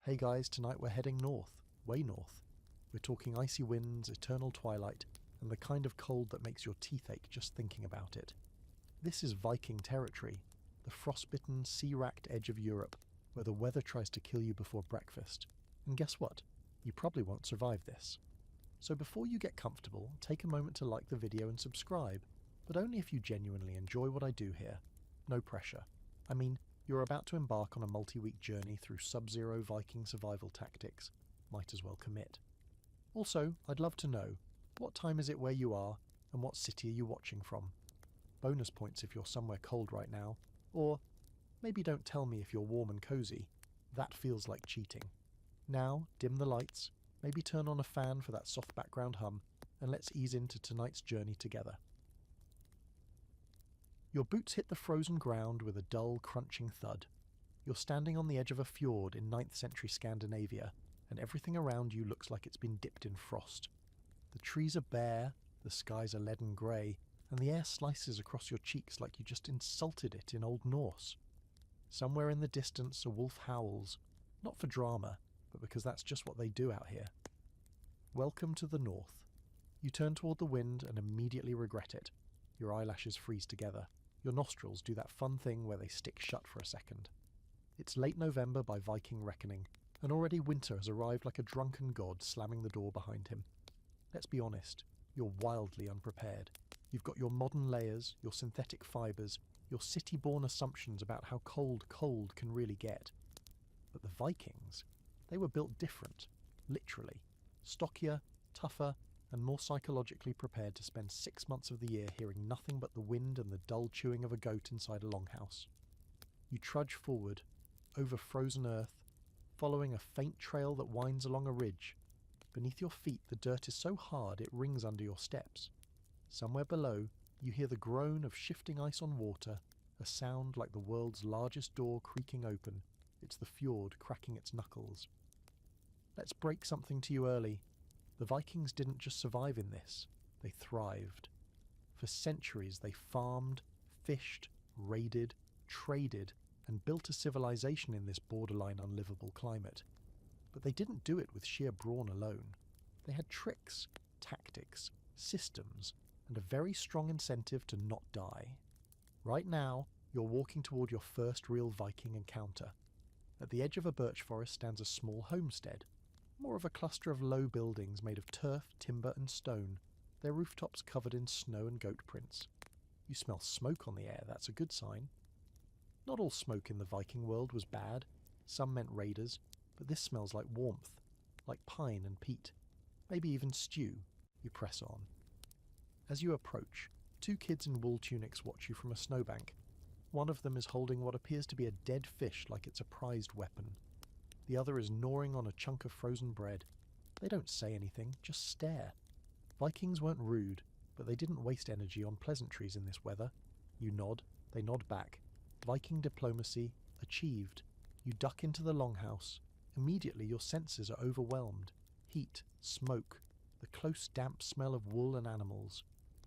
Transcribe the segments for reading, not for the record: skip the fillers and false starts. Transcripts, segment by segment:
Hey guys, tonight we're heading north, way north. We're talking icy winds, eternal twilight, and the kind of cold that makes your teeth ache just thinking about it. This is Viking territory, the frostbitten, sea-racked edge of Europe, where the weather tries to kill you before breakfast. And guess what? You probably won't survive this. So before you get comfortable, take a moment to like the video and subscribe, but only if you genuinely enjoy what I do here. No pressure. I mean, you're about to embark on a multi-week journey through sub-zero Viking survival tactics. Might as well commit. Also, I'd love to know, what time is it where you are, and what city are you watching from? Bonus points if you're somewhere cold right now, or maybe don't tell me if you're warm and cozy. That feels like cheating. Now, dim the lights, maybe turn on a fan for that soft background hum, and let's ease into tonight's journey together. Your boots hit the frozen ground with a dull, crunching thud. You're standing on the edge of a fjord in 9th century Scandinavia, and everything around you looks like it's been dipped in frost. The trees are bare, the skies are leaden grey, and the air slices across your cheeks like you just insulted it in Old Norse. Somewhere in the distance a wolf howls, not for drama, but because that's just what they do out here. Welcome to the north. You turn toward the wind and immediately regret it. Your eyelashes freeze together. Your nostrils do that fun thing where they stick shut for a second. It's late November by Viking reckoning, and already winter has arrived like a drunken god slamming the door behind him. Let's be honest, you're wildly unprepared. You've got your modern layers, your synthetic fibres, your city-born assumptions about how cold can really get. But the Vikings, they were built different, literally. Stockier, tougher, and more psychologically prepared to spend 6 months of the year hearing nothing but the wind and the dull chewing of a goat inside a longhouse. You trudge forward, over frozen earth, following a faint trail that winds along a ridge. Beneath your feet the dirt is so hard it rings under your steps. Somewhere below, you hear the groan of shifting ice on water, a sound like the world's largest door creaking open. It's the fjord cracking its knuckles. Let's break something to you early. The Vikings didn't just survive in this, they thrived. For centuries they farmed, fished, raided, traded, and built a civilization in this borderline unlivable climate. But they didn't do it with sheer brawn alone. They had tricks, tactics, systems, and a very strong incentive to not die. Right now, you're walking toward your first real Viking encounter. At the edge of a birch forest stands a small homestead. More of a cluster of low buildings made of turf, timber and stone, their rooftops covered in snow and goat prints. You smell smoke on the air, that's a good sign. Not all smoke in the Viking world was bad, some meant raiders, but this smells like warmth, like pine and peat, maybe even stew. You press on. As you approach, 2 kids in wool tunics watch you from a snowbank. One of them is holding what appears to be a dead fish like it's a prized weapon. The other is gnawing on a chunk of frozen bread. They don't say anything, just stare. Vikings weren't rude, but they didn't waste energy on pleasantries in this weather. You nod, they nod back. Viking diplomacy, achieved. You duck into the longhouse. Immediately your senses are overwhelmed. Heat, smoke, the close damp smell of wool and animals.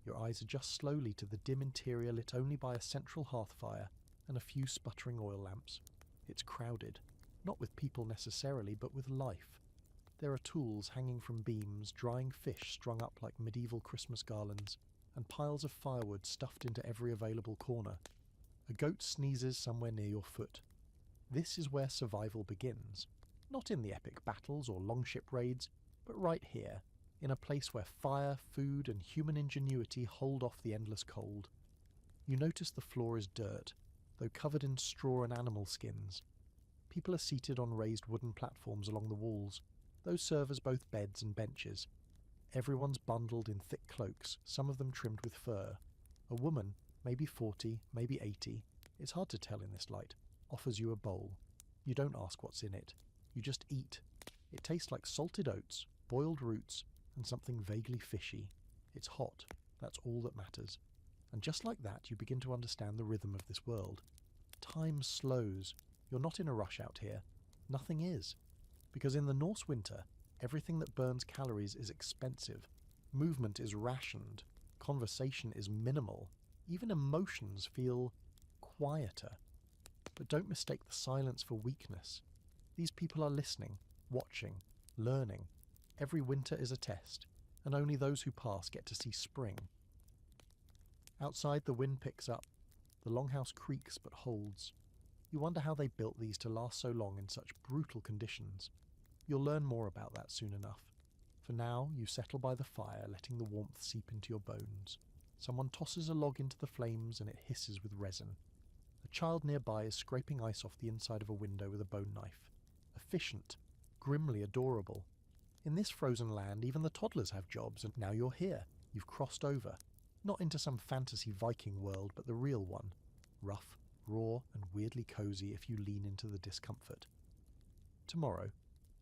Your eyes adjust slowly to the dim interior lit only by a central hearth fire and a few sputtering oil lamps. It's crowded. Not with people necessarily, but with life. There are tools hanging from beams, drying fish strung up like medieval Christmas garlands, and piles of firewood stuffed into every available corner. A goat sneezes somewhere near your foot. This is where survival begins. Not in the epic battles or longship raids, but right here, in a place where fire, food, and human ingenuity hold off the endless cold. You notice the floor is dirt, though covered in straw and animal skins. People are seated on raised wooden platforms along the walls. Those serve as both beds and benches. Everyone's bundled in thick cloaks, some of them trimmed with fur. A woman, maybe 40, maybe 80, it's hard to tell in this light, offers you a bowl. You don't ask what's in it. You just eat. It tastes like salted oats, boiled roots, and something vaguely fishy. It's hot. That's all that matters. And just like that, you begin to understand the rhythm of this world. Time slows. You're not in a rush out here. Nothing is. Because in the Norse winter, everything that burns calories is expensive. Movement is rationed. Conversation is minimal. Even emotions feel quieter. But don't mistake the silence for weakness. These people are listening, watching, learning. Every winter is a test, and only those who pass get to see spring. Outside, the wind picks up. The longhouse creaks but holds. You wonder how they built these to last so long in such brutal conditions. You'll learn more about that soon enough. For now, you settle by the fire, letting the warmth seep into your bones. Someone tosses a log into the flames and it hisses with resin. A child nearby is scraping ice off the inside of a window with a bone knife. Efficient, grimly adorable. In this frozen land, even the toddlers have jobs, and now you're here. You've crossed over. Not into some fantasy Viking world, but the real one. Rough, raw, and weirdly cozy if you lean into the discomfort. Tomorrow,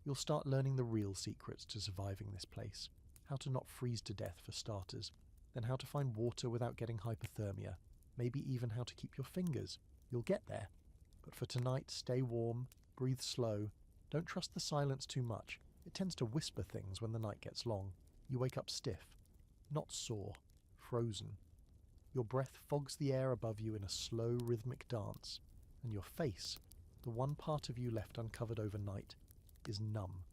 you'll start learning the real secrets to surviving this place. How to not freeze to death for starters, then how to find water without getting hypothermia, maybe even how to keep your fingers. You'll get there. But for tonight, stay warm, breathe slow, don't trust the silence too much. It tends to whisper things when the night gets long. You wake up stiff, not sore, frozen. Your breath fogs the air above you in a slow, rhythmic dance, and your face, the one part of you left uncovered overnight, is numb.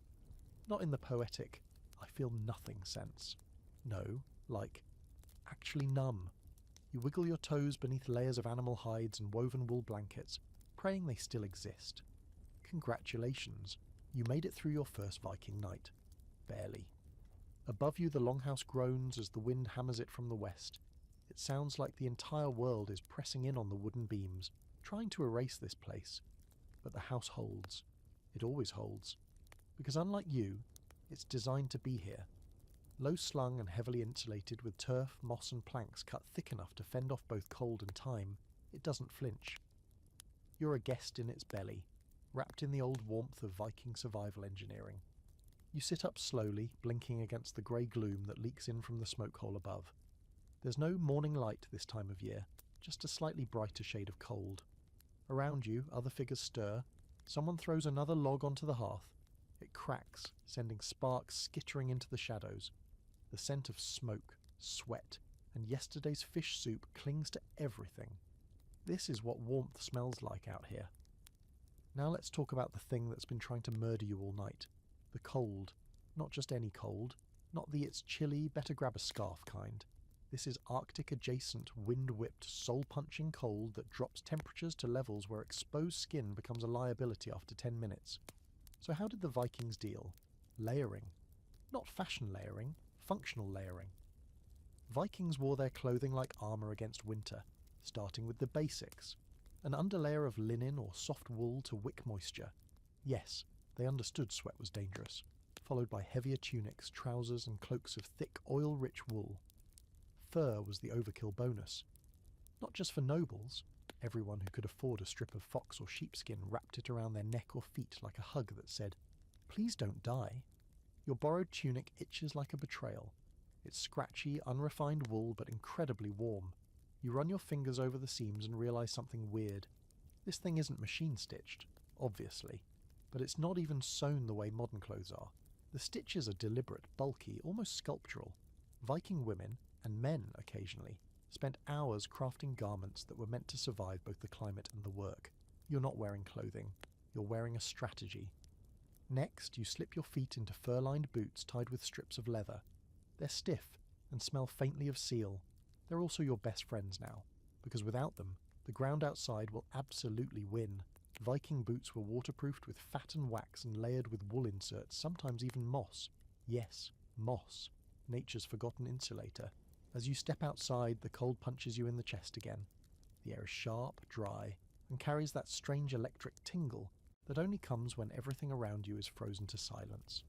Not in the poetic, I feel nothing sense. No, like, actually numb. You wiggle your toes beneath layers of animal hides and woven wool blankets, praying they still exist. Congratulations, you made it through your first Viking night. Barely. Above you the longhouse groans as the wind hammers it from the west. It sounds like the entire world is pressing in on the wooden beams, trying to erase this place. But the house holds. It always holds. Because unlike you, it's designed to be here. Low slung and heavily insulated with turf, moss and planks cut thick enough to fend off both cold and time, it doesn't flinch. You're a guest in its belly, wrapped in the old warmth of Viking survival engineering. You sit up slowly, blinking against the grey gloom that leaks in from the smoke hole above. There's no morning light this time of year, just a slightly brighter shade of cold. Around you, other figures stir. Someone throws another log onto the hearth. It cracks, sending sparks skittering into the shadows. The scent of smoke, sweat, and yesterday's fish soup clings to everything. This is what warmth smells like out here. Now let's talk about the thing that's been trying to murder you all night. The cold. Not just any cold. Not the it's chilly, better grab a scarf kind. This is Arctic-adjacent, wind-whipped, soul-punching cold that drops temperatures to levels where exposed skin becomes a liability after 10 minutes. So how did the Vikings deal? Layering. Not fashion layering, functional layering. Vikings wore their clothing like armour against winter, starting with the basics. An underlayer of linen or soft wool to wick moisture. Yes, they understood sweat was dangerous, followed by heavier tunics, trousers and cloaks of thick, oil-rich wool. Fur was the overkill bonus. Not just for nobles. Everyone who could afford a strip of fox or sheepskin wrapped it around their neck or feet like a hug that said, "Please don't die." Your borrowed tunic itches like a betrayal. It's scratchy, unrefined wool but incredibly warm. You run your fingers over the seams and realise something weird. This thing isn't machine-stitched, obviously, but it's not even sewn the way modern clothes are. The stitches are deliberate, bulky, almost sculptural. Viking women, and men occasionally, spent hours crafting garments that were meant to survive both the climate and the work. You're not wearing clothing, you're wearing a strategy. Next, you slip your feet into fur-lined boots tied with strips of leather. They're stiff and smell faintly of seal. They're also your best friends now, because without them, the ground outside will absolutely win. Viking boots were waterproofed with fat and wax and layered with wool inserts, sometimes even moss. Yes, moss, nature's forgotten insulator. As you step outside, the cold punches you in the chest again. The air is sharp, dry, and carries that strange electric tingle that only comes when everything around you is frozen to silence.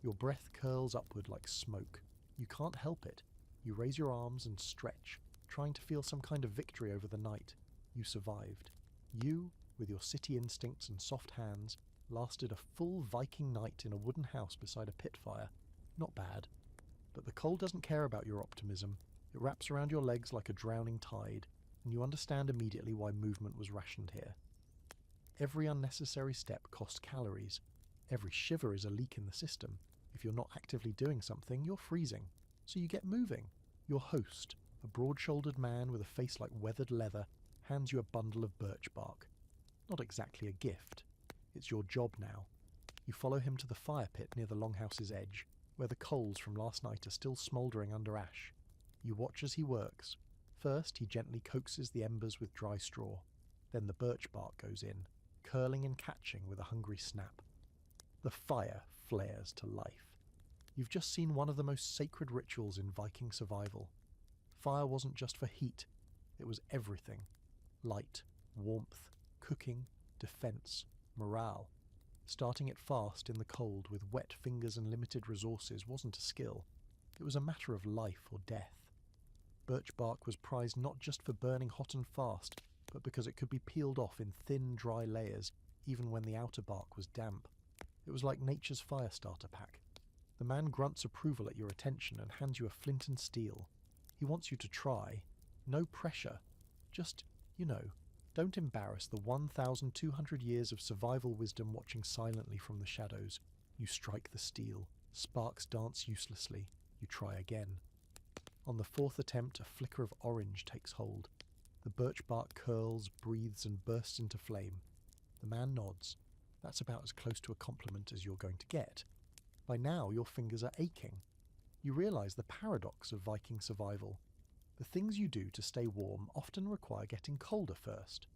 Your breath curls upward like smoke. You can't help it. You raise your arms and stretch, trying to feel some kind of victory over the night. You survived. You, with your city instincts and soft hands, lasted a full Viking night in a wooden house beside a pit fire. Not bad. But the cold doesn't care about your optimism. It wraps around your legs like a drowning tide, and you understand immediately why movement was rationed here. Every unnecessary step costs calories. Every shiver is a leak in the system. If you're not actively doing something, you're freezing. So you get moving. Your host, a broad-shouldered man with a face like weathered leather, hands you a bundle of birch bark. Not exactly a gift. It's your job now. You follow him to the fire pit near the longhouse's edge, where the coals from last night are still smouldering under ash. You watch as he works. First, he gently coaxes the embers with dry straw. Then the birch bark goes in, curling and catching with a hungry snap. The fire flares to life. You've just seen one of the most sacred rituals in Viking survival. Fire wasn't just for heat, it was everything. Light, warmth, cooking, defense, morale. Starting it fast in the cold with wet fingers and limited resources wasn't a skill. It was a matter of life or death. Birch bark was prized not just for burning hot and fast, but because it could be peeled off in thin, dry layers, even when the outer bark was damp. It was like nature's fire starter pack. The man grunts approval at your attention and hands you a flint and steel. He wants you to try. No pressure. Just, don't embarrass the 1,200 years of survival wisdom watching silently from the shadows. You strike the steel. Sparks dance uselessly. You try again. On the fourth attempt, a flicker of orange takes hold. The birch bark curls, breathes, and bursts into flame. The man nods. That's about as close to a compliment as you're going to get. By now, your fingers are aching. You realise the paradox of Viking survival. The things you do to stay warm often require getting colder first.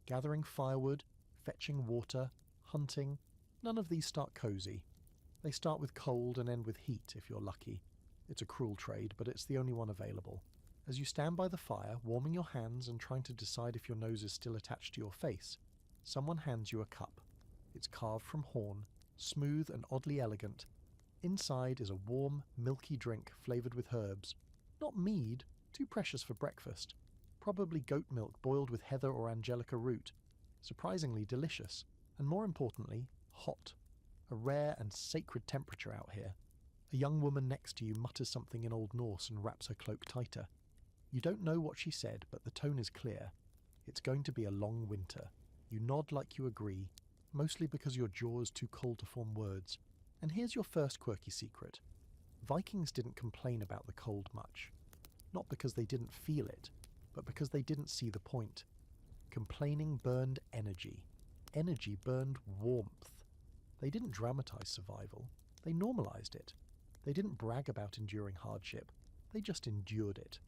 Gathering firewood, fetching water, hunting, none of these start cosy. They start with cold and end with heat, if you're lucky. It's a cruel trade, but it's the only one available. As you stand by the fire, warming your hands and trying to decide if your nose is still attached to your face, someone hands you a cup. It's carved from horn, smooth and oddly elegant. Inside is a warm, milky drink flavoured with herbs. Not mead, too precious for breakfast. Probably goat milk boiled with heather or angelica root. Surprisingly delicious, and more importantly, hot. A rare and sacred temperature out here. A young woman next to you mutters something in Old Norse and wraps her cloak tighter. You don't know what she said, but the tone is clear. It's going to be a long winter. You nod like you agree, mostly because your jaw is too cold to form words. And here's your first quirky secret. Vikings didn't complain about the cold much. Not because they didn't feel it, but because they didn't see the point. Complaining burned energy. Energy burned warmth. They didn't dramatize survival. They normalized it. They didn't brag about enduring hardship. They just endured it.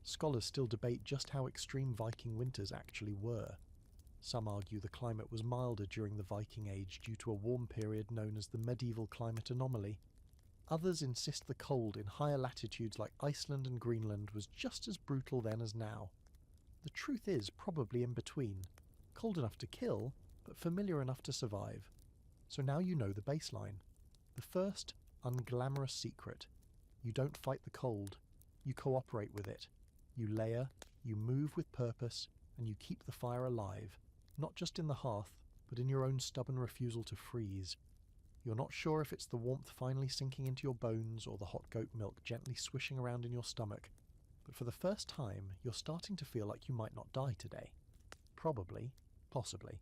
Scholars still debate just how extreme Viking winters actually were. Some argue the climate was milder during the Viking Age due to a warm period known as the medieval climate anomaly. Others insist the cold in higher latitudes like Iceland and Greenland was just as brutal then as now. The truth is probably in between. Cold enough to kill, but familiar enough to survive. So now you know the baseline. The first, unglamorous secret. You don't fight the cold. You cooperate with it. You layer, you move with purpose, and you keep the fire alive. Not just in the hearth, but in your own stubborn refusal to freeze. You're not sure if it's the warmth finally sinking into your bones or the hot goat milk gently swishing around in your stomach, but for the first time, you're starting to feel like you might not die today. Probably, possibly,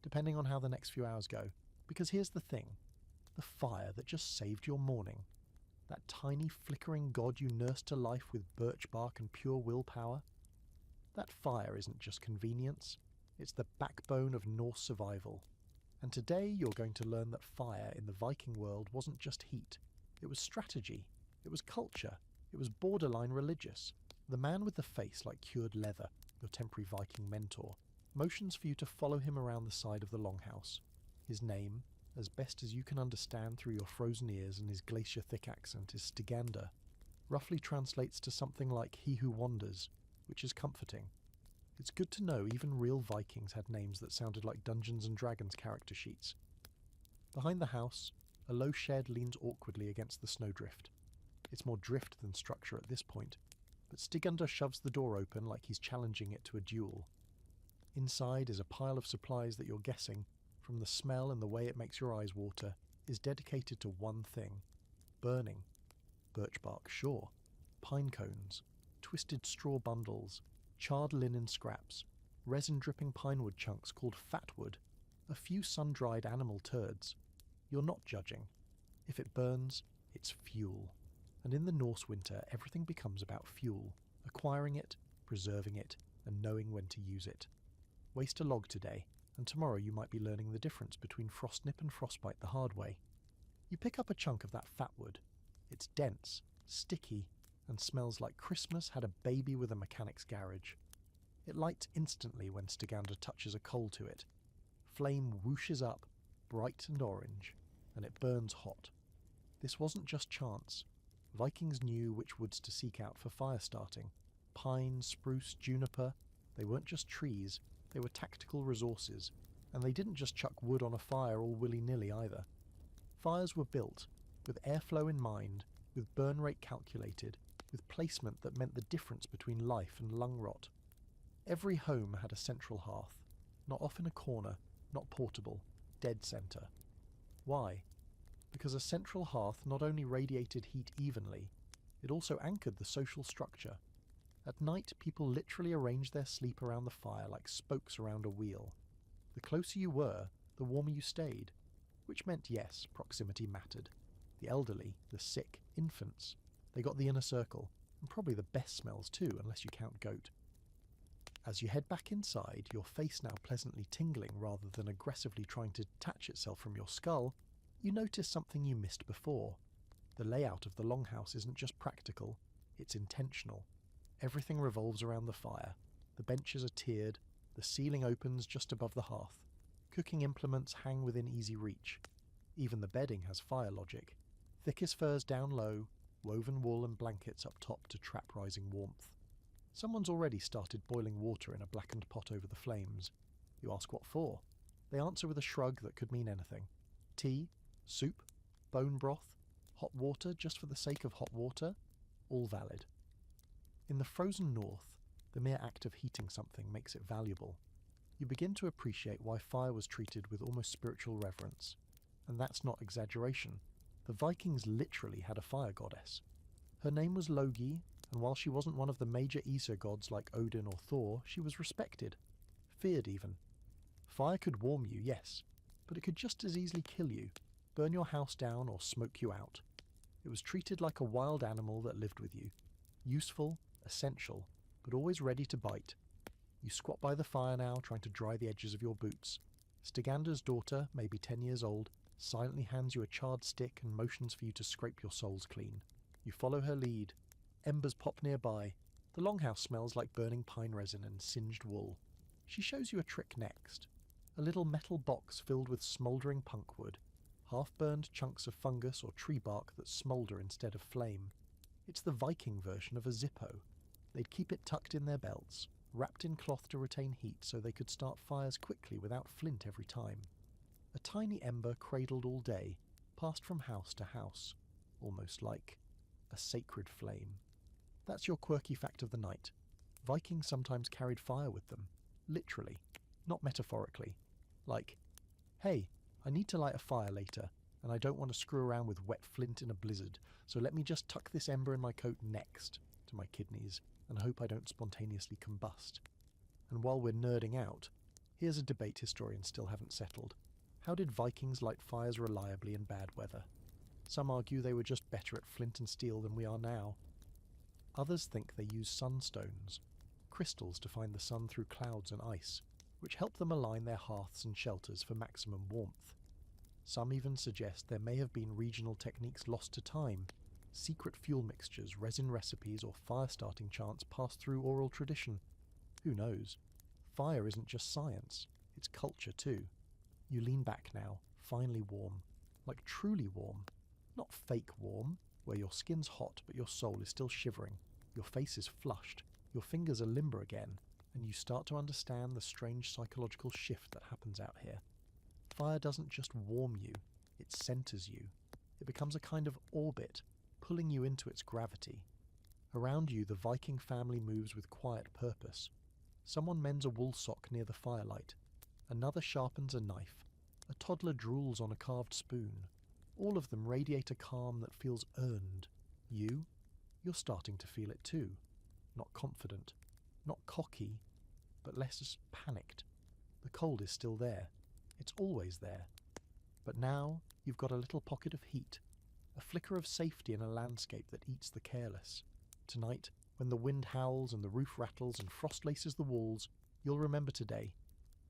depending on how the next few hours go. Because here's the thing. The fire that just saved your morning. That tiny flickering god you nursed to life with birch bark and pure willpower. That fire isn't just convenience. It's the backbone of Norse survival. And today you're going to learn that fire in the Viking world wasn't just heat. It was strategy. It was culture. It was borderline religious. The man with the face like cured leather, your temporary Viking mentor, motions for you to follow him around the side of the longhouse. His name, as best as you can understand through your frozen ears and his glacier-thick accent, is Stygander. Roughly translates to something like he who wanders, which is comforting. It's good to know even real Vikings had names that sounded like Dungeons & Dragons character sheets. Behind the house, a low shed leans awkwardly against the snowdrift. It's more drift than structure at this point, but Stygander shoves the door open like he's challenging it to a duel. Inside is a pile of supplies that you're guessing, from the smell and the way it makes your eyes water, is dedicated to one thing: burning. Birch bark, sure. Pine cones. Twisted straw bundles. Charred linen scraps, resin-dripping pinewood chunks called fatwood, a few sun-dried animal turds. You're not judging. If it burns, it's fuel. And in the Norse winter, everything becomes about fuel, acquiring it, preserving it, and knowing when to use it. Waste a log today, and tomorrow you might be learning the difference between frostnip and frostbite the hard way. You pick up a chunk of that fat wood. It's dense, sticky, and smells like Christmas had a baby with a mechanic's garage. It lights instantly when Stiganda touches a coal to it. Flame whooshes up, bright and orange, and it burns hot. This wasn't just chance. Vikings knew which woods to seek out for fire starting. Pine, spruce, juniper, they weren't just trees, they were tactical resources, and they didn't just chuck wood on a fire all willy-nilly either. Fires were built, with airflow in mind, with burn rate calculated, with placement that meant the difference between life and lung rot. Every home had a central hearth, not off in a corner, not portable, dead centre. Why? Because a central hearth not only radiated heat evenly, it also anchored the social structure. At night, people literally arranged their sleep around the fire like spokes around a wheel. The closer you were, the warmer you stayed, which meant, yes, proximity mattered. The elderly, the sick, infants, they got the inner circle, and probably the best smells too, unless you count goat. As you head back inside, your face now pleasantly tingling rather than aggressively trying to detach itself from your skull, you notice something you missed before. The layout of the longhouse isn't just practical, it's intentional. Everything revolves around the fire. The benches are tiered, the ceiling opens just above the hearth. Cooking implements hang within easy reach. Even the bedding has fire logic. Thickest furs down low, woven wool and blankets up top to trap rising warmth. Someone's already started boiling water in a blackened pot over the flames. You ask what for. They answer with a shrug that could mean anything. Tea, soup, bone broth, hot water just for the sake of hot water, all valid. In the frozen north, the mere act of heating something makes it valuable. You begin to appreciate why fire was treated with almost spiritual reverence. And that's not exaggeration. The Vikings literally had a fire goddess. Her name was Logi, and while she wasn't one of the major Aesir gods like Odin or Thor, she was respected. Feared even. Fire could warm you, yes, but it could just as easily kill you, burn your house down or smoke you out. It was treated like a wild animal that lived with you. Useful, essential, but always ready to bite. You squat by the fire now, trying to dry the edges of your boots. Stiganda's daughter, maybe 10 years old, silently hands you a charred stick and motions for you to scrape your soles clean. You follow her lead. Embers pop nearby. The longhouse smells like burning pine resin and singed wool. She shows you a trick next. A little metal box filled with smouldering punkwood. Half-burned chunks of fungus or tree bark that smoulder instead of flame. It's the Viking version of a Zippo. They'd keep it tucked in their belts, wrapped in cloth to retain heat so they could start fires quickly without flint every time. A tiny ember cradled all day, passed from house to house, almost like a sacred flame. That's your quirky fact of the night. Vikings sometimes carried fire with them, literally, not metaphorically. Like, hey, I need to light a fire later, and I don't want to screw around with wet flint in a blizzard, so let me just tuck this ember in my coat next to my kidneys and hope I don't spontaneously combust. And while we're nerding out, here's a debate historians still haven't settled. How did Vikings light fires reliably in bad weather? Some argue they were just better at flint and steel than we are now. Others think they used sunstones, crystals to find the sun through clouds and ice, which helped them align their hearths and shelters for maximum warmth. Some even suggest there may have been regional techniques lost to time, secret fuel mixtures, resin recipes, or fire-starting chants passed through oral tradition. Who knows? Fire isn't just science, it's culture too. You lean back now, finally warm, like truly warm. Not fake warm, where your skin's hot but your soul is still shivering, your face is flushed, your fingers are limber again, and you start to understand the strange psychological shift that happens out here. Fire doesn't just warm you, it centers you. It becomes a kind of orbit, pulling you into its gravity. Around you, the Viking family moves with quiet purpose. Someone mends a wool sock near the firelight. Another sharpens a knife. A toddler drools on a carved spoon. All of them radiate a calm that feels earned. You're starting to feel it too. Not confident, not cocky, but less panicked. The cold is still there. It's always there. But now you've got a little pocket of heat, a flicker of safety in a landscape that eats the careless. Tonight, when the wind howls and the roof rattles and frost laces the walls, you'll remember today.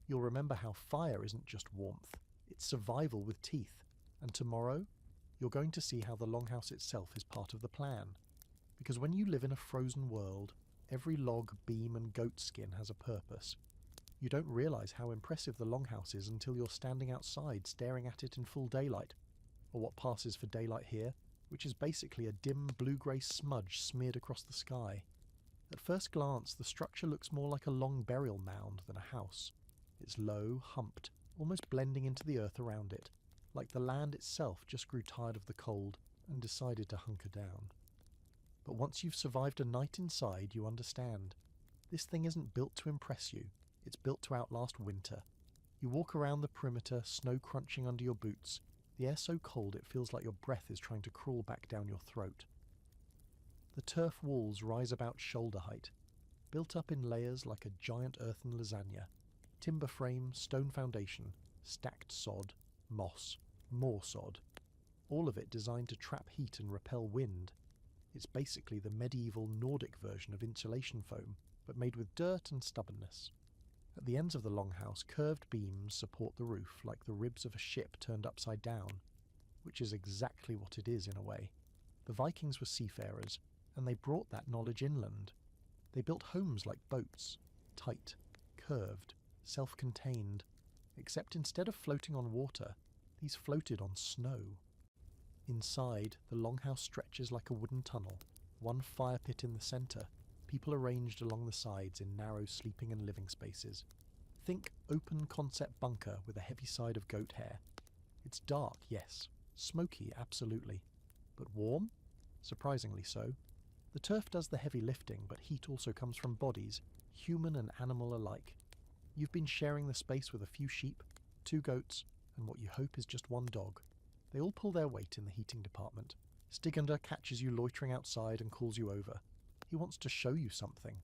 You'll remember how fire isn't just warmth, it's survival with teeth. And tomorrow, you're going to see how the longhouse itself is part of the plan. Because when you live in a frozen world, every log, beam and goat skin has a purpose. You don't realise how impressive the longhouse is until you're standing outside staring at it in full daylight, or what passes for daylight here, which is basically a dim blue-grey smudge smeared across the sky. At first glance, the structure looks more like a long burial mound than a house. It's low, humped, almost blending into the earth around it, like the land itself just grew tired of the cold and decided to hunker down. But once you've survived a night inside, you understand. This thing isn't built to impress you, it's built to outlast winter. You walk around the perimeter, snow crunching under your boots, the air so cold it feels like your breath is trying to crawl back down your throat. The turf walls rise about shoulder height, built up in layers like a giant earthen lasagna. Timber frame, stone foundation, stacked sod, moss, more sod. All of it designed to trap heat and repel wind. It's basically the medieval Nordic version of insulation foam, but made with dirt and stubbornness. At the ends of the longhouse, curved beams support the roof like the ribs of a ship turned upside down, which is exactly what it is in a way. The Vikings were seafarers, and they brought that knowledge inland. They built homes like boats, tight, curved, self-contained, except instead of floating on water, these floated on snow. Inside, the longhouse stretches like a wooden tunnel, one fire pit in the centre, people arranged along the sides in narrow sleeping and living spaces. Think open concept bunker with a heavy side of goat hair. It's dark, yes. Smoky, absolutely. But warm? Surprisingly so. The turf does the heavy lifting, but heat also comes from bodies, human and animal alike. You've been sharing the space with a few sheep, 2 goats, and what you hope is just 1 dog. They all pull their weight in the heating department. Stigander catches you loitering outside and calls you over. He wants to show you something.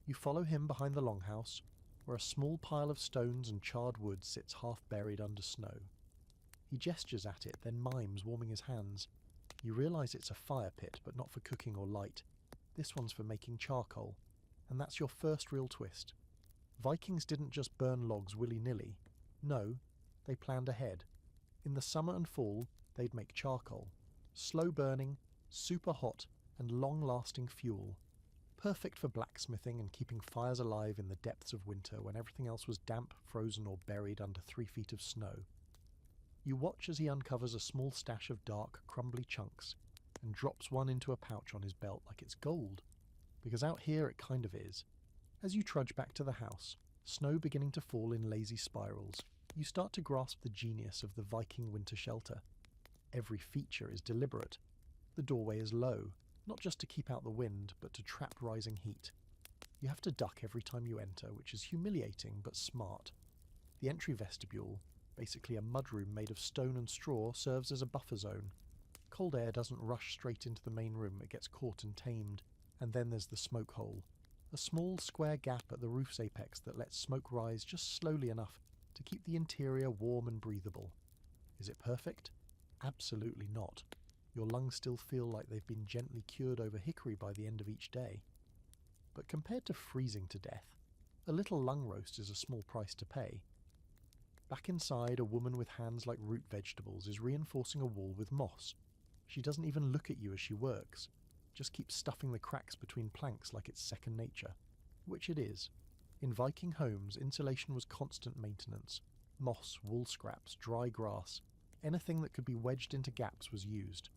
You follow him behind the longhouse, where a small pile of stones and charred wood sits half buried under snow. He gestures at it, then mimes, warming his hands. You realise it's a fire pit, but not for cooking or light. This one's for making charcoal, and that's your first real twist. Vikings didn't just burn logs willy-nilly. No, they planned ahead. In the summer and fall, they'd make charcoal. Slow burning, super hot, and long-lasting fuel. Perfect for blacksmithing and keeping fires alive in the depths of winter when everything else was damp, frozen, or buried under 3 feet of snow. You watch as he uncovers a small stash of dark, crumbly chunks and drops one into a pouch on his belt like it's gold. Because out here it kind of is. As you trudge back to the house, snow beginning to fall in lazy spirals, you start to grasp the genius of the Viking winter shelter. Every feature is deliberate. The doorway is low, not just to keep out the wind, but to trap rising heat. You have to duck every time you enter, which is humiliating but smart. The entry vestibule, basically a mudroom made of stone and straw, serves as a buffer zone. Cold air doesn't rush straight into the main room, it gets caught and tamed. And then there's the smoke hole, a small square gap at the roof's apex that lets smoke rise just slowly enough to keep the interior warm and breathable. Is it perfect? Absolutely not. Your lungs still feel like they've been gently cured over hickory by the end of each day. But compared to freezing to death, a little lung roast is a small price to pay. Back inside, a woman with hands like root vegetables is reinforcing a wall with moss. She doesn't even look at you as she works, just keeps stuffing the cracks between planks like it's second nature. Which it is. In Viking homes, insulation was constant maintenance. Moss, wool scraps, dry grass, anything that could be wedged into gaps was used.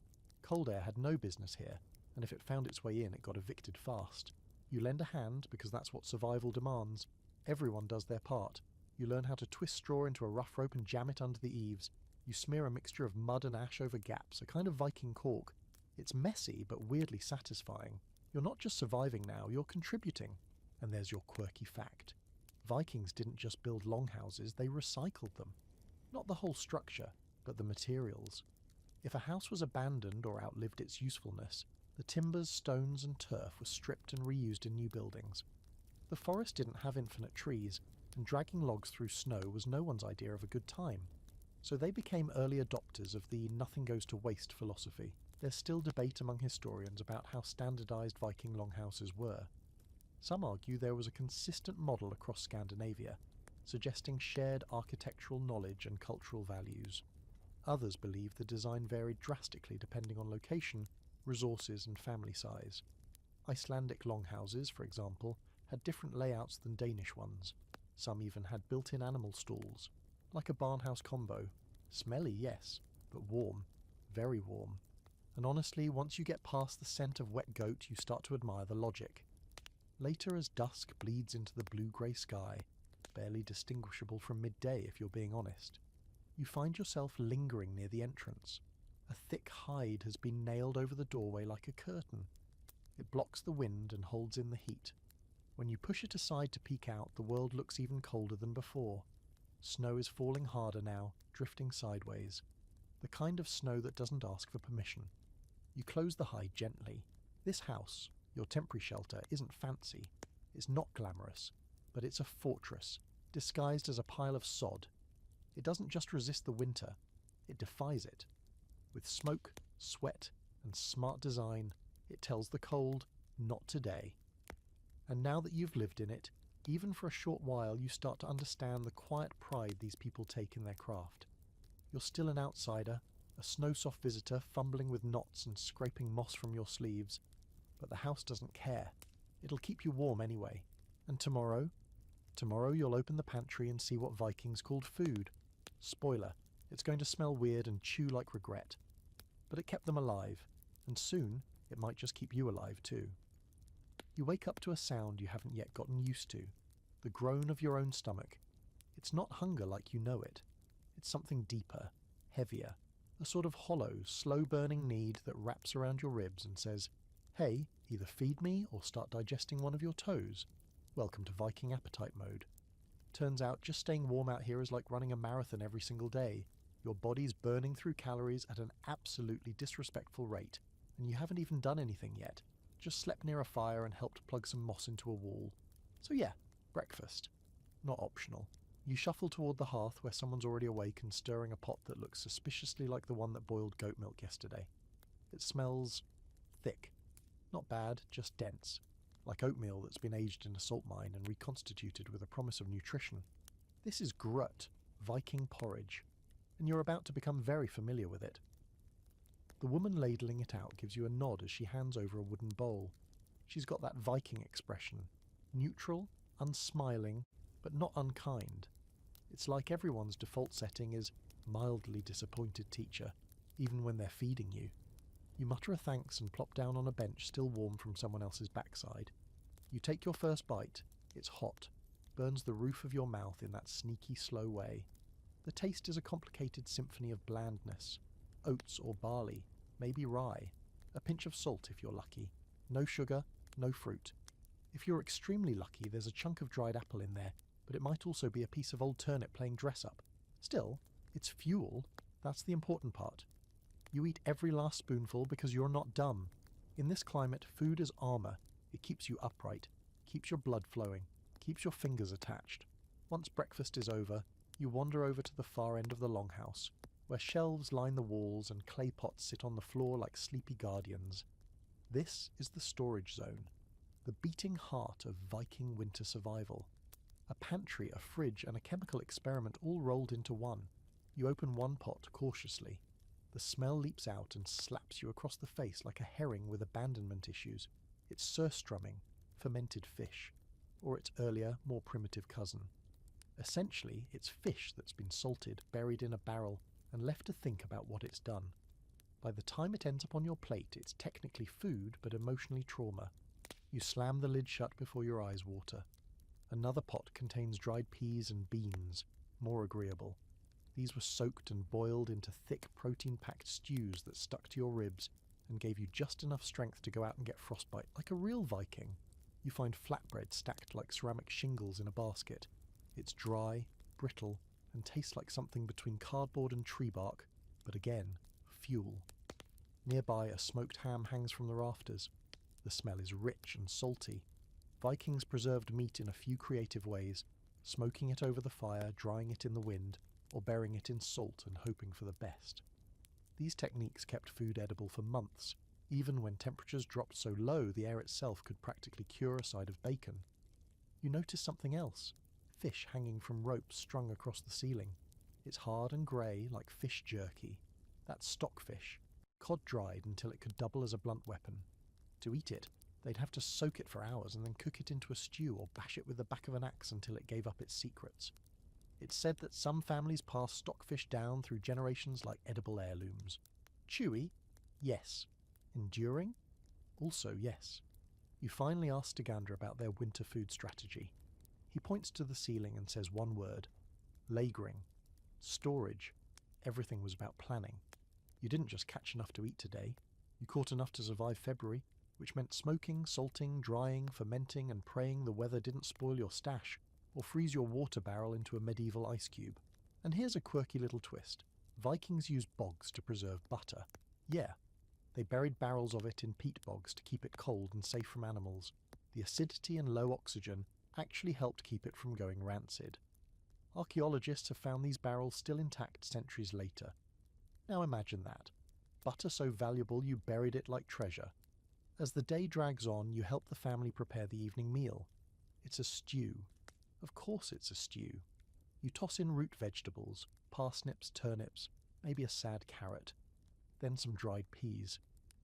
Cold air had no business here, and if it found its way in, it got evicted fast. You lend a hand because that's what survival demands. Everyone does their part. You learn how to twist straw into a rough rope and jam it under the eaves. You smear a mixture of mud and ash over gaps, a kind of Viking cork. It's messy, but weirdly satisfying. You're not just surviving now, you're contributing. And there's your quirky fact. Vikings didn't just build longhouses, they recycled them. Not the whole structure, but the materials. If a house was abandoned or outlived its usefulness, the timbers, stones and turf were stripped and reused in new buildings. The forest didn't have infinite trees, and dragging logs through snow was no one's idea of a good time. So they became early adopters of the nothing goes to waste philosophy. There's still debate among historians about how standardized Viking longhouses were. Some argue there was a consistent model across Scandinavia, suggesting shared architectural knowledge and cultural values. Others believe the design varied drastically depending on location, resources, and family size. Icelandic longhouses, for example, had different layouts than Danish ones. Some even had built-in animal stalls, like a barnhouse combo. Smelly, yes, but warm, very warm. And honestly, once you get past the scent of wet goat, you start to admire the logic. Later, as dusk bleeds into the blue-grey sky, barely distinguishable from midday if you're being honest, you find yourself lingering near the entrance. A thick hide has been nailed over the doorway like a curtain. It blocks the wind and holds in the heat. When you push it aside to peek out, the world looks even colder than before. Snow is falling harder now, drifting sideways. The kind of snow that doesn't ask for permission. You close the hide gently. This house, your temporary shelter, isn't fancy. It's not glamorous, but it's a fortress, disguised as a pile of sod. It doesn't just resist the winter, it defies it. With smoke, sweat, and smart design, it tells the cold, not today. And now that you've lived in it, even for a short while, you start to understand the quiet pride these people take in their craft. You're still an outsider, a snow-soft visitor fumbling with knots and scraping moss from your sleeves, but the house doesn't care. It'll keep you warm anyway. And tomorrow you'll open the pantry and see what Vikings called food. Spoiler, it's going to smell weird and chew like regret. But it kept them alive, and soon it might just keep you alive too. You wake up to a sound you haven't yet gotten used to, the groan of your own stomach. It's not hunger like you know it. It's something deeper, heavier, a sort of hollow, slow-burning need that wraps around your ribs and says, hey, either feed me or start digesting one of your toes. Welcome to Viking appetite mode. Turns out just staying warm out here is like running a marathon every single day. Your body's burning through calories at an absolutely disrespectful rate, and you haven't even done anything yet. Just slept near a fire and helped plug some moss into a wall. So yeah, breakfast. Not optional. You shuffle toward the hearth where someone's already awake and stirring a pot that looks suspiciously like the one that boiled goat milk yesterday. It smells thick. Not bad, just dense. Like oatmeal that's been aged in a salt mine and reconstituted with a promise of nutrition. This is grut, Viking porridge, and you're about to become very familiar with it. The woman ladling it out gives you a nod as she hands over a wooden bowl. She's got that Viking expression, neutral, unsmiling, but not unkind. It's like everyone's default setting is mildly disappointed teacher, even when they're feeding you. You mutter a thanks and plop down on a bench still warm from someone else's backside. You take your first bite. It's hot, burns the roof of your mouth in that sneaky, slow way. The taste is a complicated symphony of blandness. Oats or barley, maybe rye, a pinch of salt if you're lucky. No sugar, no fruit. If you're extremely lucky, there's a chunk of dried apple in there, but it might also be a piece of old turnip playing dress-up. Still, it's fuel. That's the important part. You eat every last spoonful because you're not dumb. In this climate, food is armor. It keeps you upright, keeps your blood flowing, keeps your fingers attached. Once breakfast is over, you wander over to the far end of the longhouse, where shelves line the walls and clay pots sit on the floor like sleepy guardians. This is the storage zone, the beating heart of Viking winter survival. A pantry, a fridge, and a chemical experiment all rolled into one. You open one pot cautiously. The smell leaps out and slaps you across the face like a herring with abandonment issues. It's surstrumming, fermented fish, or its earlier, more primitive cousin. Essentially, it's fish that's been salted, buried in a barrel, and left to think about what it's done. By the time it ends up on your plate, it's technically food, but emotionally trauma. You slam the lid shut before your eyes water. Another pot contains dried peas and beans, more agreeable. These were soaked and boiled into thick, protein-packed stews that stuck to your ribs and gave you just enough strength to go out and get frostbite, like a real Viking. You find flatbread stacked like ceramic shingles in a basket. It's dry, brittle, and tastes like something between cardboard and tree bark, but again, fuel. Nearby, a smoked ham hangs from the rafters. The smell is rich and salty. Vikings preserved meat in a few creative ways, smoking it over the fire, drying it in the wind, or burying it in salt and hoping for the best. These techniques kept food edible for months, even when temperatures dropped so low the air itself could practically cure a side of bacon. You notice something else. fish hanging from ropes strung across the ceiling. It's hard and grey like fish jerky. That's stockfish, cod dried until it could double as a blunt weapon. To eat it, they'd have to soak it for hours and then cook it into a stew or bash it with the back of an axe until it gave up its secrets. It's said that some families pass stockfish down through generations like edible heirlooms. Chewy? Yes. Enduring? Also yes. You finally ask Stigandra about their winter food strategy. He points to the ceiling and says one word. Lagering. Storage. Everything was about planning. You didn't just catch enough to eat today. You caught enough to survive February, which meant smoking, salting, drying, fermenting, and praying the weather didn't spoil your stash or freeze your water barrel into a medieval ice cube. And here's a quirky little twist. Vikings used bogs to preserve butter. Yeah, they buried barrels of it in peat bogs to keep it cold and safe from animals. The acidity and low oxygen actually helped keep it from going rancid. Archaeologists have found these barrels still intact centuries later. Now imagine that. Butter so valuable you buried it like treasure. As the day drags on, you help the family prepare the evening meal. It's a stew. Of course it's a stew. You toss in root vegetables, parsnips, turnips, maybe a sad carrot, then some dried peas,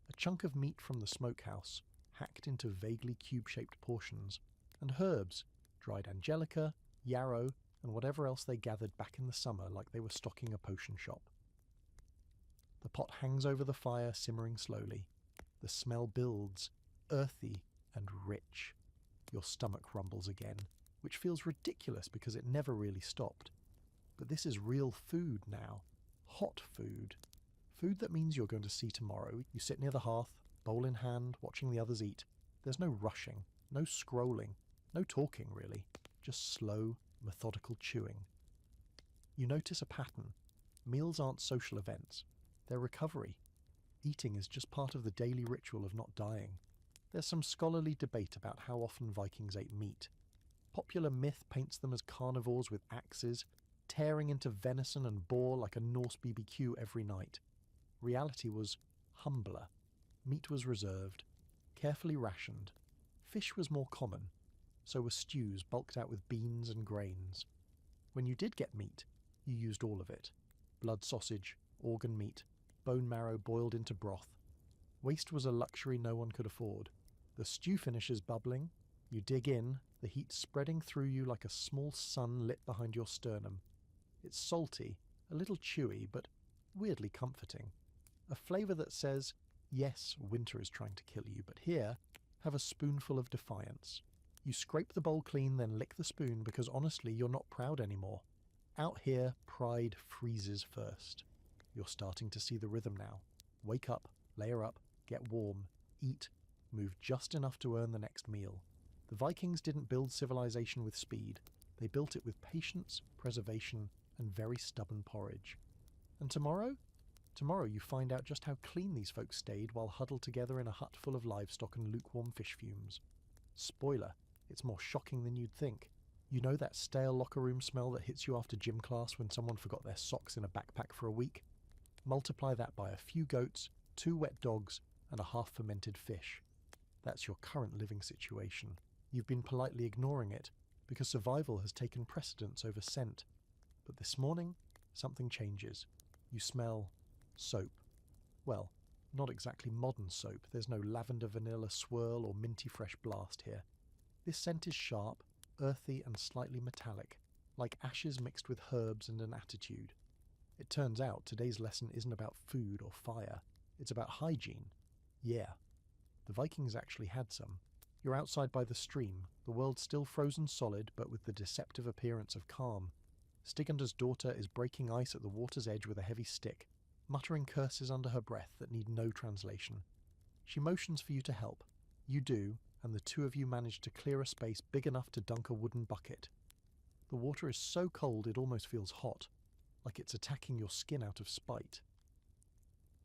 a chunk of meat from the smokehouse, hacked into vaguely cube-shaped portions, and herbs, dried angelica, yarrow, and whatever else they gathered back in the summer like they were stocking a potion shop. The pot hangs over the fire, simmering slowly. The smell builds, earthy and rich. Your stomach rumbles again, which feels ridiculous because it never really stopped. But this is real food now. Hot food. Food that means you're going to see tomorrow. You sit near the hearth, bowl in hand, watching the others eat. There's no rushing, no scrolling, no talking really, just slow, methodical chewing. You notice a pattern. Meals aren't social events. They're recovery. Eating is just part of the daily ritual of not dying. There's some scholarly debate about how often Vikings ate meat. Popular myth paints them as carnivores with axes, tearing into venison and boar like a Norse BBQ every night. Reality was humbler. Meat was reserved, carefully rationed. Fish was more common. So were stews bulked out with beans and grains. When you did get meat, you used all of it. Blood sausage, organ meat, bone marrow boiled into broth. Waste was a luxury no one could afford. The stew finishes bubbling. You dig in, the heat spreading through you like a small sun lit behind your sternum. It's salty, a little chewy, but weirdly comforting. A flavour that says, yes, winter is trying to kill you, but here, have a spoonful of defiance. You scrape the bowl clean, then lick the spoon because honestly, you're not proud anymore. Out here, pride freezes first. You're starting to see the rhythm now. Wake up, layer up, get warm, eat, move just enough to earn the next meal. The Vikings didn't build civilization with speed. They built it with patience, preservation, and very stubborn porridge. And tomorrow? Tomorrow you find out just how clean these folks stayed while huddled together in a hut full of livestock and lukewarm fish fumes. Spoiler, it's more shocking than you'd think. You know that stale locker room smell that hits you after gym class when someone forgot their socks in a backpack for a week? Multiply that by a few goats, 2 wet dogs, and a half-fermented fish. That's your current living situation. You've been politely ignoring it, because survival has taken precedence over scent. But this morning, something changes. You smell soap. Well, not exactly modern soap. There's no lavender vanilla swirl or minty fresh blast here. This scent is sharp, earthy, and slightly metallic, like ashes mixed with herbs and an attitude. It turns out today's lesson isn't about food or fire. It's about hygiene. Yeah. The Vikings actually had some. You're outside by the stream, the world still frozen solid but with the deceptive appearance of calm. Stigander's daughter is breaking ice at the water's edge with a heavy stick, muttering curses under her breath that need no translation. She motions for you to help. You do, and the two of you manage to clear a space big enough to dunk a wooden bucket. The water is so cold it almost feels hot, like it's attacking your skin out of spite.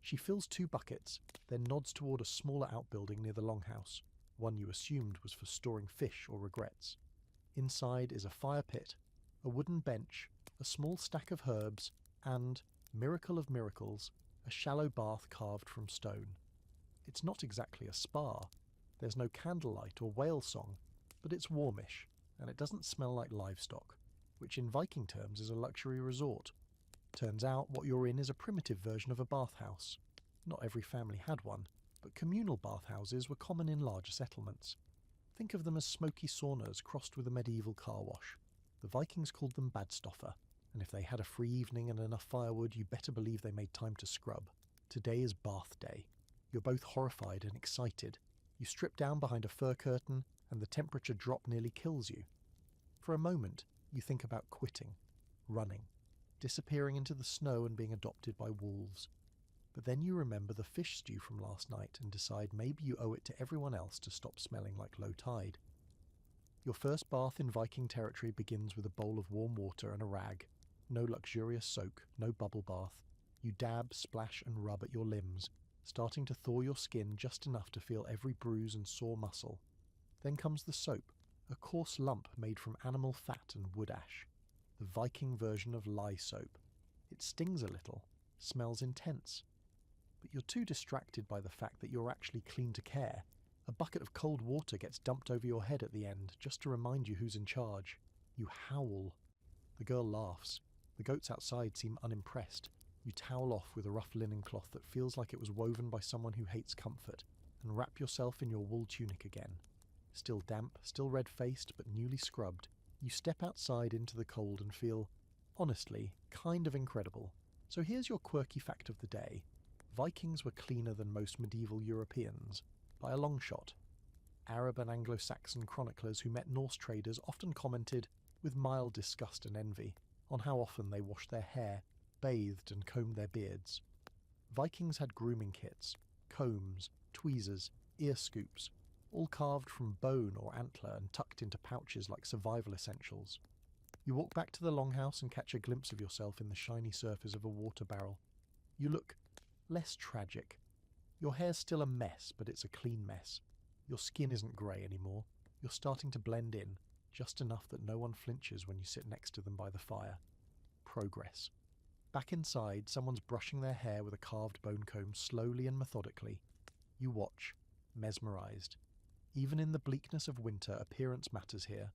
She fills 2 buckets, then nods toward a smaller outbuilding near the longhouse, one you assumed was for storing fish or regrets. Inside is a fire pit, a wooden bench, a small stack of herbs, and, miracle of miracles, a shallow bath carved from stone. It's not exactly a spa. There's no candlelight or whale song, but it's warmish, and it doesn't smell like livestock. which in Viking terms is a luxury resort. Turns out what you're in is a primitive version of a bathhouse. Not every family had one, but communal bathhouses were common in larger settlements. Think of them as smoky saunas crossed with a medieval car wash. The Vikings called them badstoffer, and if they had a free evening and enough firewood, you better believe they made time to scrub. Today is bath day. You're both horrified and excited. You strip down behind a fur curtain, and the temperature drop nearly kills you. For a moment, you think about quitting, running, disappearing into the snow and being adopted by wolves. But then you remember the fish stew from last night and decide maybe you owe it to everyone else to stop smelling like low tide. Your first bath in Viking territory begins with a bowl of warm water and a rag. No luxurious soak, no bubble bath. You dab, splash and rub at your limbs, starting to thaw your skin just enough to feel every bruise and sore muscle. Then comes the soap, a coarse lump made from animal fat and wood ash. The Viking version of lye soap. It stings a little, smells intense. But you're too distracted by the fact that you're actually clean to care. A bucket of cold water gets dumped over your head at the end, just to remind you who's in charge. You howl. The girl laughs. The goats outside seem unimpressed. You towel off with a rough linen cloth that feels like it was woven by someone who hates comfort, and wrap yourself in your wool tunic again. Still damp, still red-faced, but newly scrubbed, you step outside into the cold and feel, honestly, kind of incredible. So here's your quirky fact of the day. Vikings were cleaner than most medieval Europeans, by a long shot. Arab and Anglo-Saxon chroniclers who met Norse traders often commented, with mild disgust and envy, on how often they washed their hair, bathed and combed their beards. Vikings had grooming kits, combs, tweezers, ear scoops, all carved from bone or antler and tucked into pouches like survival essentials. You walk back to the longhouse and catch a glimpse of yourself in the shiny surface of a water barrel. You look less tragic. Your hair's still a mess, but it's a clean mess. Your skin isn't grey anymore. You're starting to blend in, just enough that no one flinches when you sit next to them by the fire. Progress. Back inside, someone's brushing their hair with a carved bone comb slowly and methodically. You watch, mesmerised. Even in the bleakness of winter, appearance matters here.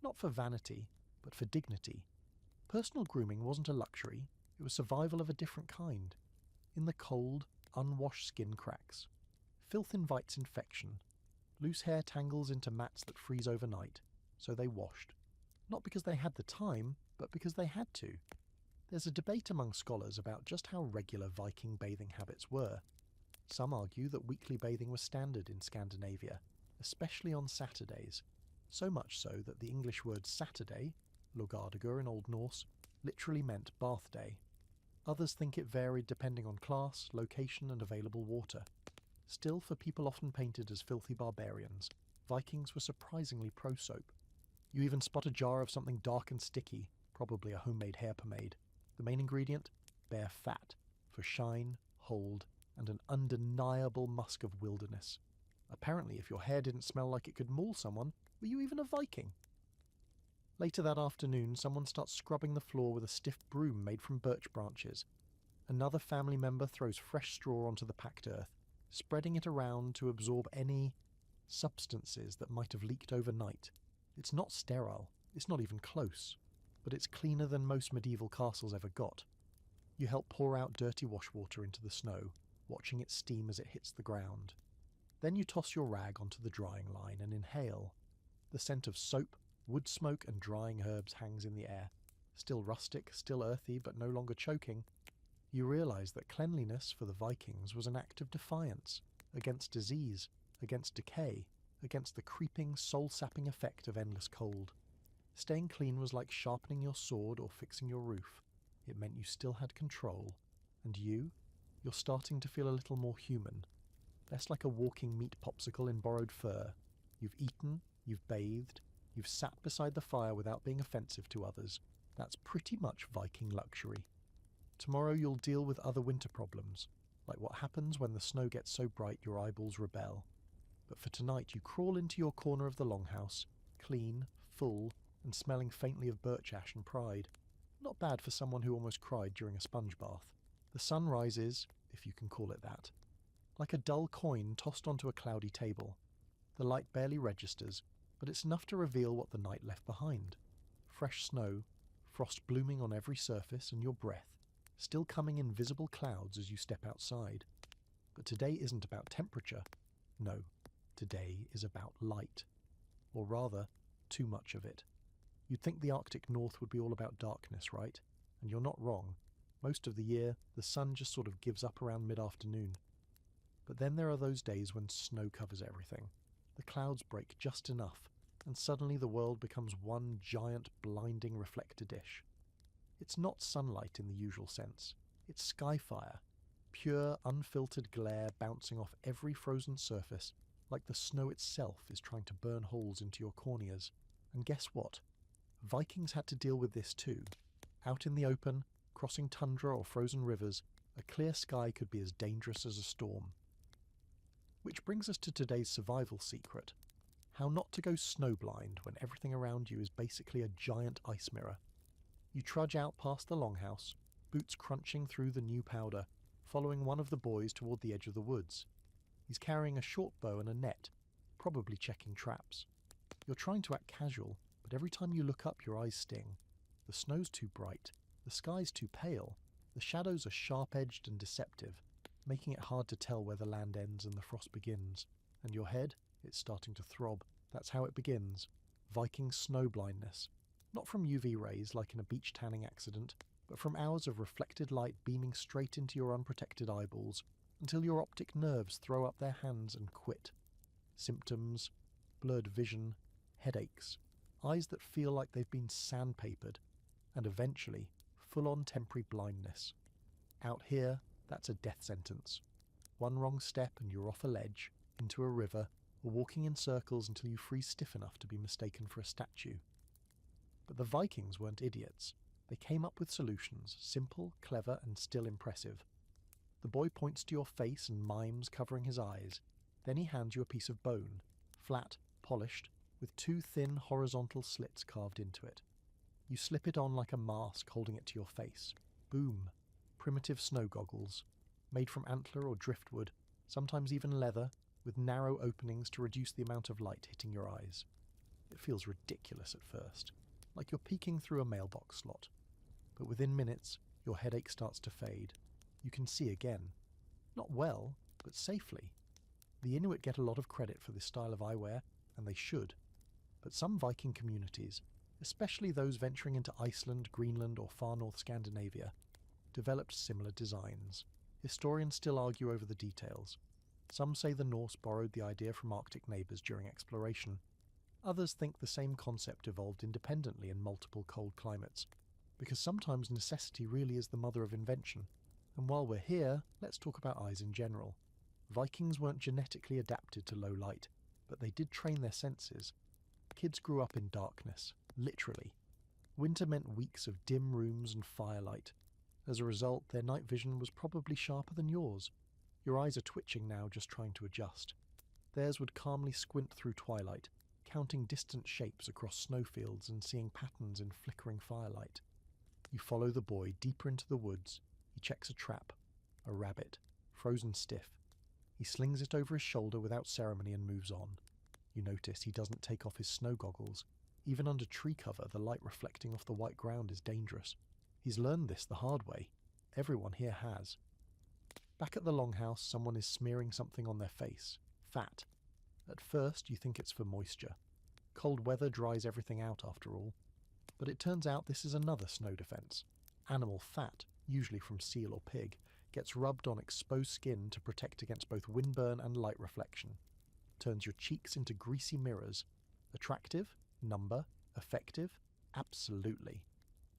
Not for vanity, but for dignity. Personal grooming wasn't a luxury, it was survival of a different kind. In the cold, unwashed skin cracks. Filth invites infection. Loose hair tangles into mats that freeze overnight, so they washed. Not because they had the time, but because they had to. There's a debate among scholars about just how regular Viking bathing habits were. Some argue that weekly bathing was standard in Scandinavia, especially on Saturdays, so much so that the English word Saturday, Logadagur in Old Norse, literally meant bath day. Others think it varied depending on class, location and available water. Still, for people often painted as filthy barbarians, Vikings were surprisingly pro-soap. You even spot a jar of something dark and sticky, probably a homemade hair pomade. The main ingredient? Bear fat, for shine, hold, and an undeniable musk of wilderness. Apparently, if your hair didn't smell like it could maul someone, were you even a Viking? Later that afternoon, someone starts scrubbing the floor with a stiff broom made from birch branches. Another family member throws fresh straw onto the packed earth, spreading it around to absorb any substances that might have leaked overnight. It's not sterile, it's not even close, but it's cleaner than most medieval castles ever got. You help pour out dirty wash water into the snow, watching it steam as it hits the ground. Then you toss your rag onto the drying line and inhale. The scent of soap, wood smoke and drying herbs hangs in the air. Still rustic, still earthy, but no longer choking. You realise that cleanliness for the Vikings was an act of defiance, against disease, against decay, against the creeping, soul-sapping effect of endless cold. Staying clean was like sharpening your sword or fixing your roof. It meant you still had control. And you're starting to feel a little more human. Less like a walking meat popsicle in borrowed fur. You've eaten, you've bathed, you've sat beside the fire without being offensive to others. That's pretty much Viking luxury. Tomorrow you'll deal with other winter problems, like what happens when the snow gets so bright your eyeballs rebel. But for tonight you crawl into your corner of the longhouse, clean, full, and smelling faintly of birch ash and pride. Not bad for someone who almost cried during a sponge bath. The sun rises, if you can call it that, like a dull coin tossed onto a cloudy table. The light barely registers, but it's enough to reveal what the night left behind. Fresh snow, frost blooming on every surface and your breath, still coming in visible clouds as you step outside. But today isn't about temperature. No, today is about light. Or rather, too much of it. You'd think the Arctic North would be all about darkness, right? And you're not wrong. Most of the year, the sun just sort of gives up around mid-afternoon. But then there are those days when snow covers everything. The clouds break just enough, and suddenly the world becomes one giant, blinding reflector dish. It's not sunlight in the usual sense. It's skyfire. Pure, unfiltered glare bouncing off every frozen surface, like the snow itself is trying to burn holes into your corneas. And guess what? Vikings had to deal with this too. Out in the open, crossing tundra or frozen rivers, a clear sky could be as dangerous as a storm. Which brings us to today's survival secret. How not to go snowblind when everything around you is basically a giant ice mirror. You trudge out past the longhouse, boots crunching through the new powder, following one of the boys toward the edge of the woods. He's carrying a short bow and a net, probably checking traps. You're trying to act casual, but every time you look up your eyes sting. The snow's too bright, the sky's too pale, the shadows are sharp-edged and deceptive, making it hard to tell where the land ends and the frost begins. And your head, it's starting to throb. That's how it begins. Viking snow blindness. Not from UV rays like in a beach tanning accident, but from hours of reflected light beaming straight into your unprotected eyeballs, until your optic nerves throw up their hands and quit. Symptoms: blurred vision, headaches, eyes that feel like they've been sandpapered, and eventually, full-on temporary blindness. Out here, that's a death sentence. One wrong step and you're off a ledge, into a river, or walking in circles until you freeze stiff enough to be mistaken for a statue. But the Vikings weren't idiots. They came up with solutions, simple, clever, and still impressive. The boy points to your face and mimes covering his eyes. Then he hands you a piece of bone, flat, polished, with two thin horizontal slits carved into it. You slip it on like a mask, holding it to your face. Boom. Primitive snow goggles, made from antler or driftwood, sometimes even leather, with narrow openings to reduce the amount of light hitting your eyes. It feels ridiculous at first, like you're peeking through a mailbox slot. But within minutes, your headache starts to fade. You can see again. Not well, but safely. The Inuit get a lot of credit for this style of eyewear, and they should. But some Viking communities, especially those venturing into Iceland, Greenland, or far north Scandinavia, developed similar designs. Historians still argue over the details. Some say the Norse borrowed the idea from Arctic neighbours during exploration. Others think the same concept evolved independently in multiple cold climates, because sometimes necessity really is the mother of invention. And while we're here, let's talk about eyes in general. Vikings weren't genetically adapted to low light, but they did train their senses. Kids grew up in darkness, literally. Winter meant weeks of dim rooms and firelight. As a result, their night vision was probably sharper than yours. Your eyes are twitching now, just trying to adjust. Theirs would calmly squint through twilight, counting distant shapes across snowfields and seeing patterns in flickering firelight. You follow the boy deeper into the woods. He checks a trap. A rabbit, frozen stiff. He slings it over his shoulder without ceremony and moves on. You notice he doesn't take off his snow goggles. Even under tree cover, the light reflecting off the white ground is dangerous. He's learned this the hard way. Everyone here has. Back at the longhouse, someone is smearing something on their face. Fat. At first, you think it's for moisture. Cold weather dries everything out after all. But it turns out this is another snow defense. Animal fat, usually from seal or pig, gets rubbed on exposed skin to protect against both windburn and light reflection. Turns your cheeks into greasy mirrors. Attractive? Number? Effective? Absolutely.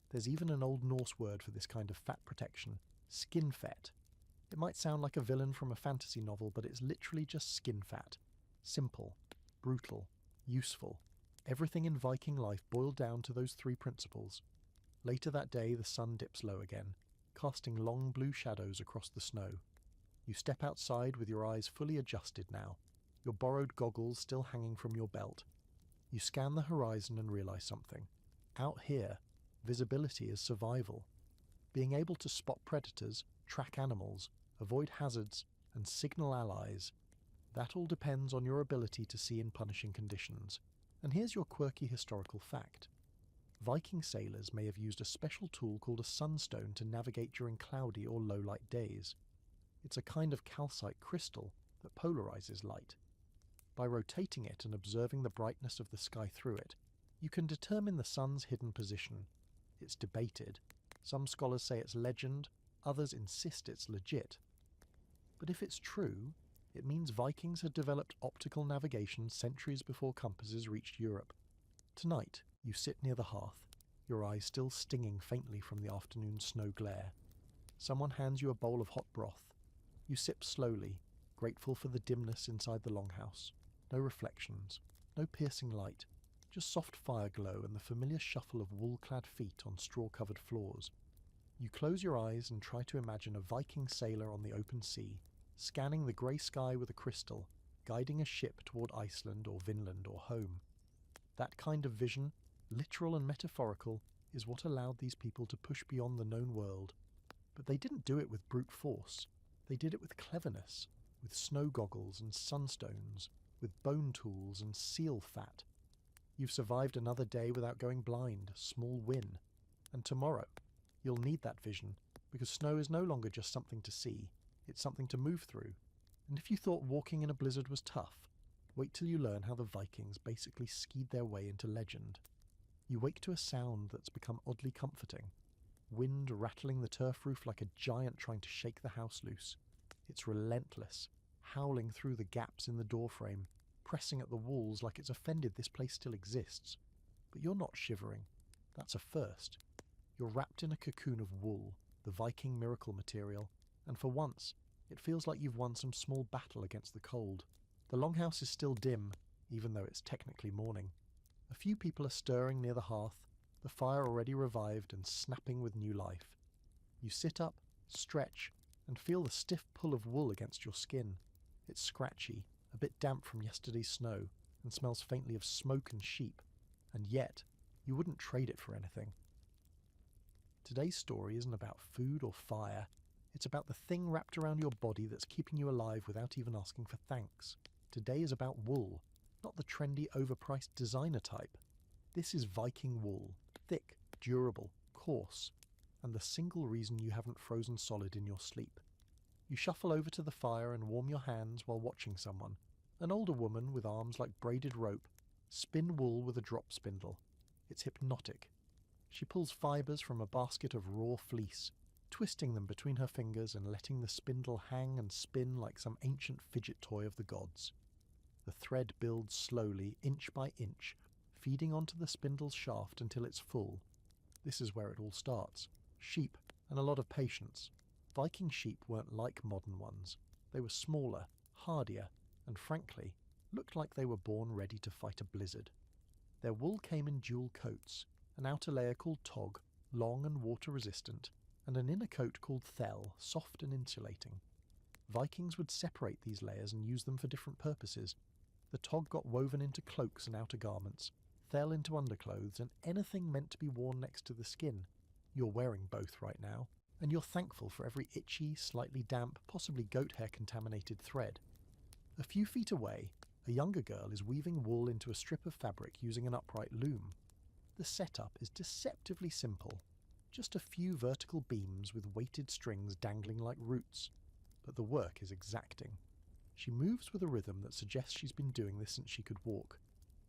There's even an Old Norse word for this kind of fat protection. Skin fet. It might sound like a villain from a fantasy novel, but it's literally just skin fat. Simple, brutal, useful. Everything in Viking life boiled down to those three principles. Later that day, the sun dips low again, casting long blue shadows across the snow. You step outside with your eyes fully adjusted now, your borrowed goggles still hanging from your belt. You scan the horizon and realize something. Out here, visibility is survival. Being able to spot predators, track animals, avoid hazards, and signal allies. That all depends on your ability to see in punishing conditions. And here's your quirky historical fact. Viking sailors may have used a special tool called a sunstone to navigate during cloudy or low-light days. It's a kind of calcite crystal that polarizes light. By rotating it and observing the brightness of the sky through it, you can determine the sun's hidden position. It's debated. Some scholars say it's legend, others insist it's legit. But if it's true, it means Vikings had developed optical navigation centuries before compasses reached Europe. Tonight, you sit near the hearth, your eyes still stinging faintly from the afternoon snow glare. Someone hands you a bowl of hot broth. You sip slowly, grateful for the dimness inside the longhouse. No reflections, no piercing light, just soft fire glow and the familiar shuffle of wool-clad feet on straw-covered floors. You close your eyes and try to imagine a Viking sailor on the open sea, scanning the grey sky with a crystal, guiding a ship toward Iceland or Vinland or home. That kind of vision, literal and metaphorical, is what allowed these people to push beyond the known world. But they didn't do it with brute force. They did it with cleverness, with snow goggles and sunstones, with bone tools and seal fat. You've survived another day without going blind, small win. And tomorrow, you'll need that vision, because snow is no longer just something to see, it's something to move through. And if you thought walking in a blizzard was tough, wait till you learn how the Vikings basically skied their way into legend. You wake to a sound that's become oddly comforting. Wind rattling the turf roof like a giant trying to shake the house loose. It's relentless, howling through the gaps in the doorframe, pressing at the walls like it's offended this place still exists. But you're not shivering. That's a first. You're wrapped in a cocoon of wool, the Viking miracle material, and for once, it feels like you've won some small battle against the cold. The longhouse is still dim, even though it's technically morning. A few people are stirring near the hearth, the fire already revived and snapping with new life. You sit up, stretch, and feel the stiff pull of wool against your skin. It's scratchy, a bit damp from yesterday's snow, and smells faintly of smoke and sheep, and yet, you wouldn't trade it for anything. Today's story isn't about food or fire, it's about the thing wrapped around your body that's keeping you alive without even asking for thanks. Today is about wool, not the trendy, overpriced designer type. This is Viking wool, thick, durable, coarse, and the single reason you haven't frozen solid in your sleep. You shuffle over to the fire and warm your hands while watching someone, an older woman with arms like braided rope, spin wool with a drop spindle. It's hypnotic. She pulls fibres from a basket of raw fleece, twisting them between her fingers and letting the spindle hang and spin like some ancient fidget toy of the gods. The thread builds slowly, inch by inch, feeding onto the spindle's shaft until it's full. This is where it all starts. Sheep, and a lot of patience. Viking sheep weren't like modern ones. They were smaller, hardier, and frankly, looked like they were born ready to fight a blizzard. Their wool came in dual coats, an outer layer called tog, long and water-resistant, and an inner coat called thel, soft and insulating. Vikings would separate these layers and use them for different purposes. The tog got woven into cloaks and outer garments, thel into underclothes, and anything meant to be worn next to the skin. You're wearing both right now, and you're thankful for every itchy, slightly damp, possibly goat hair contaminated thread. A few feet away, a younger girl is weaving wool into a strip of fabric using an upright loom. The setup is deceptively simple. Just a few vertical beams with weighted strings dangling like roots. But the work is exacting. She moves with a rhythm that suggests she's been doing this since she could walk.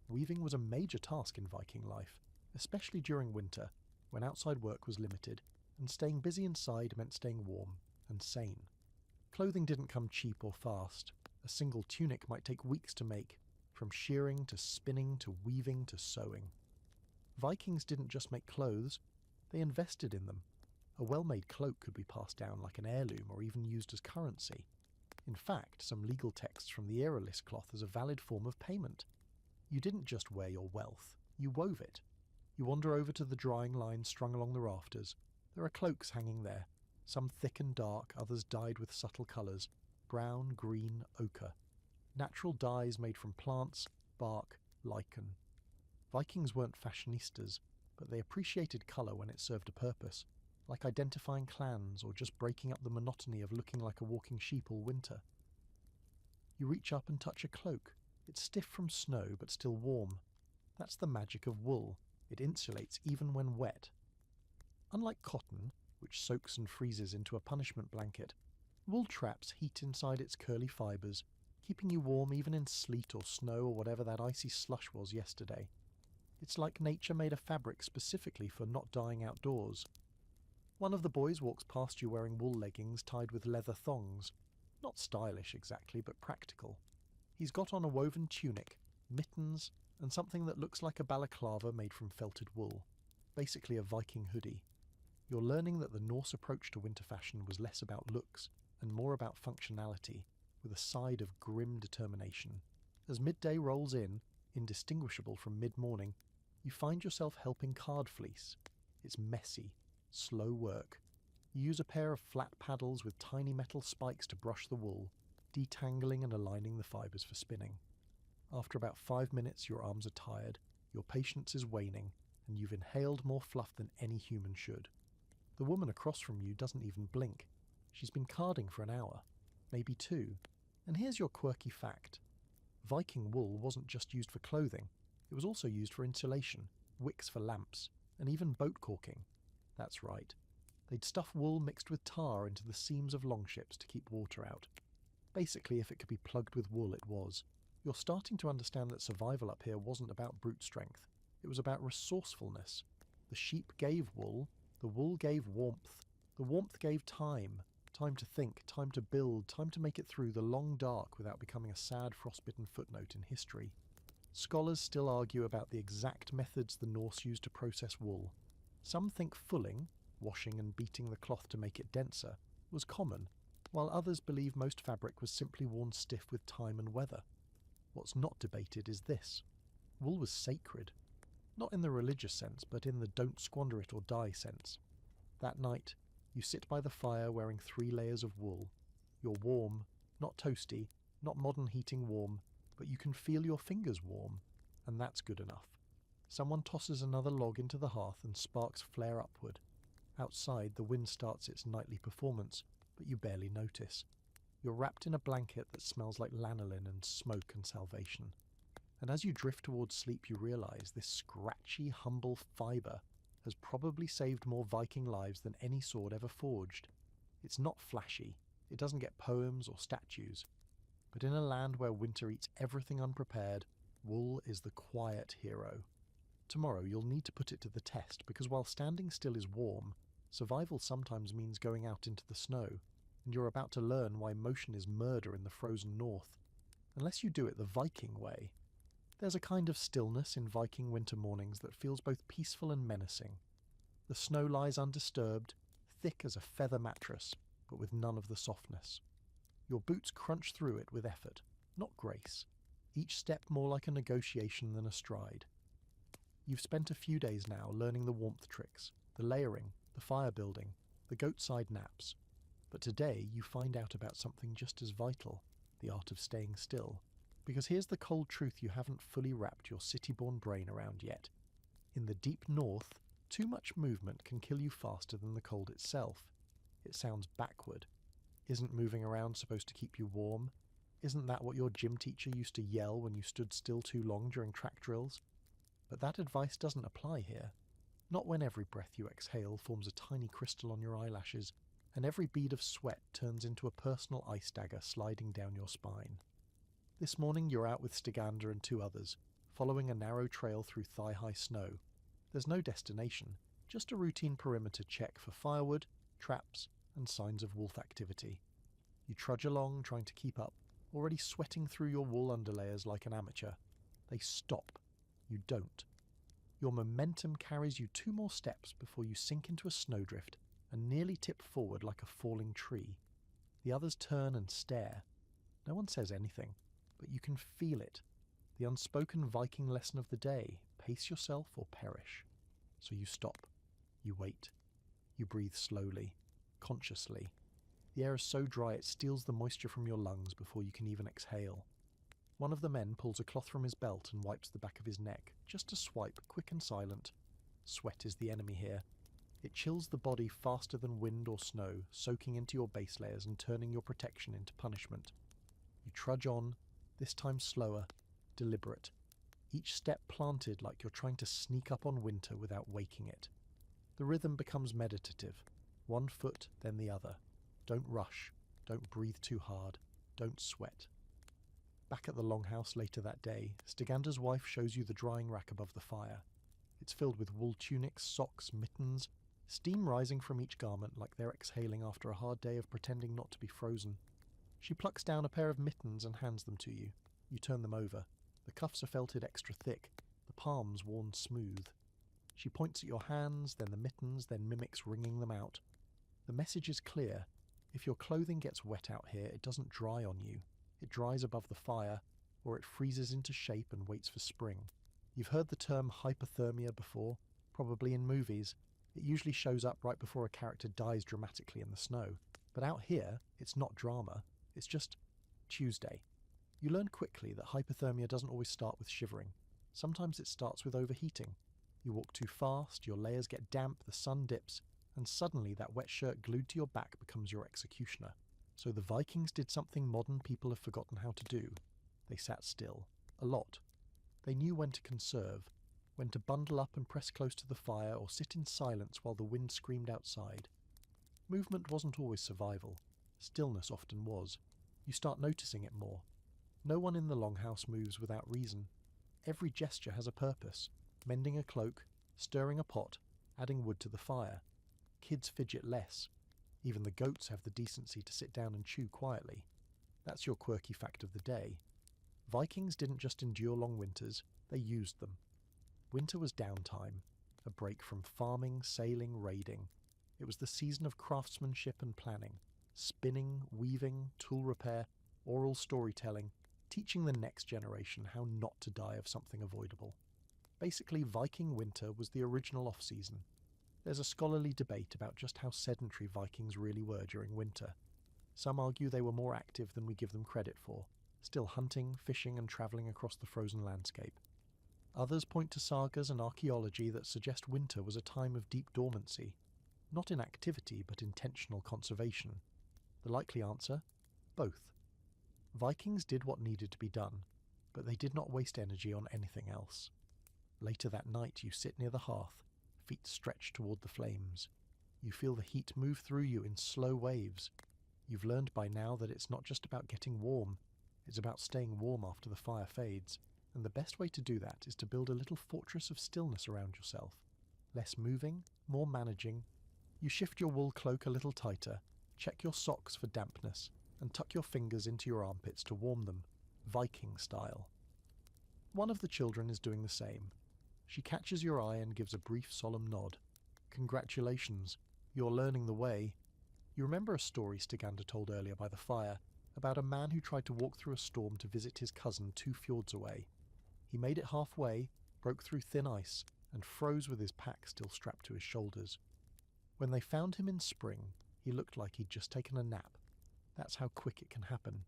Weaving was a major task in Viking life, especially during winter, when outside work was limited, and staying busy inside meant staying warm and sane. Clothing didn't come cheap or fast. A single tunic might take weeks to make, from shearing to spinning to weaving to sewing. Vikings didn't just make clothes, they invested in them. A well-made cloak could be passed down like an heirloom or even used as currency. In fact, some legal texts from the era list cloth as a valid form of payment. You didn't just wear your wealth, you wove it. You wander over to the drying line strung along the rafters. There are cloaks hanging there, some thick and dark, others dyed with subtle colours, brown, green, ochre. Natural dyes made from plants, bark, lichen. Vikings weren't fashionistas, but they appreciated colour when it served a purpose, like identifying clans or just breaking up the monotony of looking like a walking sheep all winter. You reach up and touch a cloak. It's stiff from snow but still warm. That's the magic of wool. It insulates even when wet. Unlike cotton, which soaks and freezes into a punishment blanket, wool traps heat inside its curly fibres, keeping you warm even in sleet or snow or whatever that icy slush was yesterday. It's like nature made a fabric specifically for not dying outdoors. One of the boys walks past you wearing wool leggings tied with leather thongs. Not stylish exactly, but practical. He's got on a woven tunic, mittens, and something that looks like a balaclava made from felted wool. Basically a Viking hoodie. You're learning that the Norse approach to winter fashion was less about looks and more about functionality, with a side of grim determination. As midday rolls in, indistinguishable from mid-morning, you find yourself helping card fleece. It's messy, slow work. You use a pair of flat paddles with tiny metal spikes to brush the wool, detangling and aligning the fibres for spinning. After about 5 minutes, your arms are tired, your patience is waning, and you've inhaled more fluff than any human should. The woman across from you doesn't even blink. She's been carding for an hour, maybe 2. And here's your quirky fact. Viking wool wasn't just used for clothing, it was also used for insulation, wicks for lamps, and even boat caulking. That's right. They'd stuff wool mixed with tar into the seams of longships to keep water out. Basically, if it could be plugged with wool, it was. You're starting to understand that survival up here wasn't about brute strength. It was about resourcefulness. The sheep gave wool, the wool gave warmth, the warmth gave time. Time to think, time to build, time to make it through the long dark without becoming a sad frostbitten footnote in history. Scholars still argue about the exact methods the Norse used to process wool. Some think fulling, washing and beating the cloth to make it denser, was common, while others believe most fabric was simply worn stiff with time and weather. What's not debated is this. Wool was sacred. Not in the religious sense, but in the don't squander it or die sense. That night, you sit by the fire wearing 3 layers of wool. You're warm, not toasty, not modern heating warm, but you can feel your fingers warm, and that's good enough. Someone tosses another log into the hearth and sparks flare upward. Outside, the wind starts its nightly performance, but you barely notice. You're wrapped in a blanket that smells like lanolin and smoke and salvation. And as you drift towards sleep, you realize this scratchy, humble fibre has probably saved more Viking lives than any sword ever forged. It's not flashy, it doesn't get poems or statues, but in a land where winter eats everything unprepared, wool is the quiet hero. Tomorrow you'll need to put it to the test, because while standing still is warm, survival sometimes means going out into the snow, and you're about to learn why motion is murder in the frozen north. Unless you do it the Viking way. There's a kind of stillness in Viking winter mornings that feels both peaceful and menacing. The snow lies undisturbed, thick as a feather mattress, but with none of the softness. Your boots crunch through it with effort, not grace, each step more like a negotiation than a stride. You've spent a few days now learning the warmth tricks, the layering, the fire building, the goat-side naps. But today you find out about something just as vital, the art of staying still. Because here's the cold truth you haven't fully wrapped your city-born brain around yet. In the deep north, too much movement can kill you faster than the cold itself. It sounds backward. Isn't moving around supposed to keep you warm? Isn't that what your gym teacher used to yell when you stood still too long during track drills? But that advice doesn't apply here. Not when every breath you exhale forms a tiny crystal on your eyelashes, and every bead of sweat turns into a personal ice dagger sliding down your spine. This morning you're out with Stigander and 2 others, following a narrow trail through thigh-high snow. There's no destination, just a routine perimeter check for firewood, traps, and signs of wolf activity. You trudge along, trying to keep up, already sweating through your wool underlayers like an amateur. They stop. You don't. Your momentum carries you 2 more steps before you sink into a snowdrift and nearly tip forward like a falling tree. The others turn and stare. No one says anything, but you can feel it. The unspoken Viking lesson of the day, pace yourself or perish. So you stop. You wait. You breathe slowly, consciously. The air is so dry it steals the moisture from your lungs before you can even exhale. One of the men pulls a cloth from his belt and wipes the back of his neck, just a swipe, quick and silent. Sweat is the enemy here. It chills the body faster than wind or snow, soaking into your base layers and turning your protection into punishment. You trudge on, this time slower, deliberate. each step planted like you're trying to sneak up on winter without waking it. The rhythm becomes meditative, one foot, then the other. Don't rush, don't breathe too hard, don't sweat. Back at the longhouse later that day, Stygander's wife shows you the drying rack above the fire. It's filled with wool tunics, socks, mittens, steam rising from each garment like they're exhaling after a hard day of pretending not to be frozen. She plucks down a pair of mittens and hands them to you. You turn them over. The cuffs are felted extra thick, the palms worn smooth. She points at your hands, then the mittens, then mimics wringing them out. The message is clear. If your clothing gets wet out here, it doesn't dry on you. It dries above the fire, or it freezes into shape and waits for spring. You've heard the term hypothermia before, probably in movies. It usually shows up right before a character dies dramatically in the snow. But out here, it's not drama, it's just Tuesday. You learn quickly that hypothermia doesn't always start with shivering. Sometimes it starts with overheating. You walk too fast, your layers get damp, the sun dips, and suddenly that wet shirt glued to your back becomes your executioner. So the Vikings did something modern people have forgotten how to do. They sat still. A lot. They knew when to conserve, when to bundle up and press close to the fire or sit in silence while the wind screamed outside. Movement wasn't always survival. Stillness often was. You start noticing it more. No one in the longhouse moves without reason. Every gesture has a purpose. Mending a cloak, stirring a pot, adding wood to the fire. Kids fidget less. Even the goats have the decency to sit down and chew quietly. That's your quirky fact of the day. Vikings didn't just endure long winters, they used them. Winter was downtime, a break from farming, sailing, raiding. It was the season of craftsmanship and planning, spinning, weaving, tool repair, oral storytelling, teaching the next generation how not to die of something avoidable. Basically, Viking winter was the original off-season. There's a scholarly debate about just how sedentary Vikings really were during winter. Some argue they were more active than we give them credit for, still hunting, fishing and travelling across the frozen landscape. Others point to sagas and archaeology that suggest winter was a time of deep dormancy, not inactivity but intentional conservation. The likely answer? Both. Vikings did what needed to be done, but they did not waste energy on anything else. Later that night you sit near the hearth, feet stretched toward the flames. You feel the heat move through you in slow waves. You've learned by now that it's not just about getting warm, it's about staying warm after the fire fades, and the best way to do that is to build a little fortress of stillness around yourself. Less moving, more managing. You shift your wool cloak a little tighter, check your socks for dampness, and tuck your fingers into your armpits to warm them, Viking style. One of the children is doing the same. She catches your eye and gives a brief solemn nod. Congratulations, you're learning the way. You remember a story Stygander told earlier by the fire, about a man who tried to walk through a storm to visit his cousin 2 fjords away. He made it halfway, broke through thin ice, and froze with his pack still strapped to his shoulders. When they found him in spring, he looked like he'd just taken a nap. That's how quick it can happen.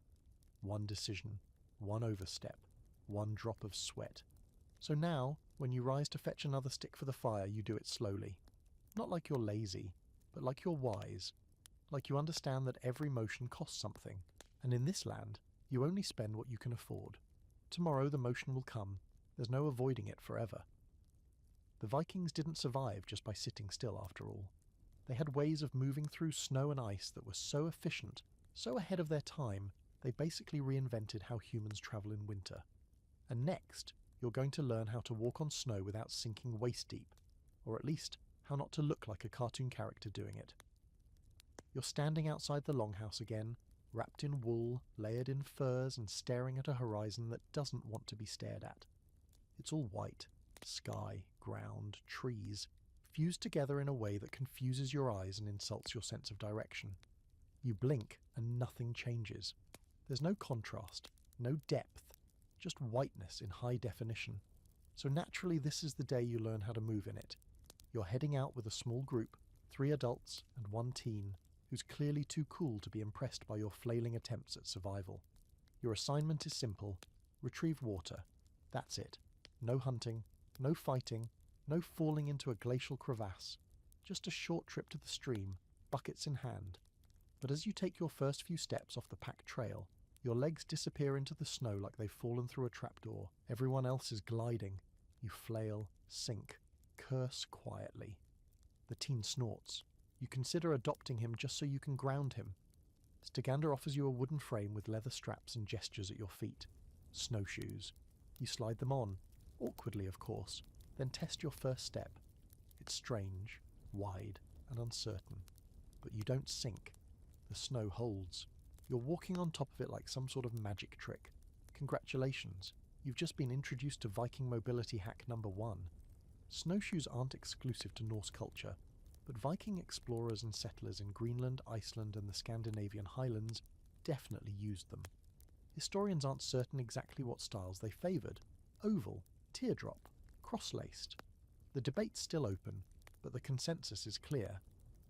One decision, one overstep, one drop of sweat. So now, when you rise to fetch another stick for the fire, you do it slowly. Not like you're lazy, but like you're wise. Like you understand that every motion costs something, and in this land, you only spend what you can afford. Tomorrow the motion will come. There's no avoiding it forever. The Vikings didn't survive just by sitting still after all. They had ways of moving through snow and ice that were so efficient, so ahead of their time, they basically reinvented how humans travel in winter. And next, you're going to learn how to walk on snow without sinking waist deep, or at least how not to look like a cartoon character doing it. You're standing outside the longhouse again, wrapped in wool, layered in furs, and staring at a horizon that doesn't want to be stared at. It's all white, sky, ground, trees, fused together in a way that confuses your eyes and insults your sense of direction. You blink and nothing changes. There's no contrast, no depth, just whiteness in high definition. So naturally this is the day you learn how to move in it. You're heading out with a small group, 3 adults and 1 teen, who's clearly too cool to be impressed by your flailing attempts at survival. Your assignment is simple: retrieve water. That's it. No hunting, no fighting, no falling into a glacial crevasse. Just a short trip to the stream, buckets in hand. But as you take your first few steps off the packed trail, Your legs disappear into the snow like they've fallen through a trapdoor. Everyone else is gliding. You flail, sink, curse quietly. The teen snorts. You consider adopting him just so you can ground him. Stagander offers you a wooden frame with leather straps and gestures at your feet. Snowshoes. You slide them on, awkwardly of course, then test your first step. It's strange, wide, and uncertain. But you don't sink. The snow holds. You're walking on top of it like some sort of magic trick. Congratulations, you've just been introduced to Viking mobility hack number 1. Snowshoes aren't exclusive to Norse culture, but Viking explorers and settlers in Greenland, Iceland, and the Scandinavian Highlands definitely used them. Historians aren't certain exactly what styles they favoured: oval, teardrop, cross-laced. The debate's still open, but the consensus is clear.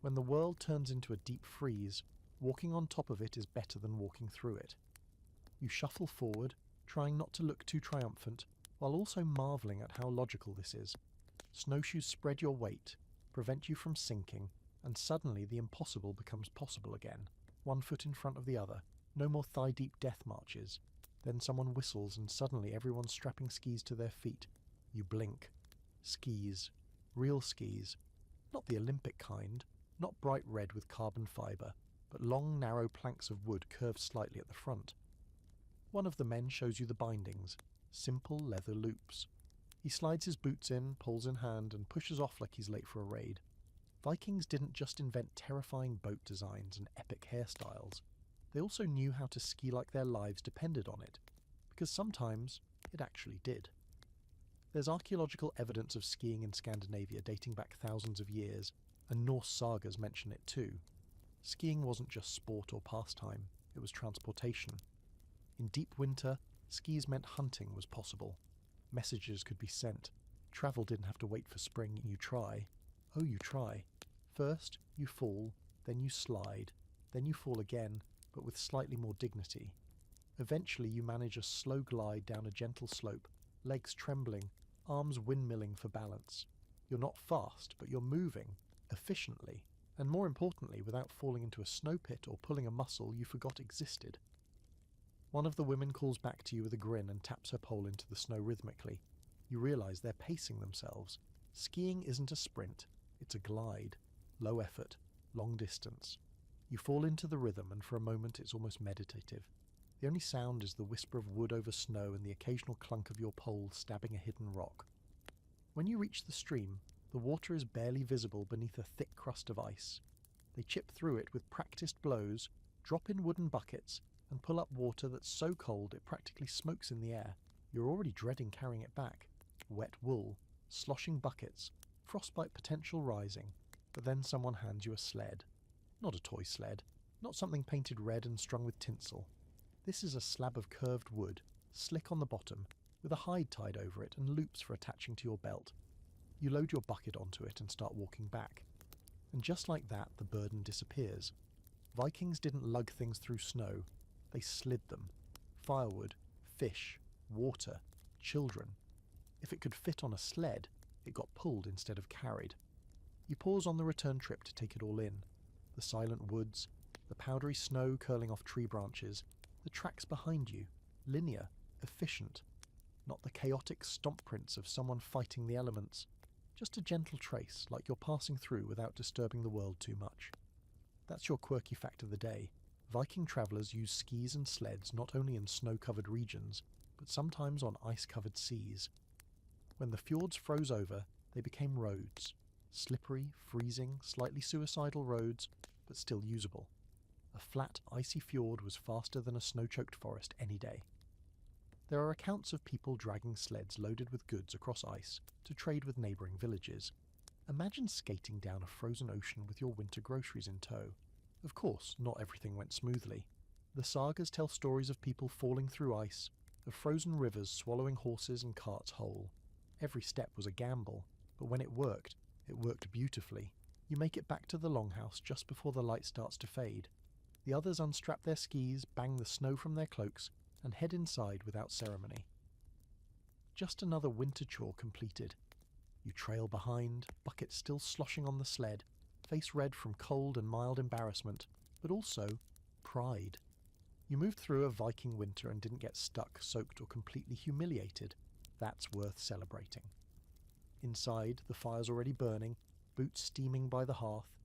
When the world turns into a deep freeze, walking on top of it is better than walking through it. You shuffle forward, trying not to look too triumphant, while also marvelling at how logical this is. Snowshoes spread your weight, prevent you from sinking, and suddenly the impossible becomes possible again. One foot in front of the other. No more thigh-deep death marches. Then someone whistles and suddenly everyone's strapping skis to their feet. You blink. Skis. Real skis. Not the Olympic kind. Not bright red with carbon fibre, but long, narrow planks of wood curved slightly at the front. One of the men shows you the bindings. Simple leather loops. He slides his boots in, poles in hand, and pushes off like he's late for a raid. Vikings didn't just invent terrifying boat designs and epic hairstyles. They also knew how to ski like their lives depended on it, because sometimes it actually did. There's archaeological evidence of skiing in Scandinavia dating back thousands of years, and Norse sagas mention it too. Skiing wasn't just sport or pastime, it was transportation. In deep winter, skis meant hunting was possible. Messages could be sent. Travel didn't have to wait for spring. You try. Oh, you try. First, you fall, then you slide, then you fall again, but with slightly more dignity. Eventually you manage a slow glide down a gentle slope, legs trembling, arms windmilling for balance. You're not fast, but you're moving, efficiently, and more importantly, without falling into a snow pit or pulling a muscle you forgot existed. One of the women calls back to you with a grin and taps her pole into the snow rhythmically. You realise they're pacing themselves. Skiing isn't a sprint, it's a glide. Low effort, long distance. You fall into the rhythm, and for a moment it's almost meditative. The only sound is the whisper of wood over snow and the occasional clunk of your pole stabbing a hidden rock. When you reach the stream, the water is barely visible beneath a thick crust of ice. They chip through it with practiced blows, drop in wooden buckets, and pull up water that's so cold it practically smokes in the air. You're already dreading carrying it back. Wet wool, sloshing buckets, frostbite potential rising, but then someone hands you a sled. Not a toy sled, not something painted red and strung with tinsel. This is a slab of curved wood, slick on the bottom, with a hide tied over it and loops for attaching to your belt. You load your bucket onto it and start walking back. And just like that, the burden disappears. Vikings didn't lug things through snow, they slid them. Firewood, fish, water, children. If it could fit on a sled, it got pulled instead of carried. You pause on the return trip to take it all in. The silent woods, the powdery snow curling off tree branches, the tracks behind you, linear, efficient. Not the chaotic stomp prints of someone fighting the elements. Just a gentle trace, like you're passing through without disturbing the world too much. That's your quirky fact of the day. Viking travellers used skis and sleds not only in snow-covered regions, but sometimes on ice-covered seas. When the fjords froze over, they became roads. Slippery, freezing, slightly suicidal roads, but still usable. A flat, icy fjord was faster than a snow-choked forest any day. There are accounts of people dragging sleds loaded with goods across ice to trade with neighbouring villages. Imagine skating down a frozen ocean with your winter groceries in tow. Of course, not everything went smoothly. The sagas tell stories of people falling through ice, of frozen rivers swallowing horses and carts whole. Every step was a gamble, but when it worked beautifully. You make it back to the longhouse just before the light starts to fade. The others unstrap their skis, bang the snow from their cloaks, and head inside without ceremony. Just another winter chore completed. You trail behind, bucket still sloshing on the sled, face red from cold and mild embarrassment, but also pride. You moved through a Viking winter and didn't get stuck, soaked, or completely humiliated. That's worth celebrating. Inside, the fire's already burning, boots steaming by the hearth.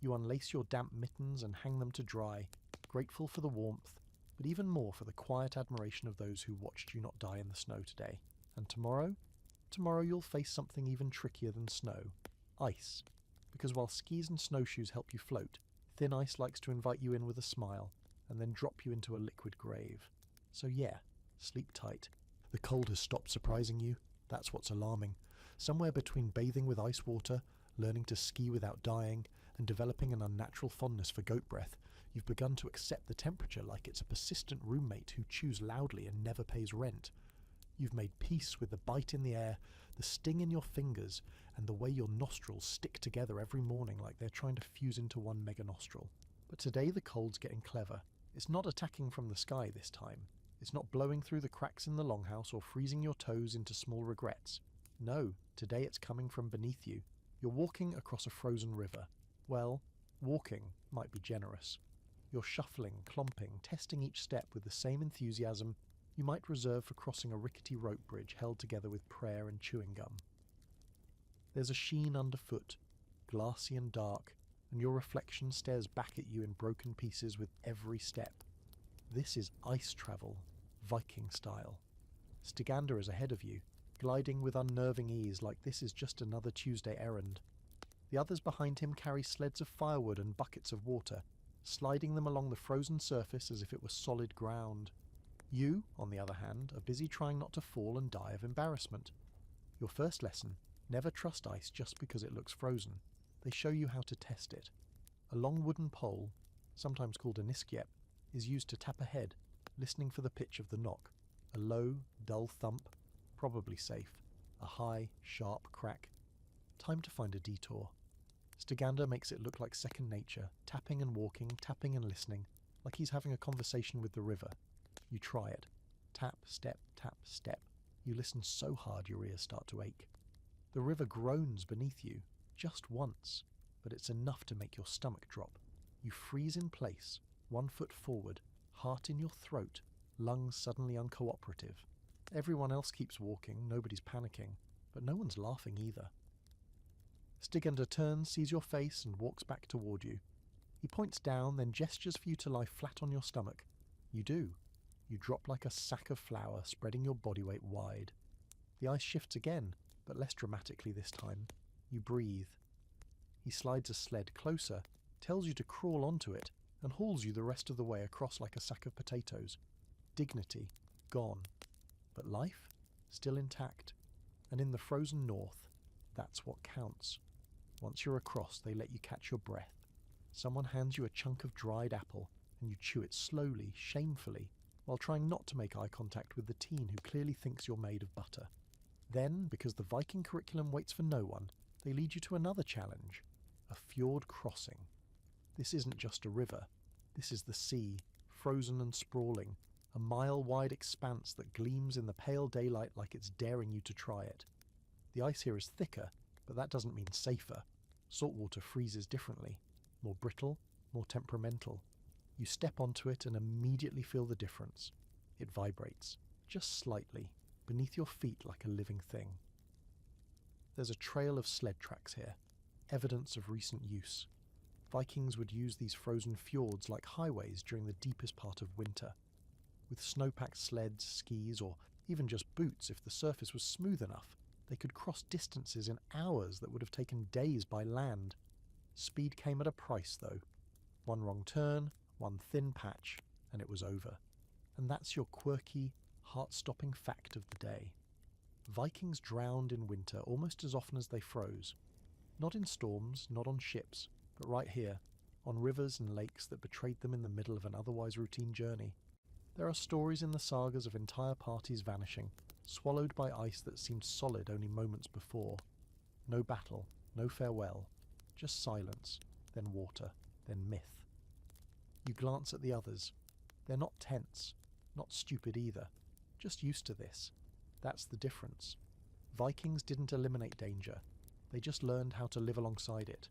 You unlace your damp mittens and hang them to dry, grateful for the warmth, but even more for the quiet admiration of those who watched you not die in the snow today. And tomorrow? Tomorrow you'll face something even trickier than snow. Ice. Because while skis and snowshoes help you float, thin ice likes to invite you in with a smile, and then drop you into a liquid grave. So yeah, sleep tight. The cold has stopped surprising you. That's what's alarming. Somewhere between bathing with ice water, learning to ski without dying, and developing an unnatural fondness for goat breath, you've begun to accept the temperature like it's a persistent roommate who chews loudly and never pays rent. You've made peace with the bite in the air, the sting in your fingers, and the way your nostrils stick together every morning like they're trying to fuse into one mega nostril. But today the cold's getting clever. It's not attacking from the sky this time. It's not blowing through the cracks in the longhouse or freezing your toes into small regrets. No, today it's coming from beneath you. You're walking across a frozen river. Well, walking might be generous. You're shuffling, clomping, testing each step with the same enthusiasm you might reserve for crossing a rickety rope bridge held together with prayer and chewing gum. There's a sheen underfoot, glassy and dark, and your reflection stares back at you in broken pieces with every step. This is ice travel, Viking style. Stygander is ahead of you, gliding with unnerving ease like this is just another Tuesday errand. The others behind him carry sleds of firewood and buckets of water, sliding them along the frozen surface as if it were solid ground. You, on the other hand, are busy trying not to fall and die of embarrassment. Your first lesson: never trust ice just because it looks frozen. They show you how to test it. A long wooden pole, sometimes called a niskiep, is used to tap ahead, listening for the pitch of the knock. A low, dull thump, probably safe. A high, sharp crack. Time to find a detour. Stygander makes it look like second nature, tapping and walking, tapping and listening, like he's having a conversation with the river. You try it. Tap, step, tap, step. You listen so hard your ears start to ache. The river groans beneath you, just once, but it's enough to make your stomach drop. You freeze in place, 1 foot forward, heart in your throat, lungs suddenly uncooperative. Everyone else keeps walking, nobody's panicking, but no one's laughing either. Stygander turns, sees your face, and walks back toward you. He points down, then gestures for you to lie flat on your stomach. You do. You drop like a sack of flour, spreading your body weight wide. The ice shifts again, but less dramatically this time. You breathe. He slides a sled closer, tells you to crawl onto it, and hauls you the rest of the way across like a sack of potatoes. Dignity, gone. But life, still intact. And in the frozen north, that's what counts. Once you're across, they let you catch your breath. Someone hands you a chunk of dried apple, and you chew it slowly, shamefully, while trying not to make eye contact with the teen who clearly thinks you're made of butter. Then, because the Viking curriculum waits for no one, they lead you to another challenge, a fjord crossing. This isn't just a river. This is the sea, frozen and sprawling, a mile-wide expanse that gleams in the pale daylight like it's daring you to try it. The ice here is thicker, but that doesn't mean safer. Saltwater freezes differently, more brittle, more temperamental. You step onto it and immediately feel the difference. It vibrates, just slightly, beneath your feet like a living thing. There's a trail of sled tracks here, evidence of recent use. Vikings would use these frozen fjords like highways during the deepest part of winter. With snow-packed sleds, skis, or even just boots if the surface was smooth enough, they could cross distances in hours that would have taken days by land. Speed came at a price, though. One wrong turn, one thin patch, and it was over. And that's your quirky, heart-stopping fact of the day. Vikings drowned in winter almost as often as they froze. Not in storms, not on ships, but right here, on rivers and lakes that betrayed them in the middle of an otherwise routine journey. There are stories in the sagas of entire parties vanishing, swallowed by ice that seemed solid only moments before. No battle, no farewell, just silence, then water, then myth. You glance at the others. They're not tense, not stupid either, just used to this. That's the difference. Vikings didn't eliminate danger, they just learned how to live alongside it.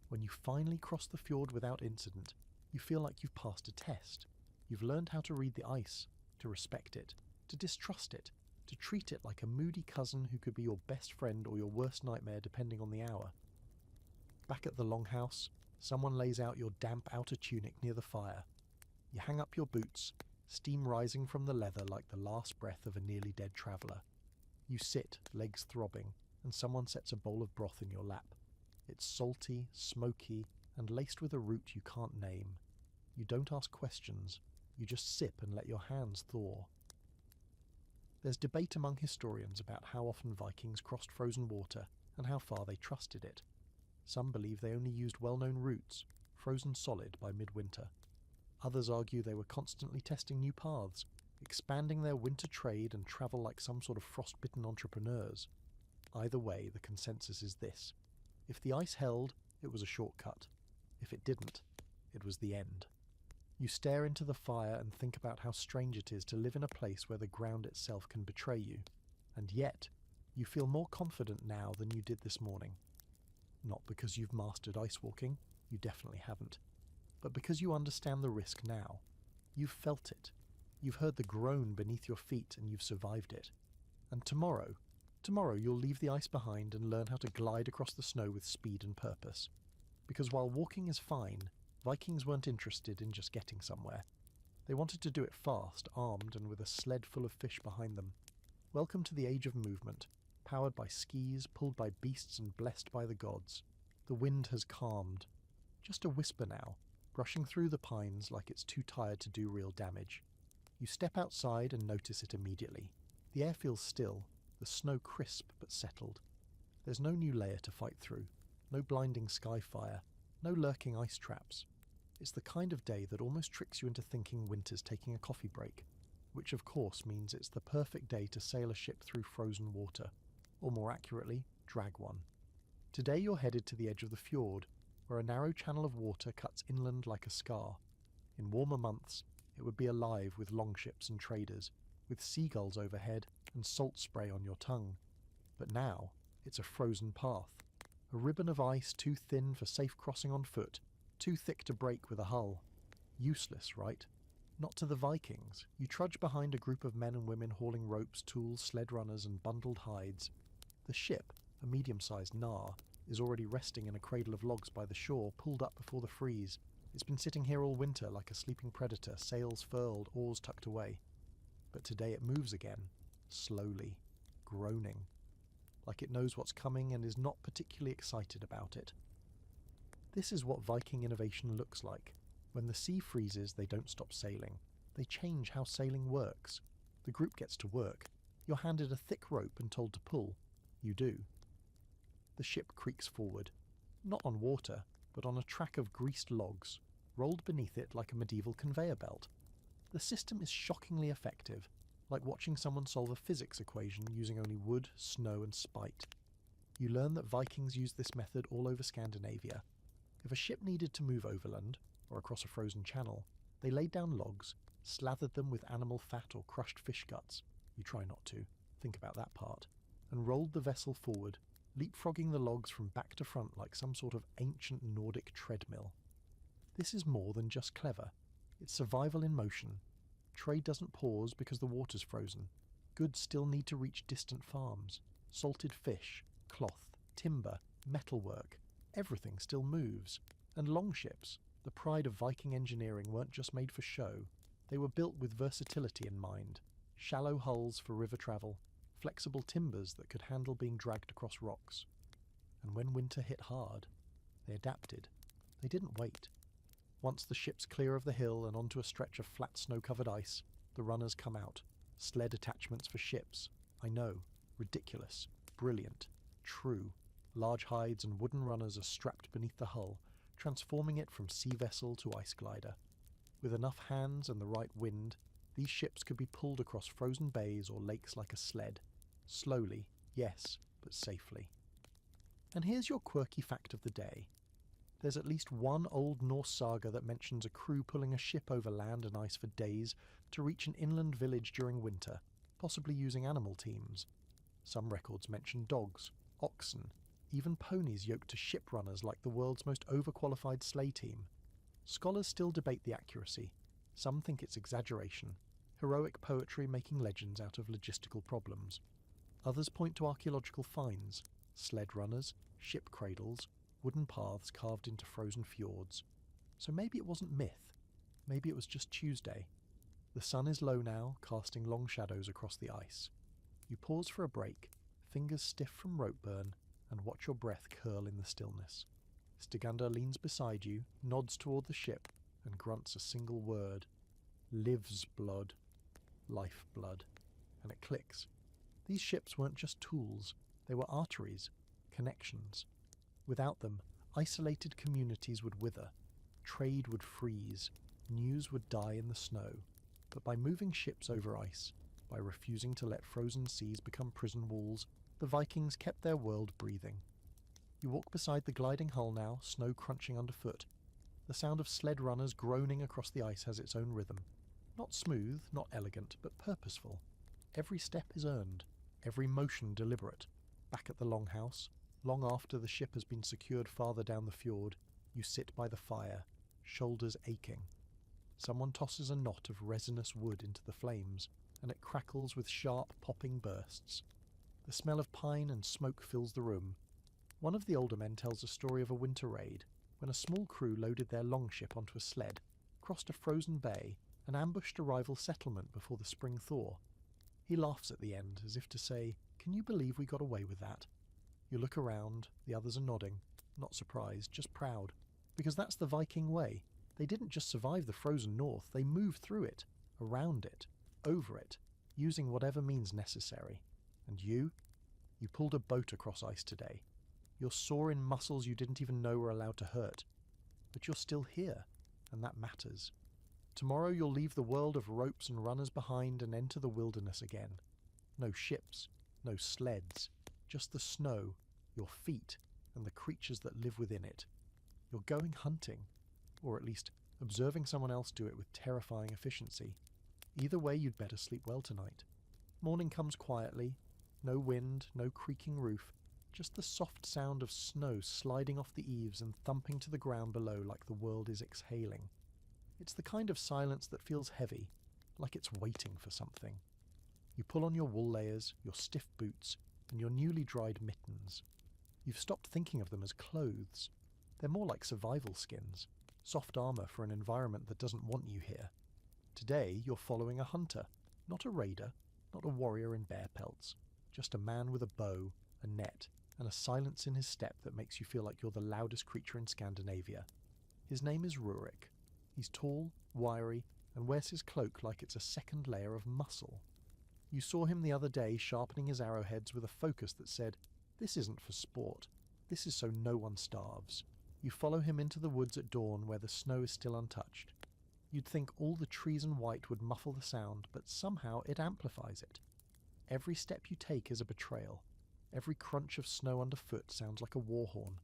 When you finally cross the fjord without incident, you feel like you've passed a test. You've learned how to read the ice, to respect it, to distrust it, to treat it like a moody cousin who could be your best friend or your worst nightmare depending on the hour. Back at the longhouse, someone lays out your damp outer tunic near the fire. You hang up your boots, steam rising from the leather like the last breath of a nearly dead traveller. You sit, legs throbbing, and someone sets a bowl of broth in your lap. It's salty, smoky, and laced with a root you can't name. You don't ask questions, you just sip and let your hands thaw. There's debate among historians about how often Vikings crossed frozen water and how far they trusted it. Some believe they only used well-known routes, frozen solid by midwinter. Others argue they were constantly testing new paths, expanding their winter trade and travel like some sort of frostbitten entrepreneurs. Either way, the consensus is this. If the ice held, it was a shortcut. If it didn't, it was the end. You stare into the fire and think about how strange it is to live in a place where the ground itself can betray you. And yet, you feel more confident now than you did this morning. Not because you've mastered ice walking, you definitely haven't, but because you understand the risk now. You've felt it. You've heard the groan beneath your feet and you've survived it. And tomorrow you'll leave the ice behind and learn how to glide across the snow with speed and purpose. Because while walking is fine, Vikings weren't interested in just getting somewhere. They wanted to do it fast, armed, and with a sled full of fish behind them. Welcome to the age of movement, powered by skis, pulled by beasts and blessed by the gods. The wind has calmed. Just a whisper now, brushing through the pines like it's too tired to do real damage. You step outside and notice it immediately. The air feels still, the snow crisp but settled. There's no new layer to fight through, no blinding sky fire, no lurking ice traps. It's the kind of day that almost tricks you into thinking winter's taking a coffee break, which of course means it's the perfect day to sail a ship through frozen water, or more accurately, drag one. Today you're headed to the edge of the fjord, where a narrow channel of water cuts inland like a scar. In warmer months, it would be alive with longships and traders, with seagulls overhead and salt spray on your tongue. But now, it's a frozen path. A ribbon of ice too thin for safe crossing on foot, too thick to break with a hull. Useless, right? Not to the Vikings. You trudge behind a group of men and women hauling ropes, tools, sled runners, and bundled hides. The ship, a medium-sized Nar, is already resting in a cradle of logs by the shore, pulled up before the freeze. It's been sitting here all winter like a sleeping predator, sails furled, oars tucked away. But today it moves again, slowly, groaning, like it knows what's coming and is not particularly excited about it. This is what Viking innovation looks like. When the sea freezes, they don't stop sailing. They change how sailing works. The group gets to work. You're handed a thick rope and told to pull. You do. The ship creaks forward, not on water, but on a track of greased logs, rolled beneath it like a medieval conveyor belt. The system is shockingly effective, like watching someone solve a physics equation using only wood, snow, and spite. You learn that Vikings used this method all over Scandinavia. If a ship needed to move overland, or across a frozen channel, they laid down logs, slathered them with animal fat or crushed fish guts. You try not to, think about that part, and rolled the vessel forward, leapfrogging the logs from back to front like some sort of ancient Nordic treadmill. This is more than just clever. It's survival in motion. Trade doesn't pause because the water's frozen. Goods still need to reach distant farms. Salted fish, cloth, timber, metalwork, everything still moves. And longships, the pride of Viking engineering, weren't just made for show. They were built with versatility in mind. Shallow hulls for river travel, flexible timbers that could handle being dragged across rocks. And when winter hit hard, they adapted. They didn't wait. Once the ship's clear of the hill and onto a stretch of flat snow-covered ice, the runners come out. Sled attachments for ships. I know. Ridiculous. Brilliant. True. Large hides and wooden runners are strapped beneath the hull, transforming it from sea vessel to ice glider. With enough hands and the right wind, these ships could be pulled across frozen bays or lakes like a sled. Slowly, yes, but safely. And here's your quirky fact of the day. There's at least one Old Norse saga that mentions a crew pulling a ship over land and ice for days to reach an inland village during winter, possibly using animal teams. Some records mention dogs, oxen, even ponies yoked to ship runners like the world's most overqualified sleigh team. Scholars still debate the accuracy. Some think it's exaggeration, heroic poetry making legends out of logistical problems. Others point to archaeological finds, sled runners, ship cradles, wooden paths carved into frozen fjords. So maybe it wasn't myth. Maybe it was just Tuesday. The sun is low now, casting long shadows across the ice. You pause for a break, fingers stiff from rope burn, and watch your breath curl in the stillness. Stiganda leans beside you, nods toward the ship, and grunts a single word. Lives blood. Life blood. And it clicks. These ships weren't just tools, they were arteries, connections. Without them, isolated communities would wither, trade would freeze, news would die in the snow. But by moving ships over ice, by refusing to let frozen seas become prison walls, the Vikings kept their world breathing. You walk beside the gliding hull now, snow crunching underfoot. The sound of sled runners groaning across the ice has its own rhythm. Not smooth, not elegant, but purposeful. Every step is earned, every motion deliberate. Back at the longhouse, long after the ship has been secured farther down the fjord, you sit by the fire, shoulders aching. Someone tosses a knot of resinous wood into the flames, and it crackles with sharp, popping bursts. The smell of pine and smoke fills the room. One of the older men tells a story of a winter raid, when a small crew loaded their longship onto a sled, crossed a frozen bay, and ambushed a rival settlement before the spring thaw. He laughs at the end, as if to say, "Can you believe we got away with that?" You look around, the others are nodding, not surprised, just proud. Because that's the Viking way. They didn't just survive the frozen north, they moved through it, around it, over it, using whatever means necessary. And you pulled a boat across ice today. You're sore in muscles you didn't even know were allowed to hurt. But you're still here, and that matters. Tomorrow you'll leave the world of ropes and runners behind and enter the wilderness again. No ships, no sleds, just the snow, your feet, and the creatures that live within it. You're going hunting, or at least observing someone else do it with terrifying efficiency. Either way, you'd better sleep well tonight. Morning comes quietly, no wind, no creaking roof, just the soft sound of snow sliding off the eaves and thumping to the ground below like the world is exhaling. It's the kind of silence that feels heavy, like it's waiting for something. You pull on your wool layers, your stiff boots, and your newly dried mittens. You've stopped thinking of them as clothes. They're more like survival skins, soft armor for an environment that doesn't want you here. Today you're following a hunter, not a raider, not a warrior in bear pelts, just a man with a bow, a net, and a silence in his step that makes you feel like you're the loudest creature in Scandinavia. His name is Rurik. He's tall, wiry, and wears his cloak like it's a second layer of muscle. You saw him the other day sharpening his arrowheads with a focus that said, "This isn't for sport. This is so no one starves." You follow him into the woods at dawn where the snow is still untouched. You'd think all the trees and white would muffle the sound, but somehow it amplifies it. Every step you take is a betrayal. Every crunch of snow underfoot sounds like a war horn.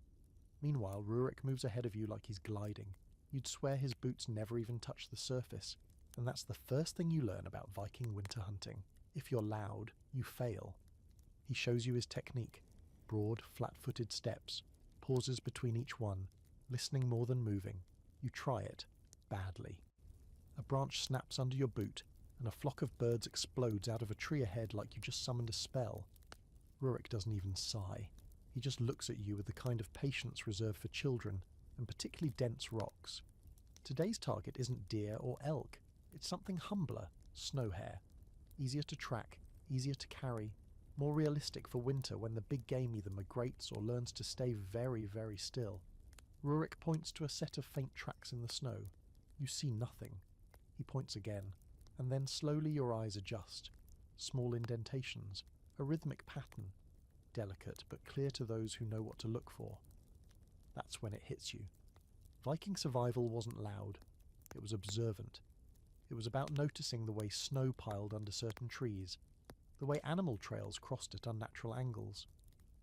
Meanwhile, Rurik moves ahead of you like he's gliding. You'd swear his boots never even touch the surface. And that's the first thing you learn about Viking winter hunting. If you're loud, you fail. He shows you his technique. Broad, flat-footed steps. Pauses between each one. Listening more than moving. You try it. Badly. A branch snaps under your boot, and a flock of birds explodes out of a tree ahead like you just summoned a spell. Rurik doesn't even sigh. He just looks at you with the kind of patience reserved for children, and particularly dense rocks. Today's target isn't deer or elk. It's something humbler, snow hare. Easier to track, easier to carry, more realistic for winter when the big game either migrates or learns to stay very, very still. Rurik points to a set of faint tracks in the snow. You see nothing. He points again, and then slowly your eyes adjust. Small indentations, a rhythmic pattern, delicate but clear to those who know what to look for. That's when it hits you. Viking survival wasn't loud. It was observant. It was about noticing the way snow piled under certain trees, the way animal trails crossed at unnatural angles,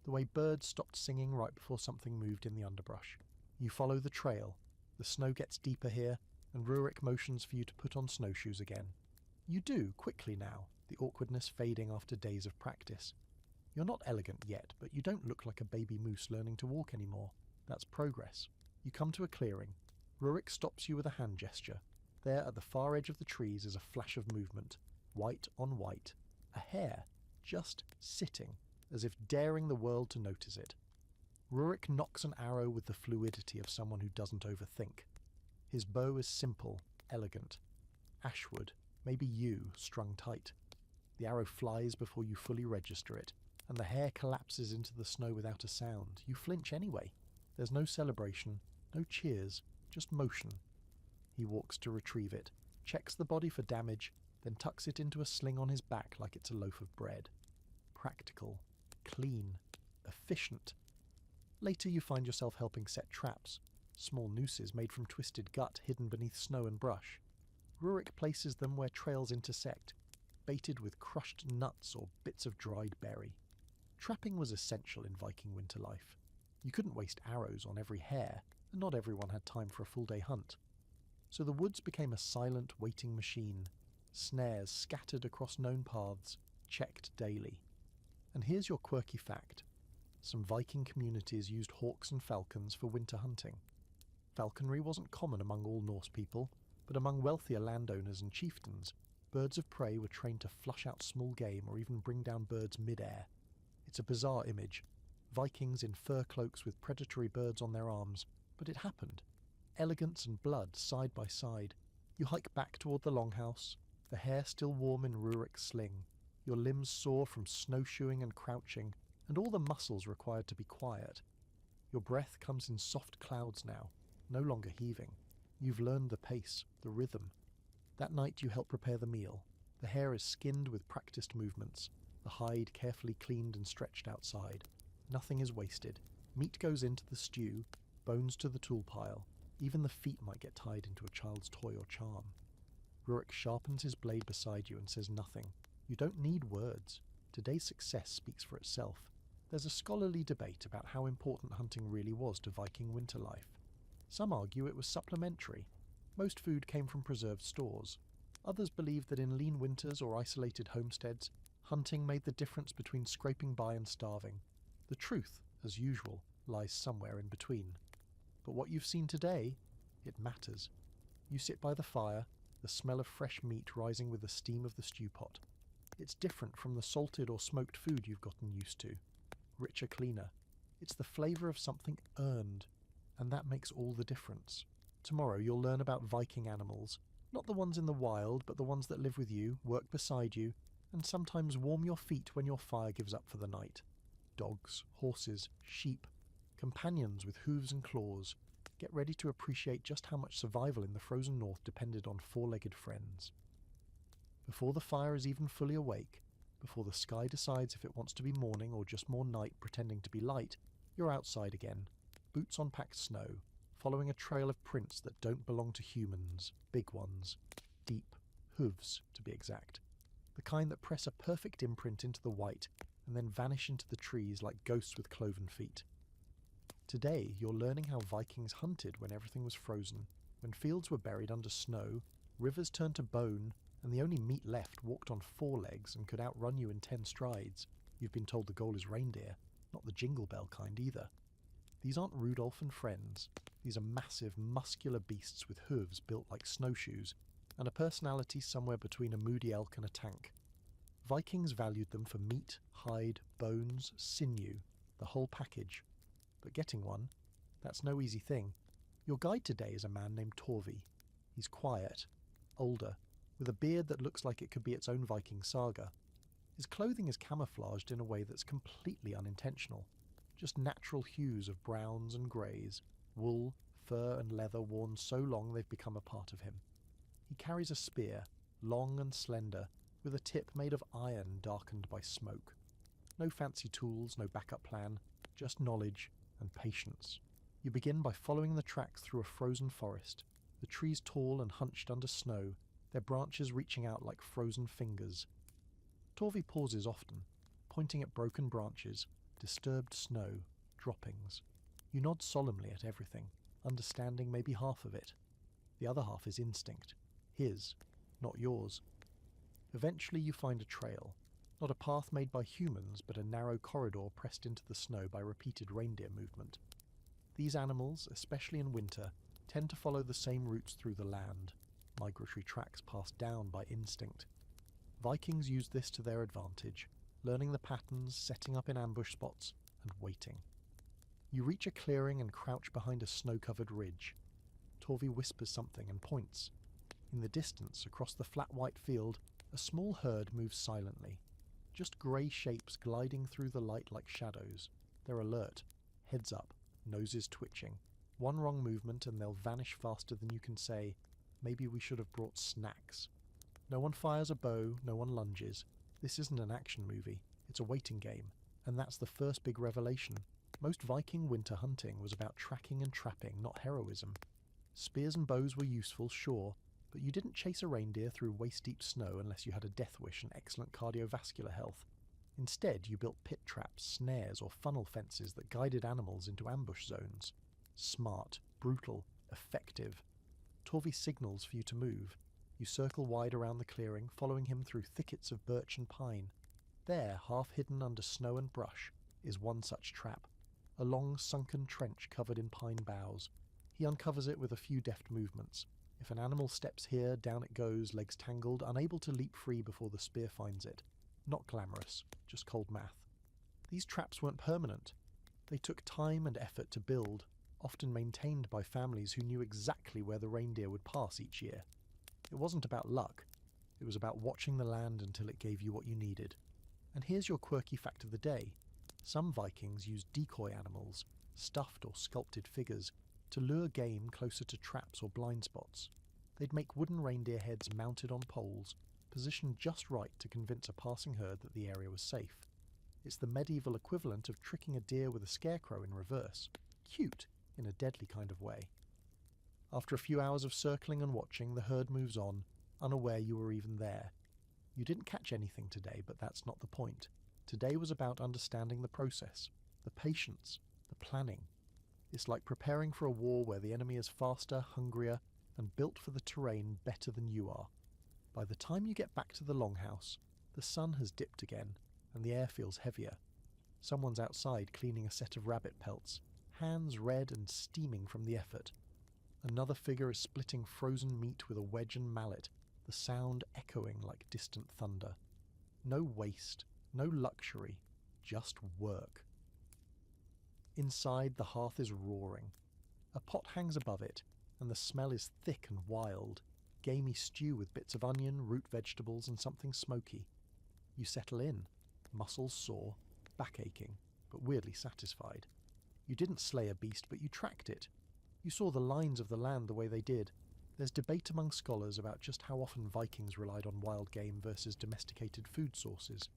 the way birds stopped singing right before something moved in the underbrush. You follow the trail. The snow gets deeper here, and Rurik motions for you to put on snowshoes again. You do, quickly now, the awkwardness fading after days of practice. You're not elegant yet, but you don't look like a baby moose learning to walk anymore. That's progress. You come to a clearing. Rurik stops you with a hand gesture. There at the far edge of the trees is a flash of movement, white on white, a hare, just sitting, as if daring the world to notice it. Rurik knocks an arrow with the fluidity of someone who doesn't overthink. His bow is simple, elegant. Ashwood, maybe you, strung tight. The arrow flies before you fully register it, and the hare collapses into the snow without a sound. You flinch anyway. There's no celebration, no cheers, just motion. He walks to retrieve it, checks the body for damage, then tucks it into a sling on his back like it's a loaf of bread. Practical, clean, efficient. Later you find yourself helping set traps, small nooses made from twisted gut hidden beneath snow and brush. Rurik places them where trails intersect, baited with crushed nuts or bits of dried berry. Trapping was essential in Viking winter life. You couldn't waste arrows on every hare, and not everyone had time for a full-day hunt. So the woods became a silent waiting machine, snares scattered across known paths, checked daily. And here's your quirky fact. Some Viking communities used hawks and falcons for winter hunting. Falconry wasn't common among all Norse people, but among wealthier landowners and chieftains, birds of prey were trained to flush out small game or even bring down birds mid-air. It's a bizarre image. Vikings in fur cloaks with predatory birds on their arms, but it happened. Elegance and blood side by side. You hike back toward the longhouse, the hair still warm in Rurik's sling, your limbs sore from snowshoeing and crouching, and all the muscles required to be quiet. Your breath comes in soft clouds now, no longer heaving. You've learned the pace, the rhythm. That night you help prepare the meal. The hair is skinned with practiced movements, the hide carefully cleaned and stretched outside. Nothing is wasted. Meat goes into the stew, bones to the tool pile. Even the feet might get tied into a child's toy or charm. Rurik sharpens his blade beside you and says nothing. You don't need words. Today's success speaks for itself. There's a scholarly debate about how important hunting really was to Viking winter life. Some argue it was supplementary. Most food came from preserved stores. Others believe that in lean winters or isolated homesteads, hunting made the difference between scraping by and starving. The truth, as usual, lies somewhere in between. But what you've seen today, it matters. You sit by the fire, the smell of fresh meat rising with the steam of the stew pot. It's different from the salted or smoked food you've gotten used to. Richer, cleaner. It's the flavour of something earned, and that makes all the difference. Tomorrow you'll learn about Viking animals, not the ones in the wild, but the ones that live with you, work beside you, and sometimes warm your feet when your fire gives up for the night. Dogs, horses, sheep, companions with hooves and claws. Get ready to appreciate just how much survival in the frozen north depended on four-legged friends. Before the fire is even fully awake, before the sky decides if it wants to be morning or just more night pretending to be light, you're outside again, boots on packed snow, following a trail of prints that don't belong to humans, big ones, deep, hooves to be exact, the kind that press a perfect imprint into the white and then vanish into the trees like ghosts with cloven feet. Today you're learning how Vikings hunted when everything was frozen, when fields were buried under snow, rivers turned to bone, and the only meat left walked on 4 legs and could outrun you in 10 strides. You've been told the goal is reindeer, not the jingle bell kind either. These aren't Rudolph and friends. These are massive, muscular beasts with hooves built like snowshoes, and a personality somewhere between a moody elk and a tank. Vikings valued them for meat, hide, bones, sinew, the whole package. But getting one, that's no easy thing. Your guide today is a man named Torvi. He's quiet, older, with a beard that looks like it could be its own Viking saga. His clothing is camouflaged in a way that's completely unintentional. Just natural hues of browns and greys, wool, fur and leather worn so long they've become a part of him. He carries a spear, long and slender, with a tip made of iron darkened by smoke. No fancy tools, no backup plan, just knowledge and patience. You begin by following the tracks through a frozen forest, the trees tall and hunched under snow, their branches reaching out like frozen fingers. Torvi pauses often, pointing at broken branches, disturbed snow, droppings. You nod solemnly at everything, understanding maybe half of it. The other half is instinct. His, not yours. Eventually you find a trail. Not a path made by humans, but a narrow corridor pressed into the snow by repeated reindeer movement. These animals, especially in winter, tend to follow the same routes through the land. migratory tracks passed down by instinct. Vikings used this to their advantage, learning the patterns, setting up in ambush spots, and waiting. You reach a clearing and crouch behind a snow-covered ridge. Torvi whispers something and points. In the distance, across the flat white field, a small herd moves silently. Just grey shapes gliding through the light like shadows. They're alert, heads up, noses twitching. One wrong movement and they'll vanish faster than you can say, maybe we should have brought snacks. No one fires a bow, no one lunges. This isn't an action movie, it's a waiting game. And that's the first big revelation. Most Viking winter hunting was about tracking and trapping, not heroism. Spears and bows were useful, sure, but you didn't chase a reindeer through waist-deep snow unless you had a death wish and excellent cardiovascular health. Instead, you built pit traps, snares, or funnel fences that guided animals into ambush zones. Smart, brutal, effective. Torvi signals for you to move. You circle wide around the clearing, following him through thickets of birch and pine. There, half hidden under snow and brush, is one such trap. A long, sunken trench covered in pine boughs. He uncovers it with a few deft movements. If an animal steps here, down it goes, legs tangled, unable to leap free before the spear finds it. Not glamorous, just cold math. These traps weren't permanent. They took time and effort to build, often maintained by families who knew exactly where the reindeer would pass each year. It wasn't about luck. It was about watching the land until it gave you what you needed. And here's your quirky fact of the day. Some Vikings used decoy animals, stuffed or sculpted figures, to lure game closer to traps or blind spots. They'd make wooden reindeer heads mounted on poles, positioned just right to convince a passing herd that the area was safe. It's the medieval equivalent of tricking a deer with a scarecrow in reverse. Cute, in a deadly kind of way. After a few hours of circling and watching, the herd moves on, unaware you were even there. You didn't catch anything today, but that's not the point. Today was about understanding the process, the patience, the planning. It's like preparing for a war where the enemy is faster, hungrier, and built for the terrain better than you are. By the time you get back to the longhouse, the sun has dipped again, and the air feels heavier. Someone's outside cleaning a set of rabbit pelts, hands red and steaming from the effort. Another figure is splitting frozen meat with a wedge and mallet, the sound echoing like distant thunder. No waste, no luxury, just work. Inside, the hearth is roaring. A pot hangs above it, and the smell is thick and wild, gamey stew with bits of onion, root vegetables, and something smoky. You settle in, muscles sore, back aching, but weirdly satisfied. You didn't slay a beast, but you tracked it. You saw the lines of the land the way they did. There's debate among scholars about just how often Vikings relied on wild game versus domesticated food sources.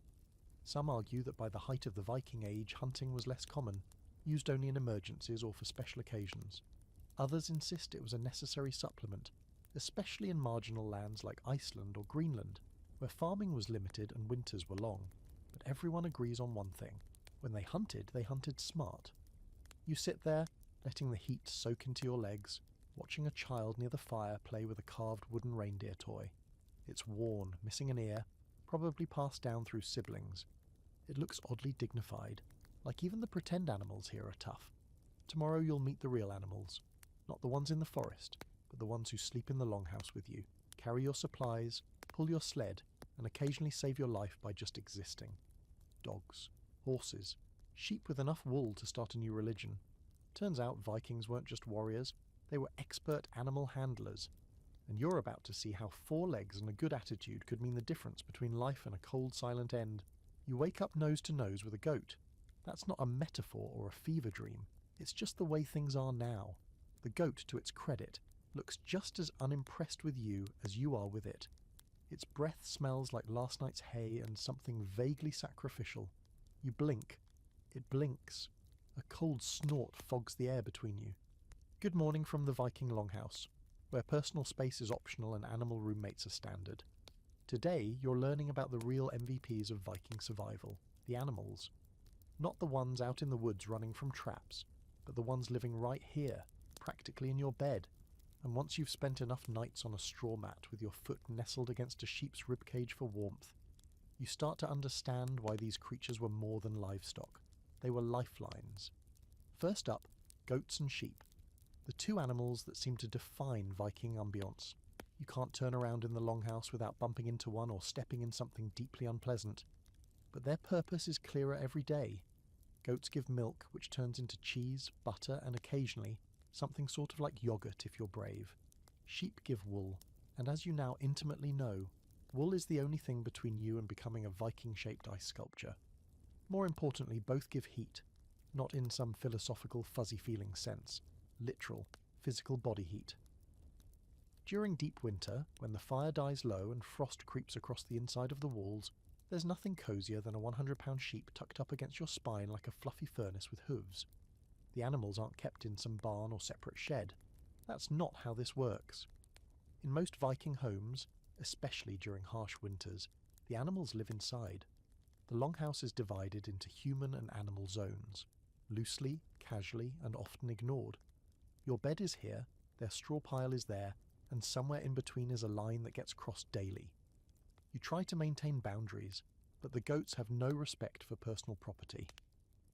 Some argue that by the height of the Viking Age, hunting was less common, used only in emergencies or for special occasions. Others insist it was a necessary supplement, especially in marginal lands like Iceland or Greenland, where farming was limited and winters were long. But everyone agrees on one thing. When they hunted smart. You sit there, letting the heat soak into your legs, watching a child near the fire play with a carved wooden reindeer toy. It's worn, missing an ear, probably passed down through siblings. It looks oddly dignified, like even the pretend animals here are tough. Tomorrow you'll meet the real animals, not the ones in the forest, but the ones who sleep in the longhouse with you, carry your supplies, pull your sled, and occasionally save your life by just existing. Dogs, horses, sheep with enough wool to start a new religion. Turns out Vikings weren't just warriors, they were expert animal handlers. And you're about to see how 4 legs and a good attitude could mean the difference between life and a cold, silent end. You wake up nose to nose with a goat. That's not a metaphor or a fever dream. It's just the way things are now. The goat, to its credit, looks just as unimpressed with you as you are with it. Its breath smells like last night's hay and something vaguely sacrificial. You blink. It blinks. A cold snort fogs the air between you. Good morning from the Viking longhouse, where personal space is optional and animal roommates are standard. Today, you're learning about the real MVPs of Viking survival, the animals. Not the ones out in the woods running from traps, but the ones living right here, practically in your bed. And once you've spent enough nights on a straw mat with your foot nestled against a sheep's ribcage for warmth, you start to understand why these creatures were more than livestock. They were lifelines. First up, goats and sheep, the 2 animals that seem to define Viking ambience. You can't turn around in the longhouse without bumping into one or stepping in something deeply unpleasant. But their purpose is clearer every day. Goats give milk, which turns into cheese, butter, and occasionally something sort of like yogurt if you're brave. Sheep give wool, and as you now intimately know, wool is the only thing between you and becoming a Viking-shaped ice sculpture. More importantly, both give heat, not in some philosophical fuzzy-feeling sense. Literal, physical body heat. During deep winter, when the fire dies low and frost creeps across the inside of the walls, there's nothing cozier than a 100-pound sheep tucked up against your spine like a fluffy furnace with hooves. The animals aren't kept in some barn or separate shed. That's not how this works. In most Viking homes, especially during harsh winters, the animals live inside. The longhouse is divided into human and animal zones, loosely, casually, and often ignored. Your bed is here, their straw pile is there, and somewhere in between is a line that gets crossed daily. You try to maintain boundaries, but the goats have no respect for personal property.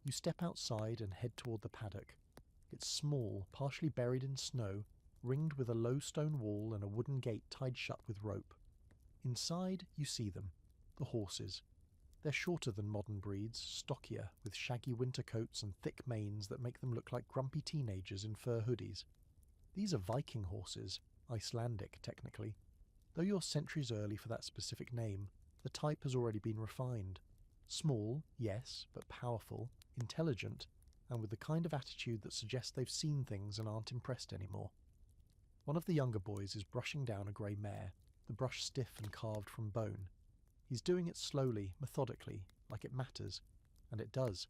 You step outside and head toward the paddock. It's small, partially buried in snow, ringed with a low stone wall and a wooden gate tied shut with rope. Inside, you see them, the horses. They're shorter than modern breeds, stockier, with shaggy winter coats and thick manes that make them look like grumpy teenagers in fur hoodies. These are Viking horses, Icelandic technically. Though you're centuries early for that specific name, the type has already been refined. Small, yes, but powerful, intelligent, and with the kind of attitude that suggests they've seen things and aren't impressed anymore. One of the younger boys is brushing down a grey mare, the brush stiff and carved from bone. He's doing it slowly, methodically, like it matters, and it does.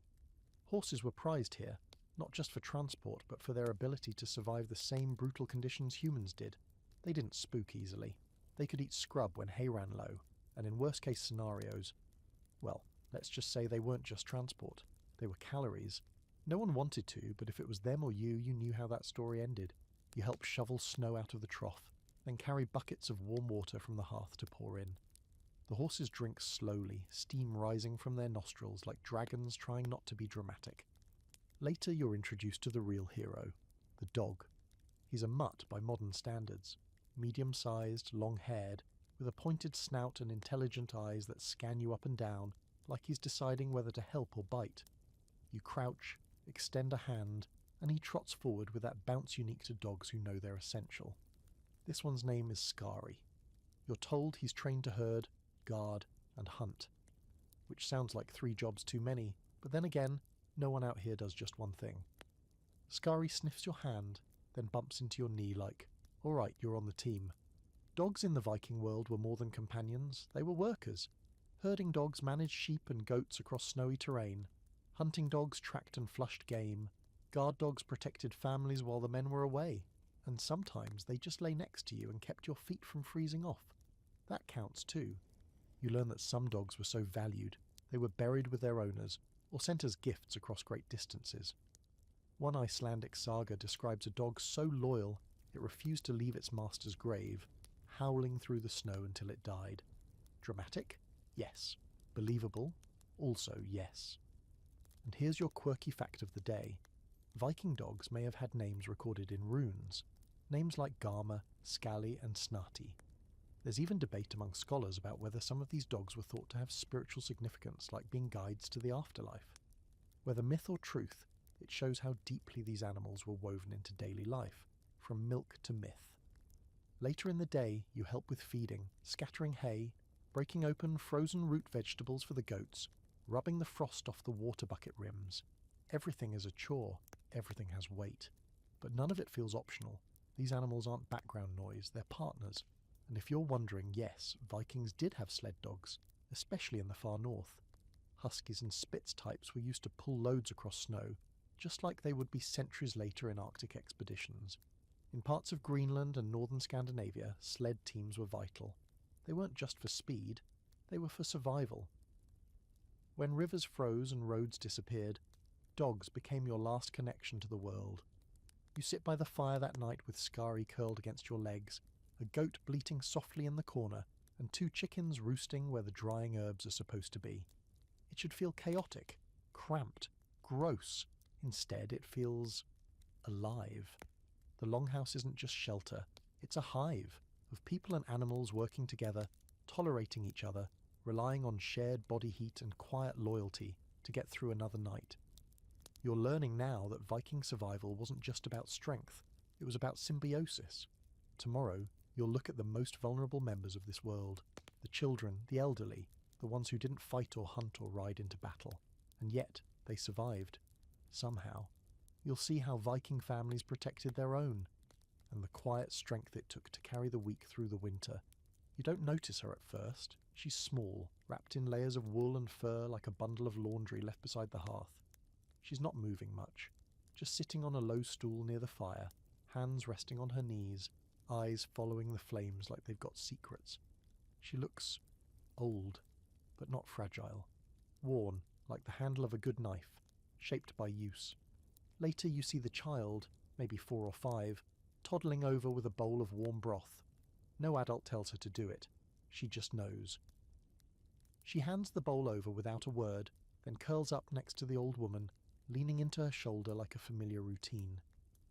Horses were prized here, not just for transport, but for their ability to survive the same brutal conditions humans did. They didn't spook easily. They could eat scrub when hay ran low, and in worst-case scenarios, well, let's just say they weren't just transport. They were calories. No one wanted to, but if it was them or you knew how that story ended. You help shovel snow out of the trough, then carry buckets of warm water from the hearth to pour in. The horses drink slowly, steam rising from their nostrils like dragons trying not to be dramatic. Later you're introduced to the real hero, the dog. He's a mutt by modern standards, medium-sized, long-haired, with a pointed snout and intelligent eyes that scan you up and down like he's deciding whether to help or bite. You crouch, extend a hand, and he trots forward with that bounce unique to dogs who know they're essential. This one's name is Skari. You're told he's trained to herd, guard, and hunt, which sounds like 3 jobs too many, but then again, no one out here does just one thing. Skari sniffs your hand, then bumps into your knee like, "Alright, you're on the team." Dogs in the Viking world were more than companions, they were workers. Herding dogs managed sheep and goats across snowy terrain. Hunting dogs tracked and flushed game. Guard dogs protected families while the men were away. And sometimes they just lay next to you and kept your feet from freezing off. That counts too. You learn that some dogs were so valued, they were buried with their owners, or sent as gifts across great distances. One Icelandic saga describes a dog so loyal it refused to leave its master's grave, howling through the snow until it died. Dramatic? Yes. Believable? Also yes. And here's your quirky fact of the day. Viking dogs may have had names recorded in runes, names like Garma, Scally, and Snati. There's even debate among scholars about whether some of these dogs were thought to have spiritual significance, like being guides to the afterlife. Whether myth or truth, it shows how deeply these animals were woven into daily life, from milk to myth. Later in the day, you help with feeding, scattering hay, breaking open frozen root vegetables for the goats, rubbing the frost off the water bucket rims. Everything is a chore, everything has weight. But none of it feels optional. These animals aren't background noise, they're partners. And if you're wondering, yes, Vikings did have sled dogs, especially in the far north. Huskies and Spitz types were used to pull loads across snow, just like they would be centuries later in Arctic expeditions. In parts of Greenland and northern Scandinavia, sled teams were vital. They weren't just for speed, they were for survival. When rivers froze and roads disappeared, dogs became your last connection to the world. You sit by the fire that night with Skari curled against your legs, a goat bleating softly in the corner, and 2 chickens roosting where the drying herbs are supposed to be. It should feel chaotic, cramped, gross. Instead, it feels alive. The longhouse isn't just shelter, it's a hive. of people and animals working together, tolerating each other, relying on shared body heat and quiet loyalty to get through another night. You're learning now that Viking survival wasn't just about strength, it was about symbiosis. Tomorrow, you'll look at the most vulnerable members of this world, the children, the elderly, the ones who didn't fight or hunt or ride into battle, and yet they survived. Somehow. You'll see how Viking families protected their own, and the quiet strength it took to carry the week through the winter. You don't notice her at first. She's small, wrapped in layers of wool and fur like a bundle of laundry left beside the hearth. She's not moving much, just sitting on a low stool near the fire, hands resting on her knees, eyes following the flames like they've got secrets. She looks old, but not fragile. Worn, like the handle of a good knife, shaped by use. Later you see the child, maybe 4 or 5, toddling over with a bowl of warm broth. No adult tells her to do it. She just knows. She hands the bowl over without a word, then curls up next to the old woman, leaning into her shoulder like a familiar routine.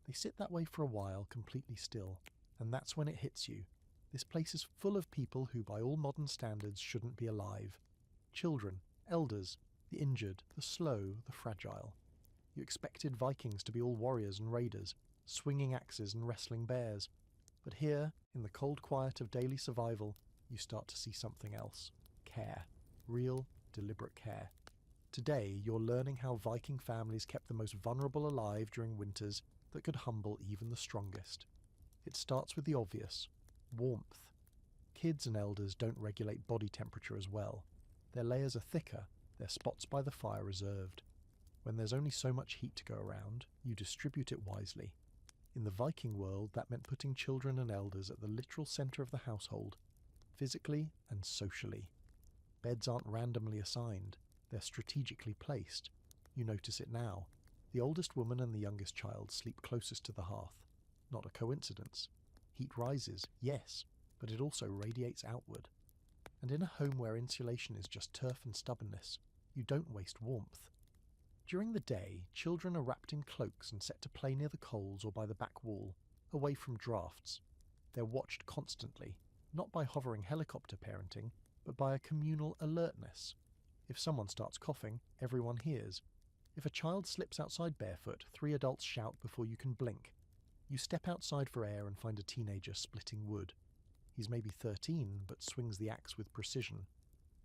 They sit that way for a while, completely still, and that's when it hits you. This place is full of people who by all modern standards shouldn't be alive. Children, elders, the injured, the slow, the fragile. You expected Vikings to be all warriors and raiders, swinging axes and wrestling bears. But here, in the cold quiet of daily survival, you start to see something else. Care. Real, deliberate care. Today, you're learning how Viking families kept the most vulnerable alive during winters that could humble even the strongest. It starts with the obvious. Warmth. Kids and elders don't regulate body temperature as well. Their layers are thicker, their spots by the fire reserved. When there's only so much heat to go around, you distribute it wisely. In the Viking world, that meant putting children and elders at the literal centre of the household, physically and socially. Beds aren't randomly assigned, they're strategically placed. You notice it now. The oldest woman and the youngest child sleep closest to the hearth. Not a coincidence. Heat rises, yes, but it also radiates outward. And in a home where insulation is just turf and stubbornness, you don't waste warmth. During the day, children are wrapped in cloaks and set to play near the coals or by the back wall, away from drafts. They're watched constantly, not by hovering helicopter parenting, but by a communal alertness. If someone starts coughing, everyone hears. If a child slips outside barefoot, 3 adults shout before you can blink. You step outside for air and find a teenager splitting wood. He's maybe 13, but swings the axe with precision.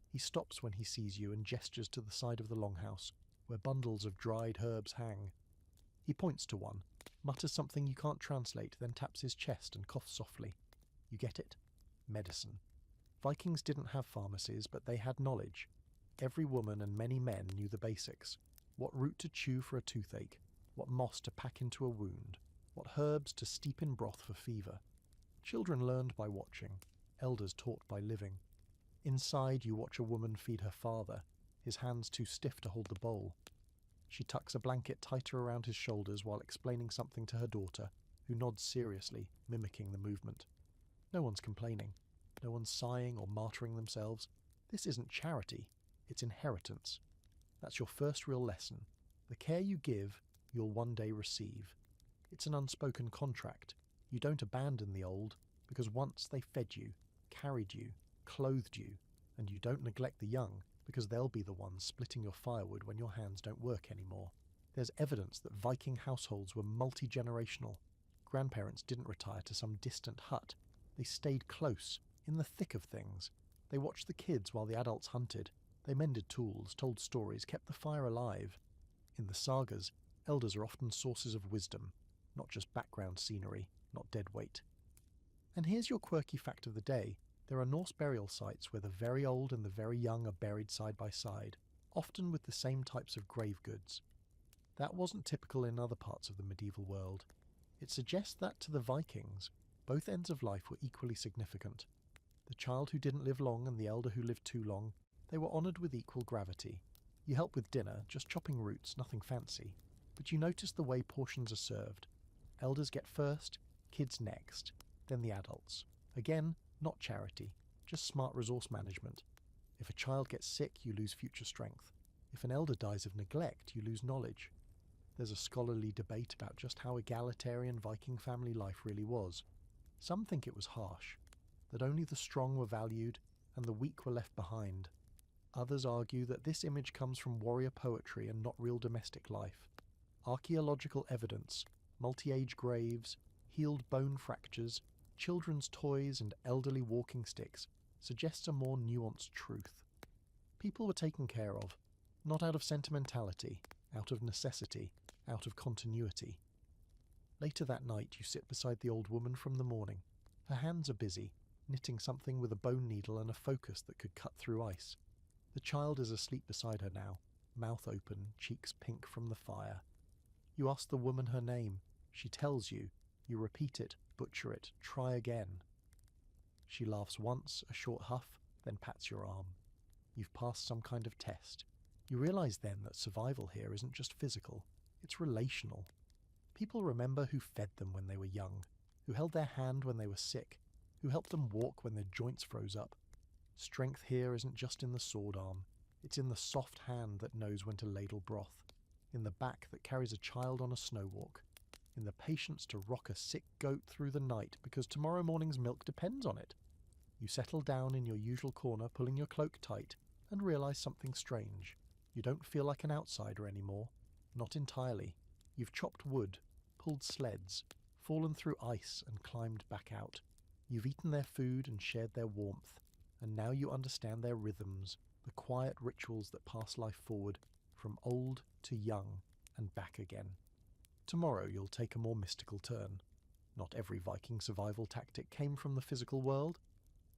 He stops when he sees you and gestures to the side of the longhouse, where bundles of dried herbs hang. He points to one, mutters something you can't translate, then taps his chest and coughs softly. You get it? Medicine. Vikings didn't have pharmacies, but they had knowledge. Every woman and many men knew the basics. What root to chew for a toothache, what moss to pack into a wound, what herbs to steep in broth for fever. Children learned by watching, elders taught by living. Inside you watch a woman feed her father, his hands too stiff to hold the bowl. She tucks a blanket tighter around his shoulders while explaining something to her daughter, who nods seriously, mimicking the movement. No one's complaining. No one's sighing or martyring themselves. This isn't charity, it's inheritance. That's your first real lesson. The care you give, you'll one day receive. It's an unspoken contract. You don't abandon the old, because once they fed you, carried you, clothed you, and you don't neglect the young, because they'll be the ones splitting your firewood when your hands don't work anymore. There's evidence that Viking households were multi-generational. Grandparents didn't retire to some distant hut. They stayed close, in the thick of things. They watched the kids while the adults hunted. They mended tools, told stories, kept the fire alive. In the sagas, elders are often sources of wisdom, not just background scenery, not dead weight. And here's your quirky fact of the day. There are Norse burial sites where the very old and the very young are buried side by side, often with the same types of grave goods. That wasn't typical in other parts of the medieval world. It suggests that to the Vikings, both ends of life were equally significant. The child who didn't live long and the elder who lived too long, they were honoured with equal gravity. You help with dinner, just chopping roots, nothing fancy, but you notice the way portions are served. Elders get first, kids next, then the adults. Again, not charity, just smart resource management. If a child gets sick, you lose future strength. If an elder dies of neglect, you lose knowledge. There's a scholarly debate about just how egalitarian Viking family life really was. Some think it was harsh. that only the strong were valued and the weak were left behind. Others argue that this image comes from warrior poetry and not real domestic life. Archaeological evidence, multi-age graves, healed bone fractures, children's toys and elderly walking sticks suggests a more nuanced truth. People were taken care of, not out of sentimentality, out of necessity, out of continuity. Later that night you sit beside the old woman from the morning. Her hands are busy, knitting something with a bone needle and a focus that could cut through ice. The child is asleep beside her now, mouth open, cheeks pink from the fire. You ask the woman her name. She tells you. You repeat it, butcher it, try again. She laughs once, a short huff, then pats your arm. You've passed some kind of test. You realize then that survival here isn't just physical, it's relational. People remember who fed them when they were young, who held their hand when they were sick, who helped them walk when their joints froze up. Strength here isn't just in the sword arm, it's in the soft hand that knows when to ladle broth, in the back that carries a child on a snow walk, in the patience to rock a sick goat through the night because tomorrow morning's milk depends on it. You settle down in your usual corner, pulling your cloak tight, and realize something strange. You don't feel like an outsider anymore. Not entirely. You've chopped wood, pulled sleds, fallen through ice and climbed back out. You've eaten their food and shared their warmth, and now you understand their rhythms, the quiet rituals that pass life forward, from old to young and back again. Tomorrow you'll take a more mystical turn. Not every Viking survival tactic came from the physical world.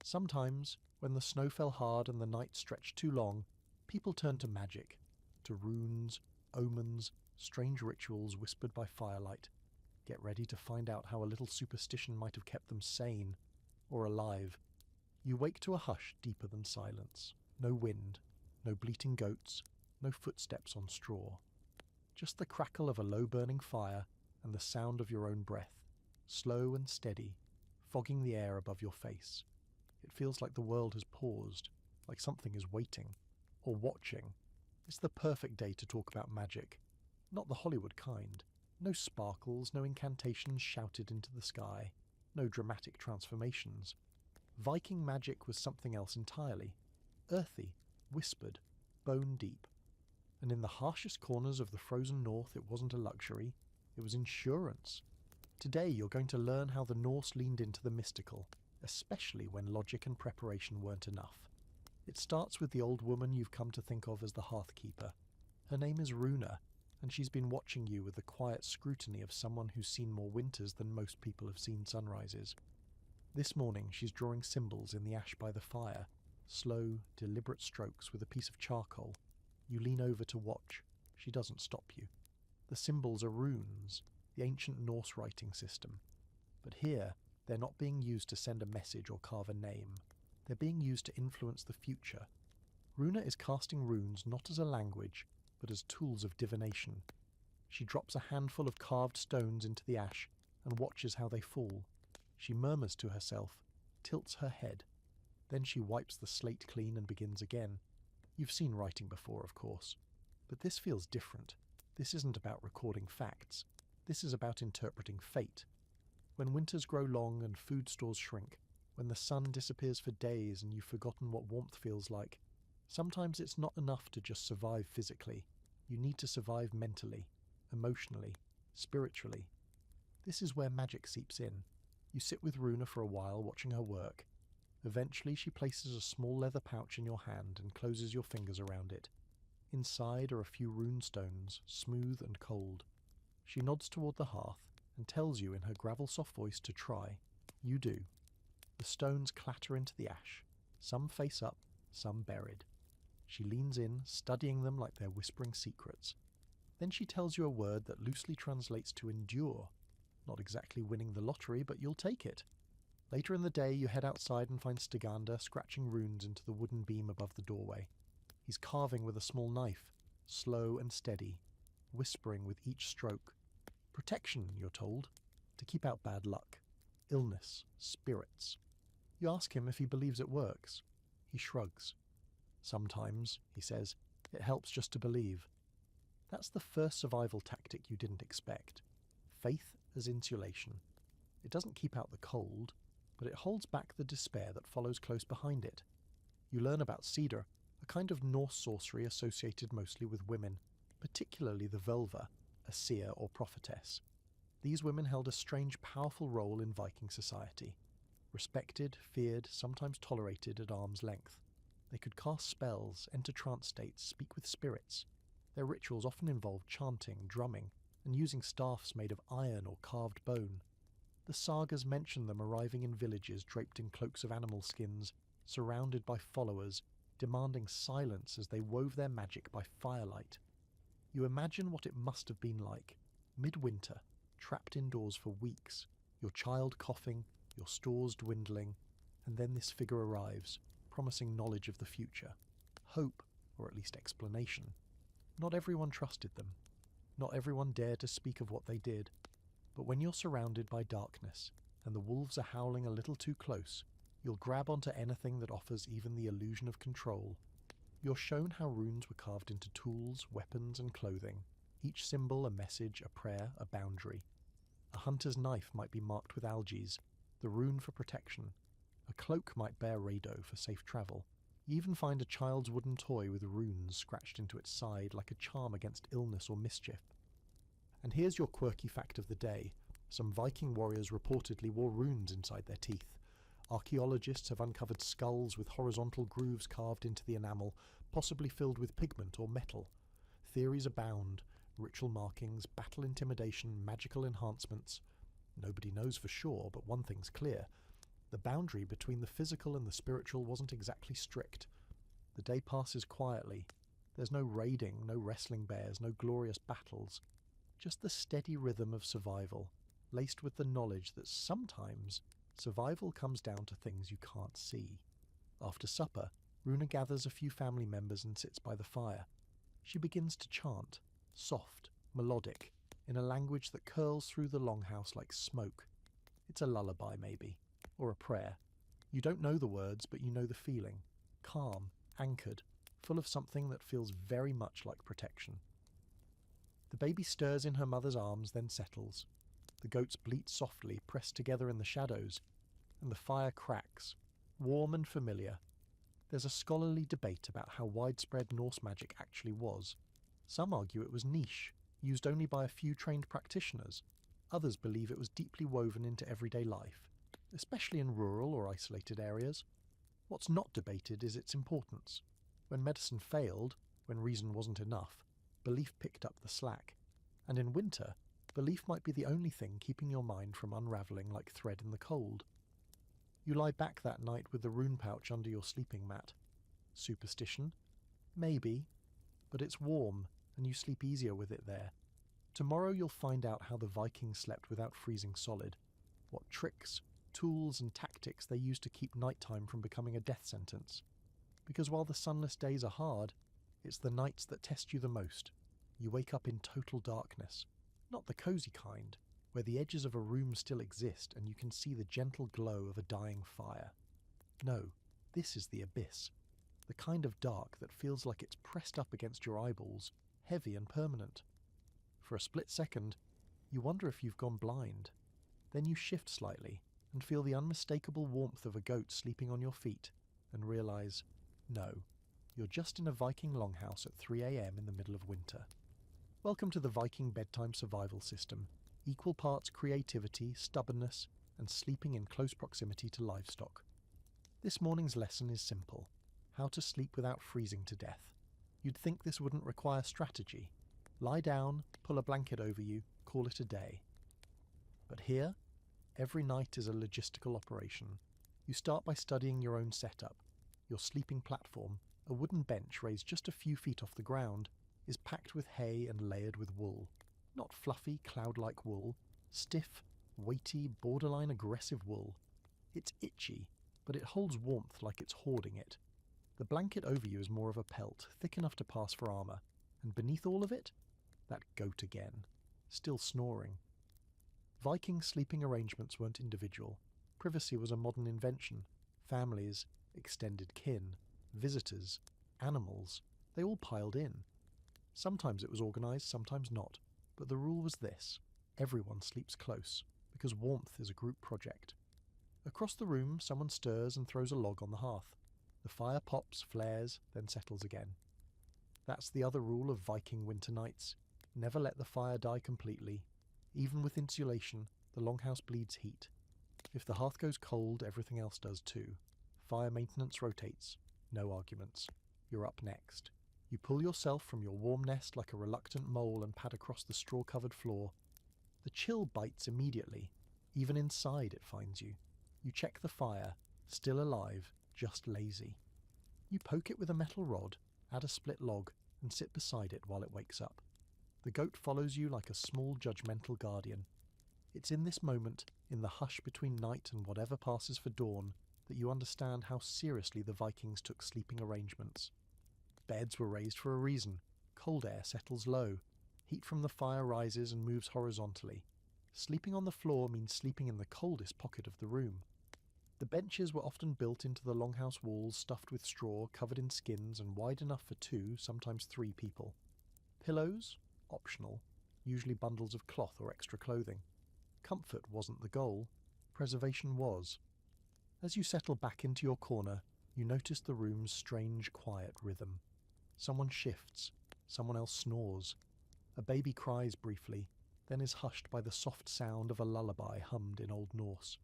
Sometimes, when the snow fell hard and the night stretched too long, people turned to magic, to runes, omens, strange rituals whispered by firelight. Get ready to find out how a little superstition might have kept them sane, or alive. You wake to a hush deeper than silence. No wind, no bleating goats, no footsteps on straw. Just the crackle of a low-burning fire and the sound of your own breath, slow and steady, fogging the air above your face. It feels like the world has paused, like something is waiting, or watching. It's the perfect day to talk about magic. Not the Hollywood kind. No sparkles, no incantations shouted into the sky, no dramatic transformations. Viking magic was something else entirely. Earthy, whispered, bone deep. And in the harshest corners of the frozen north it wasn't a luxury, it was insurance. Today you're going to learn how the Norse leaned into the mystical, especially when logic and preparation weren't enough. It starts with the old woman you've come to think of as the Hearthkeeper. Her name is Runa, and she's been watching you with the quiet scrutiny of someone who's seen more winters than most people have seen sunrises. This morning she's drawing symbols in the ash by the fire, slow, deliberate strokes with a piece of charcoal. You lean over to watch. She doesn't stop you. The symbols are runes, the ancient Norse writing system. But here, they're not being used to send a message or carve a name. They're being used to influence the future. Runa is casting runes not as a language, but as tools of divination. She drops a handful of carved stones into the ash and watches how they fall. She murmurs to herself, tilts her head. Then she wipes the slate clean and begins again. You've seen writing before, of course. But this feels different. This isn't about recording facts. This is about interpreting fate. When winters grow long and food stores shrink, when the sun disappears for days and you've forgotten what warmth feels like, sometimes it's not enough to just survive physically. You need to survive mentally, emotionally, spiritually. This is where magic seeps in. You sit with Runa for a while watching her work. Eventually she places a small leather pouch in your hand and closes your fingers around it. Inside are a few rune stones, smooth and cold. She nods toward the hearth and tells you in her gravel-soft voice to try. You do. The stones clatter into the ash, some face up, some buried. She leans in, studying them like they're whispering secrets. Then she tells you a word that loosely translates to endure. Not exactly winning the lottery, but you'll take it. Later in the day you head outside and find Stiganda scratching runes into the wooden beam above the doorway. He's carving with a small knife, slow and steady, whispering with each stroke. Protection, you're told, to keep out bad luck, illness, spirits. You ask him if he believes it works. He shrugs. Sometimes, he says, it helps just to believe. That's the first survival tactic you didn't expect. Faith as insulation. It doesn't keep out the cold. but it holds back the despair that follows close behind it. You learn about cedar, a kind of Norse sorcery associated mostly with women, particularly the Völva, a seer or prophetess. These women held a strange, powerful role in Viking society. Respected, feared, sometimes tolerated at arm's length. They could cast spells, enter trance states, speak with spirits. Their rituals often involved chanting, drumming, and using staffs made of iron or carved bone. The sagas mention them arriving in villages draped in cloaks of animal skins, surrounded by followers, demanding silence as they wove their magic by firelight. You imagine what it must have been like, midwinter, trapped indoors for weeks, your child coughing, your stores dwindling, and then this figure arrives, promising knowledge of the future, hope, or at least explanation. Not everyone trusted them. Not everyone dared to speak of what they did. But when you're surrounded by darkness, and the wolves are howling a little too close, you'll grab onto anything that offers even the illusion of control. You're shown how runes were carved into tools, weapons, and clothing, each symbol a message, a prayer, a boundary. A hunter's knife might be marked with algaes, the rune for protection. A cloak might bear rado for safe travel. You even find a child's wooden toy with runes scratched into its side like a charm against illness or mischief. And here's your quirky fact of the day. Some Viking warriors reportedly wore runes inside their teeth. Archaeologists have uncovered skulls with horizontal grooves carved into the enamel, possibly filled with pigment or metal. Theories abound. Ritual markings, battle intimidation, magical enhancements. Nobody knows for sure, but one thing's clear. The boundary between the physical and the spiritual wasn't exactly strict. The day passes quietly. There's no raiding, no wrestling bears, no glorious battles. Just the steady rhythm of survival, laced with the knowledge that sometimes survival comes down to things you can't see. After supper, Runa gathers a few family members and sits by the fire. She begins to chant, soft, melodic, in a language that curls through the longhouse like smoke. It's a lullaby, maybe, or a prayer. You don't know the words, but you know the feeling. Calm, anchored, full of something that feels very much like protection. The baby stirs in her mother's arms, then settles. The goats bleat softly, pressed together in the shadows, and the fire cracks, warm and familiar. There's a scholarly debate about how widespread Norse magic actually was. Some argue it was niche, used only by a few trained practitioners. Others believe it was deeply woven into everyday life, especially in rural or isolated areas. What's not debated is its importance. When medicine failed, when reason wasn't enough, belief picked up the slack. And in winter, belief might be the only thing keeping your mind from unravelling like thread in the cold. You lie back that night with the rune pouch under your sleeping mat. Superstition? Maybe. But it's warm, and you sleep easier with it there. Tomorrow you'll find out how the Vikings slept without freezing solid, what tricks, tools and tactics they used to keep nighttime from becoming a death sentence. Because while the sunless days are hard, it's the nights that test you the most. You wake up in total darkness. Not the cosy kind, where the edges of a room still exist and you can see the gentle glow of a dying fire. No, this is the abyss. The kind of dark that feels like it's pressed up against your eyeballs, heavy and permanent. For a split second, you wonder if you've gone blind. Then you shift slightly and feel the unmistakable warmth of a goat sleeping on your feet and realize, no, you're just in a Viking longhouse at 3 a.m. in the middle of winter. Welcome to the Viking bedtime survival system, equal parts creativity, stubbornness, and sleeping in close proximity to livestock. This morning's lesson is simple: how to sleep without freezing to death. You'd think this wouldn't require strategy. Lie down, pull a blanket over you, call it a day. But here, every night is a logistical operation. You start by studying your own setup. Your sleeping platform, a wooden bench raised just a few feet off the ground, is packed with hay and layered with wool. Not fluffy, cloud-like wool, stiff, weighty, borderline aggressive wool. It's itchy, but it holds warmth like it's hoarding it. The blanket over you is more of a pelt, thick enough to pass for armour, and beneath all of it, that goat again, still snoring. Viking sleeping arrangements weren't individual. Privacy was a modern invention. Families, extended kin, visitors, animals, they all piled in. Sometimes it was organised, sometimes not, but the rule was this: everyone sleeps close, because warmth is a group project. Across the room, someone stirs and throws a log on the hearth. The fire pops, flares, then settles again. That's the other rule of Viking winter nights. Never let the fire die completely. Even with insulation, the longhouse bleeds heat. If the hearth goes cold, everything else does too. Fire maintenance rotates. No arguments. You're up next. You pull yourself from your warm nest like a reluctant mole and pad across the straw-covered floor. The chill bites immediately. Even inside it finds you. You check the fire, still alive, just lazy. You poke it with a metal rod, add a split log, and sit beside it while it wakes up. The goat follows you like a small judgmental guardian. It's in this moment, in the hush between night and whatever passes for dawn, that you understand how seriously the Vikings took sleeping arrangements. Beds were raised for a reason. Cold air settles low. Heat from the fire rises and moves horizontally. Sleeping on the floor means sleeping in the coldest pocket of the room. The benches were often built into the longhouse walls, stuffed with straw, covered in skins, and wide enough for 2, sometimes 3 people. Pillows? Optional, usually bundles of cloth or extra clothing. Comfort wasn't the goal. Preservation was. As you settle back into your corner, you notice the room's strange, quiet rhythm. Someone shifts. Someone else snores. A baby cries briefly, then is hushed by the soft sound of a lullaby hummed in Old Norse.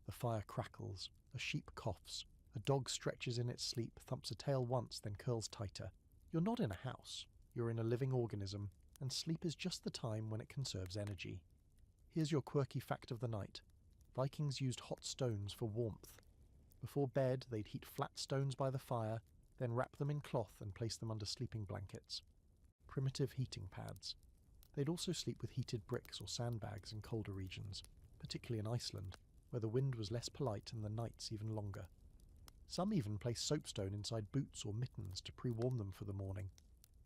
The fire crackles, a sheep coughs, a dog stretches in its sleep, thumps a tail once, then curls tighter. You're not in a house, you're in a living organism, and sleep is just the time when it conserves energy. Here's your quirky fact of the night. Vikings used hot stones for warmth. Before bed, they'd heat flat stones by the fire, then wrap them in cloth and place them under sleeping blankets. Primitive heating pads. They'd also sleep with heated bricks or sandbags in colder regions, particularly in Iceland, where the wind was less polite and the nights even longer. Some even placed soapstone inside boots or mittens to pre-warm them for the morning.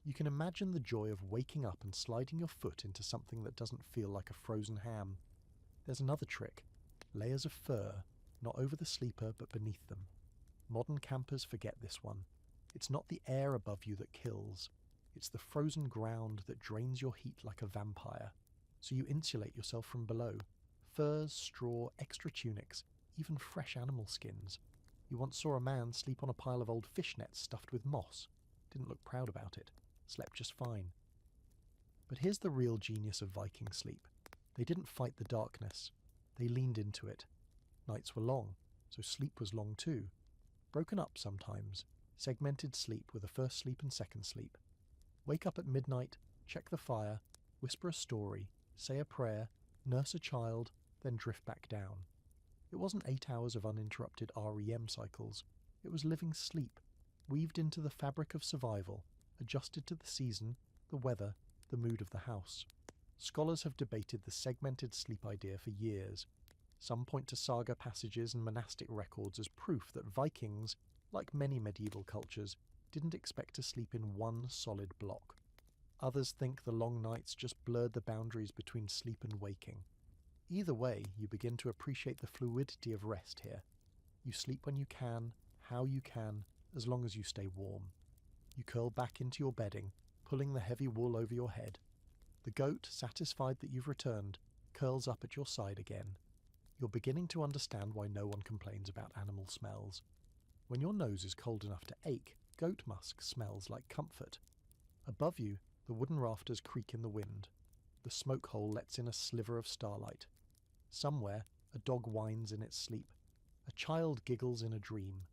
You can imagine the joy of waking up and sliding your foot into something that doesn't feel like a frozen ham. There's another trick. Layers of fur, not over the sleeper but beneath them. Modern campers forget this one. It's not the air above you that kills. It's the frozen ground that drains your heat like a vampire. So you insulate yourself from below. Furs, straw, extra tunics, even fresh animal skins. You once saw a man sleep on a pile of old fish nets stuffed with moss. Didn't look proud about it. Slept just fine. But here's the real genius of Viking sleep. They didn't fight the darkness. They leaned into it. Nights were long, so sleep was long too. Broken up sometimes. Segmented sleep with a first sleep and second sleep. Wake up at midnight, check the fire, whisper a story, say a prayer, nurse a child, then drift back down. It wasn't 8 hours of uninterrupted REM cycles. It was living sleep, weaved into the fabric of survival, adjusted to the season, the weather, the mood of the house. Scholars have debated the segmented sleep idea for years. Some point to saga passages and monastic records as proof that Vikings, like many medieval cultures, didn't expect to sleep in one solid block. Others think the long nights just blurred the boundaries between sleep and waking. Either way, you begin to appreciate the fluidity of rest here. You sleep when you can, how you can, as long as you stay warm. You curl back into your bedding, pulling the heavy wool over your head. The goat, satisfied that you've returned, curls up at your side again. You're beginning to understand why no one complains about animal smells. When your nose is cold enough to ache, goat musk smells like comfort. Above you, the wooden rafters creak in the wind. The smoke hole lets in a sliver of starlight. Somewhere, a dog whines in its sleep. A child giggles in a dream.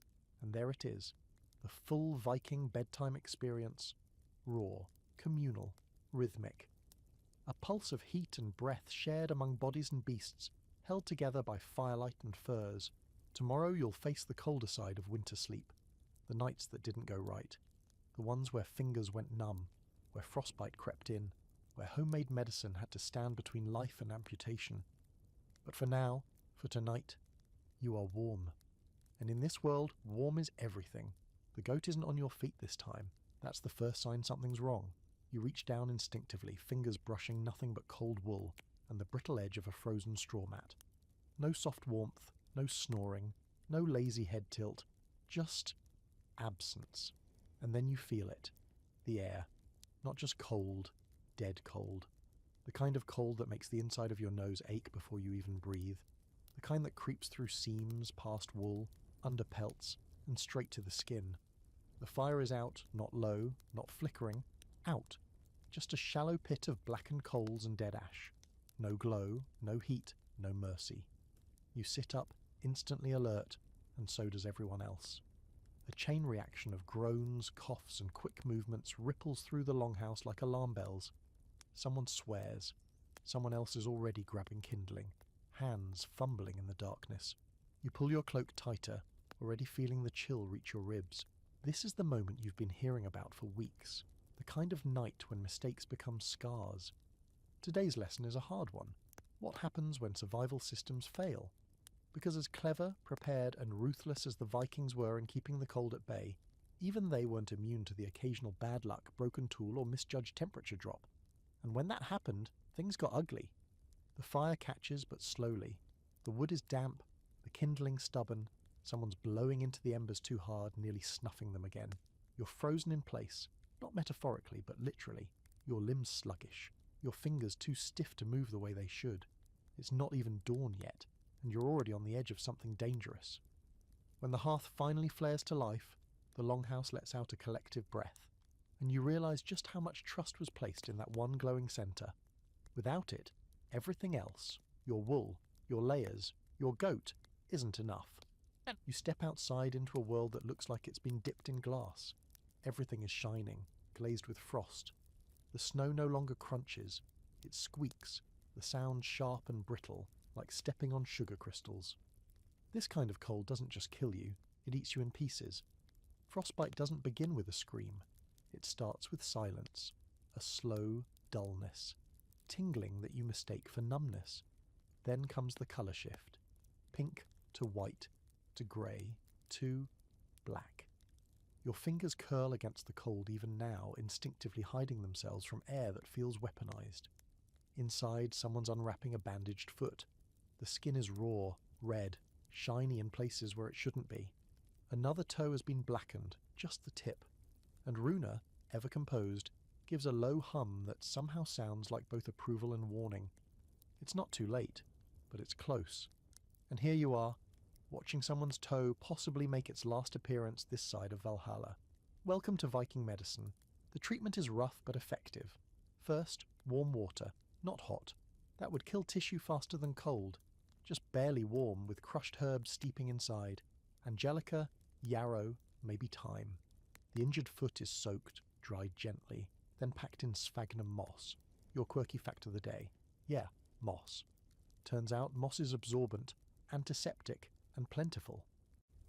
And there it is, the full Viking bedtime experience. Raw, communal, rhythmic. A pulse of heat and breath shared among bodies and beasts, held together by firelight and furs. Tomorrow you'll face the colder side of winter sleep. The nights that didn't go right. The ones where fingers went numb, where frostbite crept in, where homemade medicine had to stand between life and amputation. But for now, for tonight, you are warm. And in this world, warm is everything. The goat isn't on your feet this time. That's the first sign something's wrong. You reach down instinctively, fingers brushing nothing but cold wool and the brittle edge of a frozen straw mat. No soft warmth, no snoring, no lazy head tilt, just absence. And then you feel it. The air. Not just cold, dead cold. The kind of cold that makes the inside of your nose ache before you even breathe. The kind that creeps through seams, past wool, under pelts, and straight to the skin. The fire is out, not low, not flickering, out. Just a shallow pit of blackened coals and dead ash. No glow, no heat, no mercy. You sit up, instantly alert, and so does everyone else. A chain reaction of groans, coughs, and quick movements ripples through the longhouse like alarm bells. Someone swears. Someone else is already grabbing kindling, hands fumbling in the darkness. You pull your cloak tighter, already feeling the chill reach your ribs. This is the moment you've been hearing about for weeks, the kind of night when mistakes become scars. Today's lesson is a hard one. What happens when survival systems fail? Because as clever, prepared, and ruthless as the Vikings were in keeping the cold at bay, even they weren't immune to the occasional bad luck, broken tool, or misjudged temperature drop. And when that happened, things got ugly. The fire catches, but slowly. The wood is damp, the kindling stubborn, someone's blowing into the embers too hard, nearly snuffing them again. You're frozen in place, not metaphorically, but literally. Your limbs sluggish, your fingers too stiff to move the way they should. It's not even dawn yet, and you're already on the edge of something dangerous. When the hearth finally flares to life, the longhouse lets out a collective breath, and you realise just how much trust was placed in that one glowing centre. Without it, everything else, your wool, your layers, your goat, isn't enough. You step outside into a world that looks like it's been dipped in glass. Everything is shining, glazed with frost. The snow no longer crunches, it squeaks, the sound sharp and brittle, like stepping on sugar crystals. This kind of cold doesn't just kill you, it eats you in pieces. Frostbite doesn't begin with a scream. It starts with silence, a slow dullness, tingling that you mistake for numbness. Then comes the colour shift. Pink to white, to grey, to black. Your fingers curl against the cold even now, instinctively hiding themselves from air that feels weaponized. Inside, someone's unwrapping a bandaged foot. The skin is raw, red, shiny in places where it shouldn't be. Another toe has been blackened, just the tip. And Runa, ever composed, gives a low hum that somehow sounds like both approval and warning. It's not too late, but it's close. And here you are, watching someone's toe possibly make its last appearance this side of Valhalla. Welcome to Viking medicine. The treatment is rough but effective. First, warm water, not hot. That would kill tissue faster than cold. Just barely warm, with crushed herbs steeping inside. Angelica, yarrow, maybe thyme. The injured foot is soaked, dried gently, then packed in sphagnum moss. Your quirky fact of the day. Yeah, moss. Turns out moss is absorbent, antiseptic, and plentiful.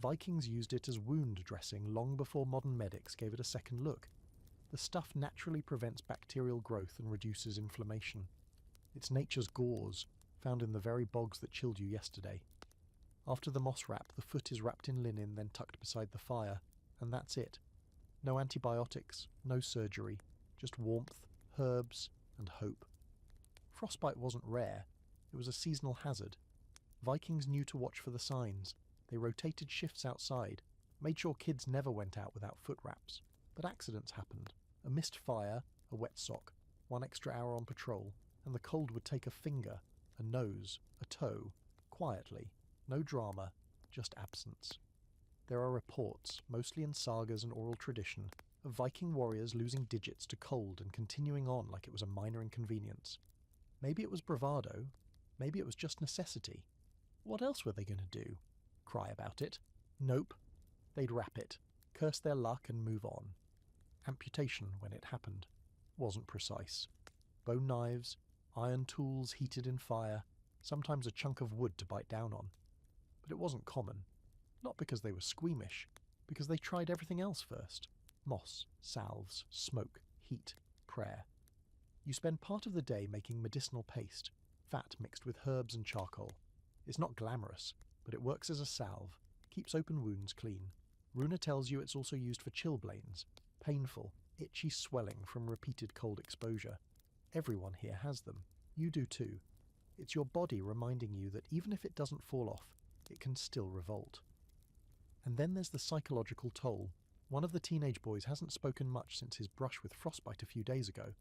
Vikings used it as wound dressing long before modern medics gave it a second look. The stuff naturally prevents bacterial growth and reduces inflammation. It's nature's gauze, found in the very bogs that chilled you yesterday. After the moss wrap, the foot is wrapped in linen, then tucked beside the fire, and that's it. No antibiotics, no surgery, just warmth, herbs, and hope. Frostbite wasn't rare, it was a seasonal hazard. Vikings knew to watch for the signs. They rotated shifts outside, made sure kids never went out without foot wraps. But accidents happened. A missed fire, a wet sock, one extra hour on patrol, and the cold would take a finger, a nose, a toe, quietly. No drama, just absence. There are reports, mostly in sagas and oral tradition, of Viking warriors losing digits to cold and continuing on like it was a minor inconvenience. Maybe it was bravado, maybe it was just necessity. What else were they going to do? Cry about it? Nope. They'd wrap it, curse their luck and move on. Amputation, when it happened, wasn't precise. Bone knives, iron tools heated in fire, sometimes a chunk of wood to bite down on. But it wasn't common. Not because they were squeamish, because they tried everything else first. Moss, salves, smoke, heat, prayer. You spend part of the day making medicinal paste, fat mixed with herbs and charcoal. It's not glamorous, but it works as a salve, keeps open wounds clean. Runa tells you it's also used for chilblains, painful, itchy swelling from repeated cold exposure. Everyone here has them. You do too. It's your body reminding you that even if it doesn't fall off, it can still revolt. And then there's the psychological toll. One of the teenage boys hasn't spoken much since his brush with frostbite a few days ago.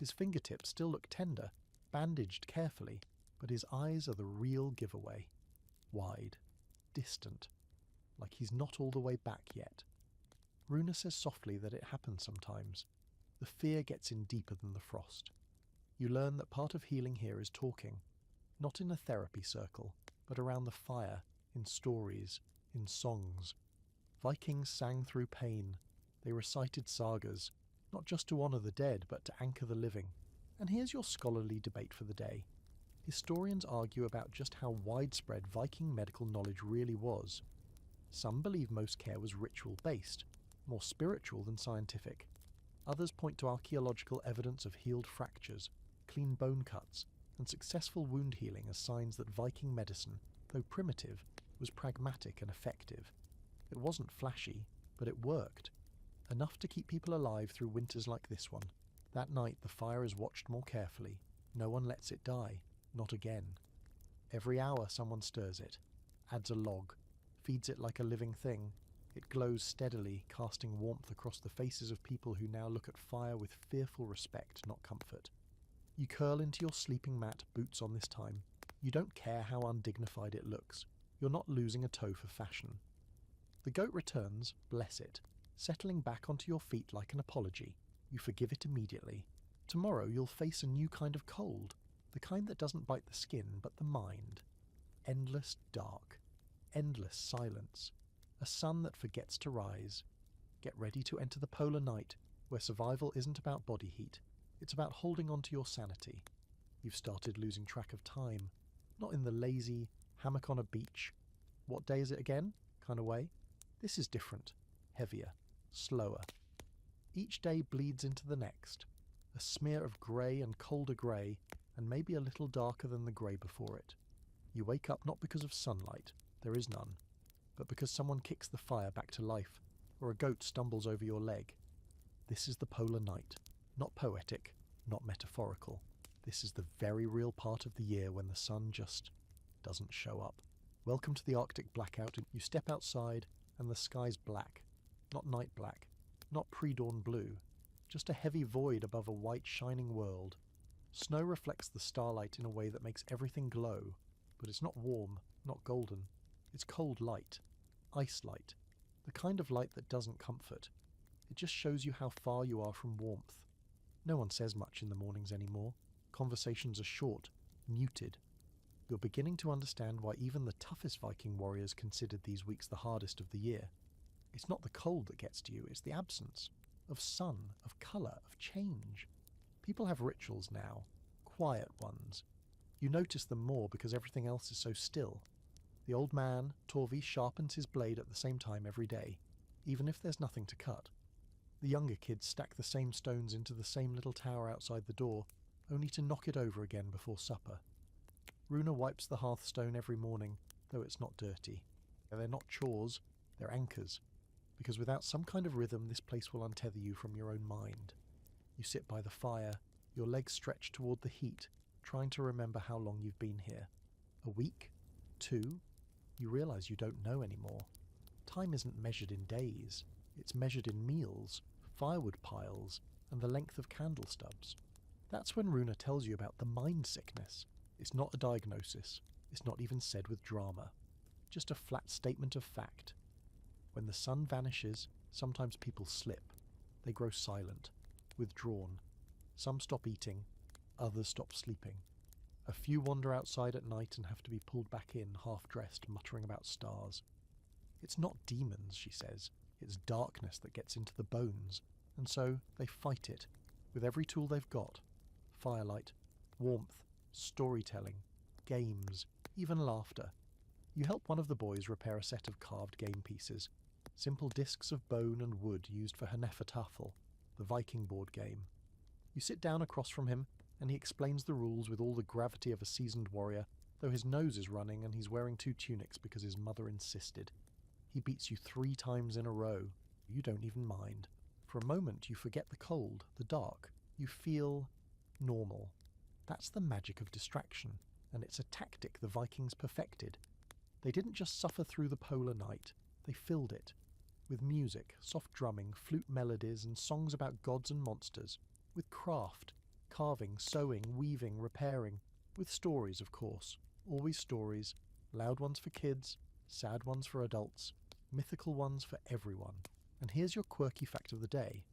His fingertips still look tender, bandaged carefully, but his eyes are the real giveaway. wide, distant, like he's not all the way back yet. Runa says softly that it happens sometimes. The fear gets in deeper than the frost. You learn that part of healing here is talking, not in a therapy circle, but around the fire, in stories, in songs. Vikings sang through pain. They recited sagas, not just to honour the dead, but to anchor the living. And here's your scholarly debate for the day. Historians argue about just how widespread Viking medical knowledge really was. Some believe most care was ritual-based, more spiritual than scientific. Others point to archaeological evidence of healed fractures, clean bone cuts, and successful wound healing as signs that Viking medicine, though primitive, was pragmatic and effective. It wasn't flashy, but it worked. Enough to keep people alive through winters like this one. That night the fire is watched more carefully. No one lets it die. Not again. Every hour someone stirs it, adds a log, feeds it like a living thing. It glows steadily, casting warmth across the faces of people who now look at fire with fearful respect, not comfort. You curl into your sleeping mat, boots on this time. You don't care how undignified it looks. You're not losing a toe for fashion. The goat returns, bless it, settling back onto your feet like an apology. You forgive it immediately. Tomorrow you'll face a new kind of cold, the kind that doesn't bite the skin but the mind. Endless dark, endless silence, a sun that forgets to rise. Get ready to enter the polar night, where survival isn't about body heat, it's about holding on to your sanity. You've started losing track of time, not in the lazy, hammock on a beach, what day is it again kind of way. This is different, heavier, slower. Each day bleeds into the next, a smear of grey and colder grey, and maybe a little darker than the grey before it. You wake up not because of sunlight, there is none, but because someone kicks the fire back to life, or a goat stumbles over your leg. This is the polar night, not poetic, not metaphorical. This is the very real part of the year when the sun just doesn't show up. Welcome to the Arctic blackout. You step outside and the sky's black, not night black, not pre-dawn blue, just a heavy void above a white shining world. Snow reflects the starlight in a way that makes everything glow, but it's not warm, not golden. It's cold light, ice light, the kind of light that doesn't comfort. It just shows you how far you are from warmth. No one says much in the mornings anymore. Conversations are short, muted. You're beginning to understand why even the toughest Viking warriors considered these weeks the hardest of the year. It's not the cold that gets to you, it's the absence of sun, of colour, of change. People have rituals now, quiet ones. You notice them more because everything else is so still. The old man, Torvi, sharpens his blade at the same time every day, even if there's nothing to cut. The younger kids stack the same stones into the same little tower outside the door, only to knock it over again before supper. Runa wipes the hearthstone every morning, though it's not dirty. They're not chores, they're anchors, because without some kind of rhythm this place will untether you from your own mind. You sit by the fire, your legs stretched toward the heat, trying to remember how long you've been here. A week? 2? You realize you don't know anymore. Time isn't measured in days, it's measured in meals, firewood piles, and the length of candle stubs. That's when Runa tells you about the mind sickness. It's not a diagnosis, it's not even said with drama, just a flat statement of fact. When the sun vanishes, sometimes people slip. They grow silent, withdrawn. Some stop eating, others stop sleeping. A few wander outside at night and have to be pulled back in, half-dressed, muttering about stars. It's not demons, she says, it's darkness that gets into the bones, and so they fight it, with every tool they've got. Firelight, warmth, storytelling, games, even laughter. You help one of the boys repair a set of carved game pieces, simple discs of bone and wood used for Hnefatafl, the Viking board game. You sit down across from him, and he explains the rules with all the gravity of a seasoned warrior, though his nose is running and he's wearing 2 tunics because his mother insisted. He beats you 3 times in a row. You don't even mind. For a moment you forget the cold, the dark. You feel normal. That's the magic of distraction, and it's a tactic the Vikings perfected. They didn't just suffer through the polar night, they filled it. With music, soft drumming, flute melodies, and songs about gods and monsters. With craft, carving, sewing, weaving, repairing. With stories, of course. Always stories, Loud ones for kids, sad ones for adults, mythical ones for everyone. And here's your quirky fact of the day.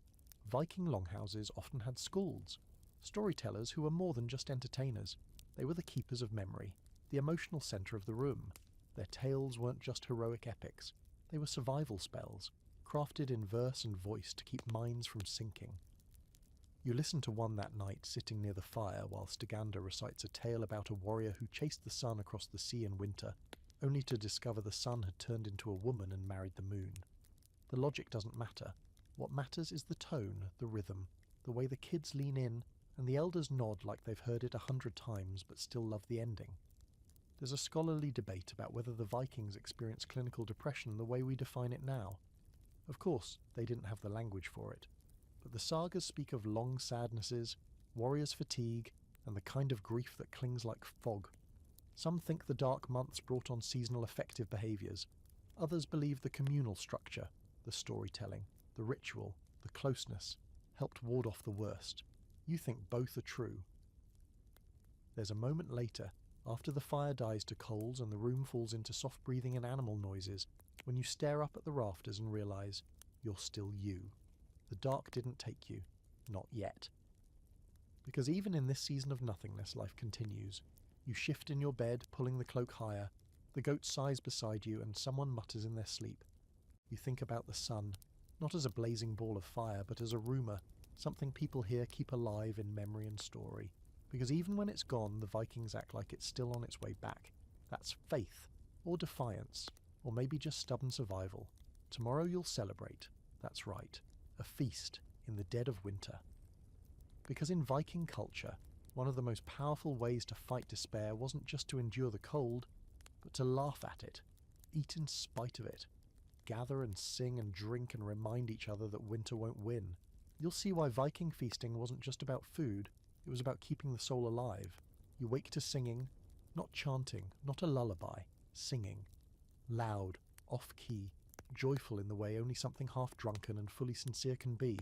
Viking longhouses often had skalds, storytellers who were more than just entertainers. They were the keepers of memory, the emotional centre of the room. Their tales weren't just heroic epics, they were survival spells, crafted in verse and voice to keep minds from sinking. You listen to one that night sitting near the fire while Stiganda recites a tale about a warrior who chased the sun across the sea in winter, only to discover the sun had turned into a woman and married the moon. The logic doesn't matter. What matters is the tone, the rhythm, the way the kids lean in, and the elders nod like they've heard it 100 times but still love the ending. There's a scholarly debate about whether the Vikings experienced clinical depression the way we define it now. Of course, they didn't have the language for it, but the sagas speak of long sadnesses, warriors' fatigue, and the kind of grief that clings like fog. Some think the dark months brought on seasonal affective behaviours. Others believe the communal structure, the storytelling, the ritual, the closeness, helped ward off the worst. You think both are true. There's a moment later, after the fire dies to coals and the room falls into soft breathing and animal noises, when you stare up at the rafters and realise you're still you. The dark didn't take you. Not yet. Because even in this season of nothingness, life continues. You shift in your bed, pulling the cloak higher. The goat sighs beside you and someone mutters in their sleep. You think about the sun, not as a blazing ball of fire, but as a rumour, something people here keep alive in memory and story. Because even when it's gone, the Vikings act like it's still on its way back. That's faith, or defiance, or maybe just stubborn survival. Tomorrow you'll celebrate. That's right. A feast in the dead of winter. Because in Viking culture, one of the most powerful ways to fight despair wasn't just to endure the cold, but to laugh at it, eat in spite of it, gather and sing and drink and remind each other that winter won't win. You'll see why Viking feasting wasn't just about food, it was about keeping the soul alive. You wake to singing, not chanting, not a lullaby, singing. Loud, off-key, joyful in the way only something half-drunken and fully sincere can be.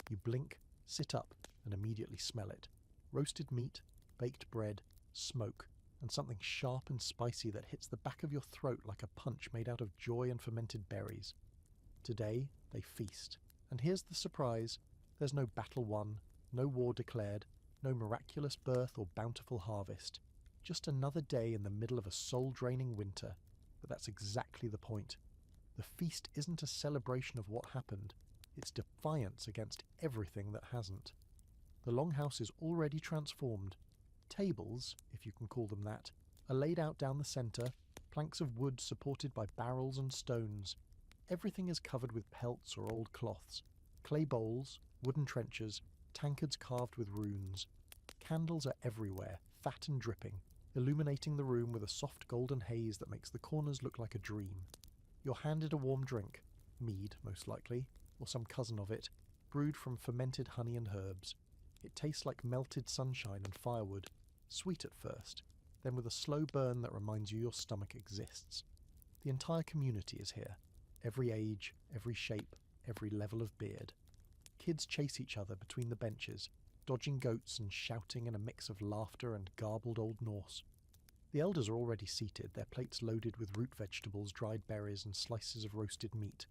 You blink, sit up, and immediately smell it. Roasted meat, baked bread, smoke, and something sharp and spicy that hits the back of your throat like a punch made out of joy and fermented berries. Today, they feast. And here's the surprise. There's no battle won, no war declared, no miraculous birth or bountiful harvest. Just another day in the middle of a soul-draining winter. But that's exactly the point. The feast isn't a celebration of what happened. It's defiance against everything that hasn't. The longhouse is already transformed. Tables, if you can call them that, are laid out down the centre, planks of wood supported by barrels and stones. Everything is covered with pelts or old cloths. Clay bowls, wooden trenchers, tankards carved with runes. Candles are everywhere, fat and dripping, illuminating the room with a soft golden haze that makes the corners look like a dream. You're handed a warm drink, mead most likely, or some cousin of it, brewed from fermented honey and herbs. It tastes like melted sunshine and firewood, sweet at first, then with a slow burn that reminds you your stomach exists. The entire community is here, every age, every shape, every level of beard. Kids chase each other between the benches, dodging goats and shouting in a mix of laughter and garbled Old Norse. The elders are already seated, their plates loaded with root vegetables, dried berries, and slices of roasted meat.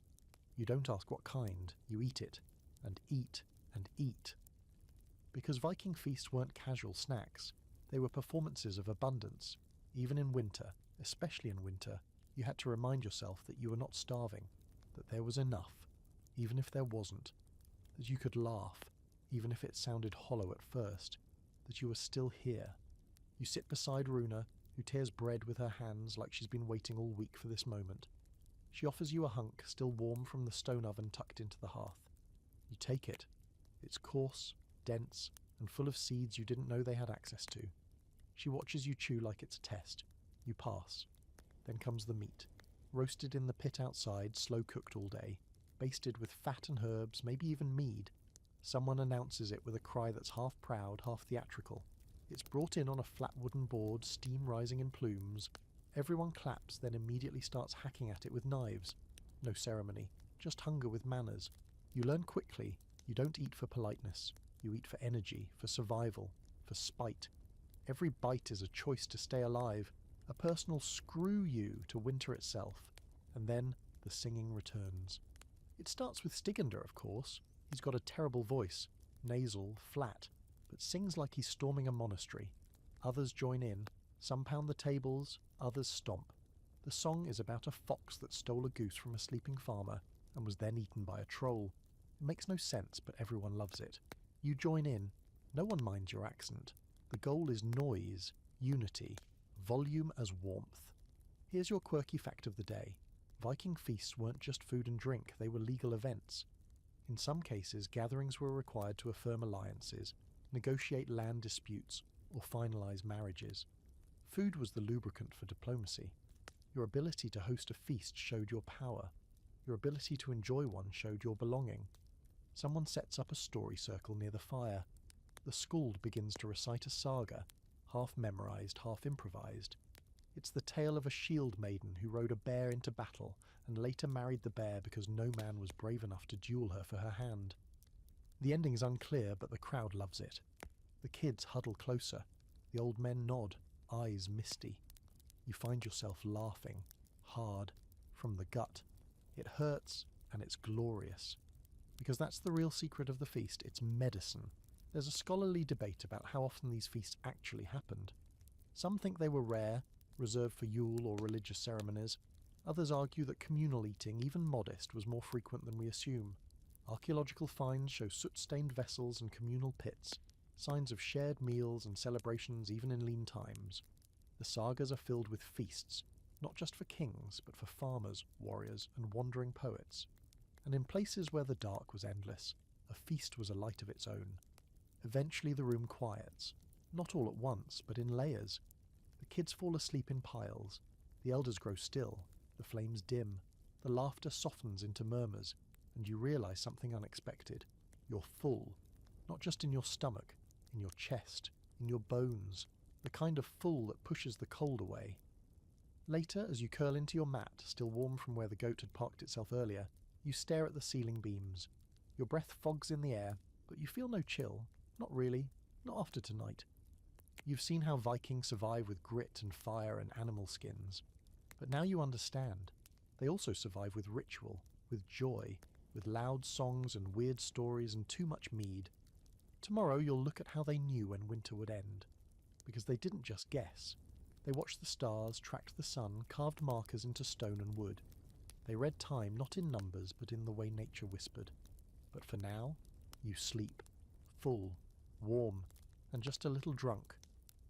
You don't ask what kind, you eat it, and eat, and eat. Because Viking feasts weren't casual snacks, they were performances of abundance. Even in winter, especially in winter, you had to remind yourself that you were not starving, that there was enough, even if there wasn't, that you could laugh, even if it sounded hollow at first, that you were still here. You sit beside Runa, who tears bread with her hands like she's been waiting all week for this moment. She offers you a hunk still warm from the stone oven tucked into the hearth. You take it. It's coarse, dense, and full of seeds you didn't know they had access to. She watches you chew like it's a test. You pass. Then comes the meat, roasted in the pit outside, slow-cooked all day, basted with fat and herbs, maybe even mead. Someone announces it with a cry that's half proud, half theatrical. It's brought in on a flat wooden board, steam rising in plumes. Everyone claps, then immediately starts hacking at it with knives. No ceremony, just hunger with manners. You learn quickly, you don't eat for politeness. You eat for energy, for survival, for spite. Every bite is a choice to stay alive, a personal screw you to winter itself, and then the singing returns. It starts with Stygander, of course. He's got a terrible voice, nasal, flat, but sings like he's storming a monastery. Others join in, some pound the tables, others stomp. The song is about a fox that stole a goose from a sleeping farmer and was then eaten by a troll. It makes no sense, but everyone loves it. You join in. No one minds your accent. The goal is noise, unity, volume as warmth. Here's your quirky fact of the day. Viking feasts weren't just food and drink, they were legal events. In some cases, gatherings were required to affirm alliances, negotiate land disputes, or finalise marriages. Food was the lubricant for diplomacy. Your ability to host a feast showed your power. Your ability to enjoy one showed your belonging. Someone sets up a story circle near the fire. The skald begins to recite a saga, half memorised, half improvised. It's the tale of a shield maiden who rode a bear into battle and later married the bear because no man was brave enough to duel her for her hand. The ending's unclear, but the crowd loves it. The kids huddle closer. The old men nod, eyes misty. You find yourself laughing, hard, from the gut. It hurts, and it's glorious. Because that's the real secret of the feast, it's medicine. There's a scholarly debate about how often these feasts actually happened. Some think they were rare, reserved for Yule or religious ceremonies. Others argue that communal eating, even modest, was more frequent than we assume. Archaeological finds show soot-stained vessels and communal pits, signs of shared meals and celebrations even in lean times. The sagas are filled with feasts, not just for kings, but for farmers, warriors, and wandering poets. And in places where the dark was endless, a feast was a light of its own. Eventually the room quiets, not all at once, but in layers. The kids fall asleep in piles, the elders grow still, the flames dim, the laughter softens into murmurs, and you realise something unexpected. You're full, not just in your stomach, in your chest, in your bones, the kind of full that pushes the cold away. Later, as you curl into your mat, still warm from where the goat had parked itself earlier, you stare at the ceiling beams. Your breath fogs in the air, but you feel no chill. Not really, not after tonight. You've seen how Vikings survive with grit and fire and animal skins. But now you understand. They also survive with ritual, with joy, with loud songs and weird stories and too much mead. Tomorrow you'll look at how they knew when winter would end. Because they didn't just guess. They watched the stars, tracked the sun, carved markers into stone and wood. They read time not in numbers but in the way nature whispered. But for now, you sleep, full, warm, and just a little drunk.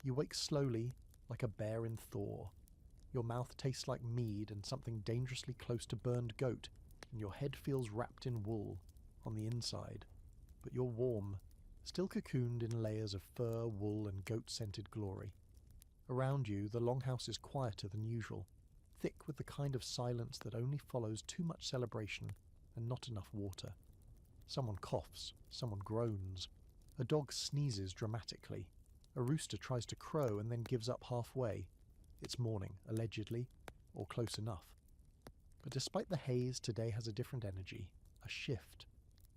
You wake slowly, like a bear in thaw. Your mouth tastes like mead and something dangerously close to burned goat, and your head feels wrapped in wool, on the inside. But you're warm, still cocooned in layers of fur, wool, and goat-scented glory. Around you, the longhouse is quieter than usual, thick with the kind of silence that only follows too much celebration and not enough water. Someone coughs, someone groans. A dog sneezes dramatically. A rooster tries to crow and then gives up halfway. It's morning, allegedly, or close enough. But despite the haze, today has a different energy, a shift.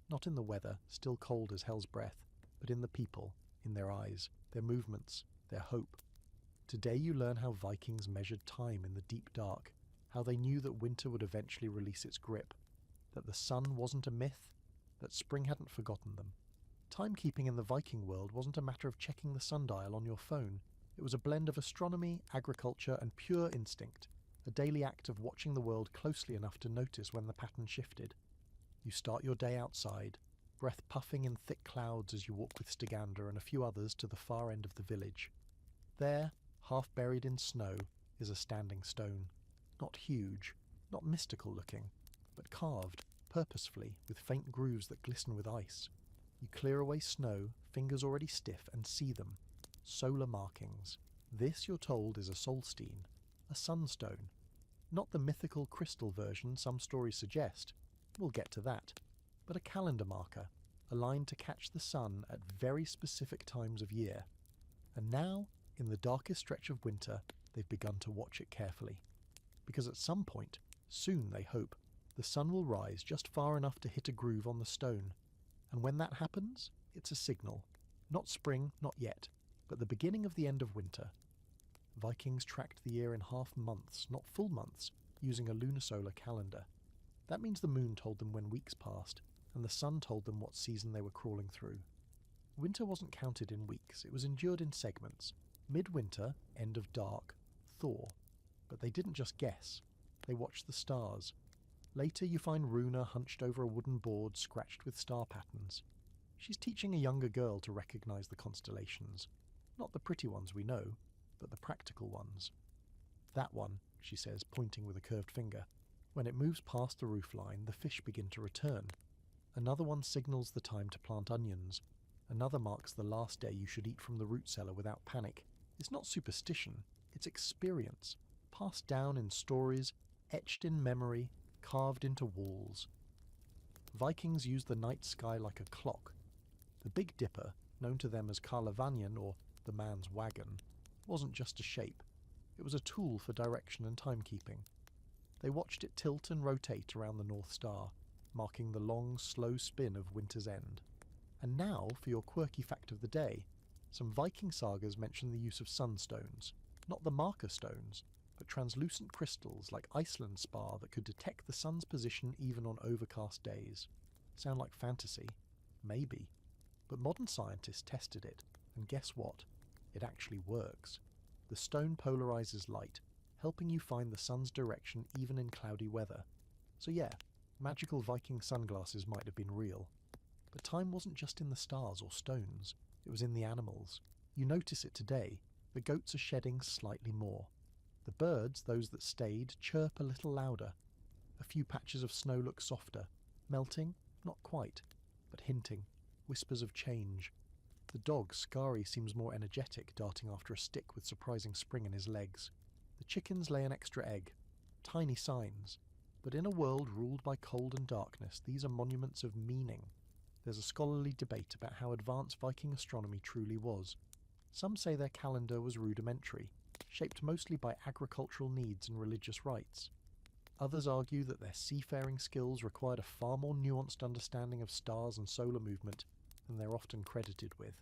Not in the weather, still cold as hell's breath, but in the people, in their eyes, their movements, their hope. Today you learn how Vikings measured time in the deep dark, how they knew that winter would eventually release its grip, that the sun wasn't a myth, that spring hadn't forgotten them. Timekeeping in the Viking world wasn't a matter of checking the sundial on your phone. It was a blend of astronomy, agriculture, and pure instinct, a daily act of watching the world closely enough to notice when the pattern shifted. You start your day outside, breath puffing in thick clouds as you walk with Stygander and a few others to the far end of the village. There, half buried in snow, is a standing stone. Not huge, not mystical looking, but carved, purposefully, with faint grooves that glisten with ice. You clear away snow, fingers already stiff, and see them. Solar markings. This, you're told, is a solstein, a sunstone. Not the mythical crystal version some stories suggest. We'll get to that. But a calendar marker, aligned to catch the sun at very specific times of year. And now, in the darkest stretch of winter, they've begun to watch it carefully. Because at some point, soon they hope, the sun will rise just far enough to hit a groove on the stone. And when that happens, it's a signal. Not spring, not yet, but the beginning of the end of winter. Vikings tracked the year in half months, not full months, using a lunisolar calendar. That means the moon told them when weeks passed, and the sun told them what season they were crawling through. Winter wasn't counted in weeks, it was endured in segments. Midwinter, end of dark, thaw. But they didn't just guess, they watched the stars. Later you find Runa hunched over a wooden board scratched with star patterns. She's teaching a younger girl to recognise the constellations. Not the pretty ones we know, but the practical ones. That one, she says, pointing with a curved finger. When it moves past the roofline, the fish begin to return. Another one signals the time to plant onions. Another marks the last day you should eat from the root cellar without panic. It's not superstition, it's experience, passed down in stories, etched in memory, carved into walls. Vikings used the night sky like a clock. The Big Dipper, known to them as Karlavanyan or the man's wagon, wasn't just a shape. It was a tool for direction and timekeeping. They watched it tilt and rotate around the North Star, marking the long, slow spin of winter's end. And now, for your quirky fact of the day, some Viking sagas mention the use of sunstones, not the marker stones, but translucent crystals like Iceland spar that could detect the sun's position even on overcast days. Sound like fantasy? Maybe. But modern scientists tested it, and guess what? It actually works. The stone polarizes light, helping you find the sun's direction even in cloudy weather. So yeah, magical Viking sunglasses might have been real. But time wasn't just in the stars or stones, it was in the animals. You notice it today, the goats are shedding slightly more. The birds, those that stayed, chirp a little louder. A few patches of snow look softer. Melting? Not quite, but hinting. Whispers of change. The dog, Skari, seems more energetic, darting after a stick with surprising spring in his legs. The chickens lay an extra egg. Tiny signs. But in a world ruled by cold and darkness, these are monuments of meaning. There's a scholarly debate about how advanced Viking astronomy truly was. Some say their calendar was rudimentary, shaped mostly by agricultural needs and religious rites. Others argue that their seafaring skills required a far more nuanced understanding of stars and solar movement than they're often credited with.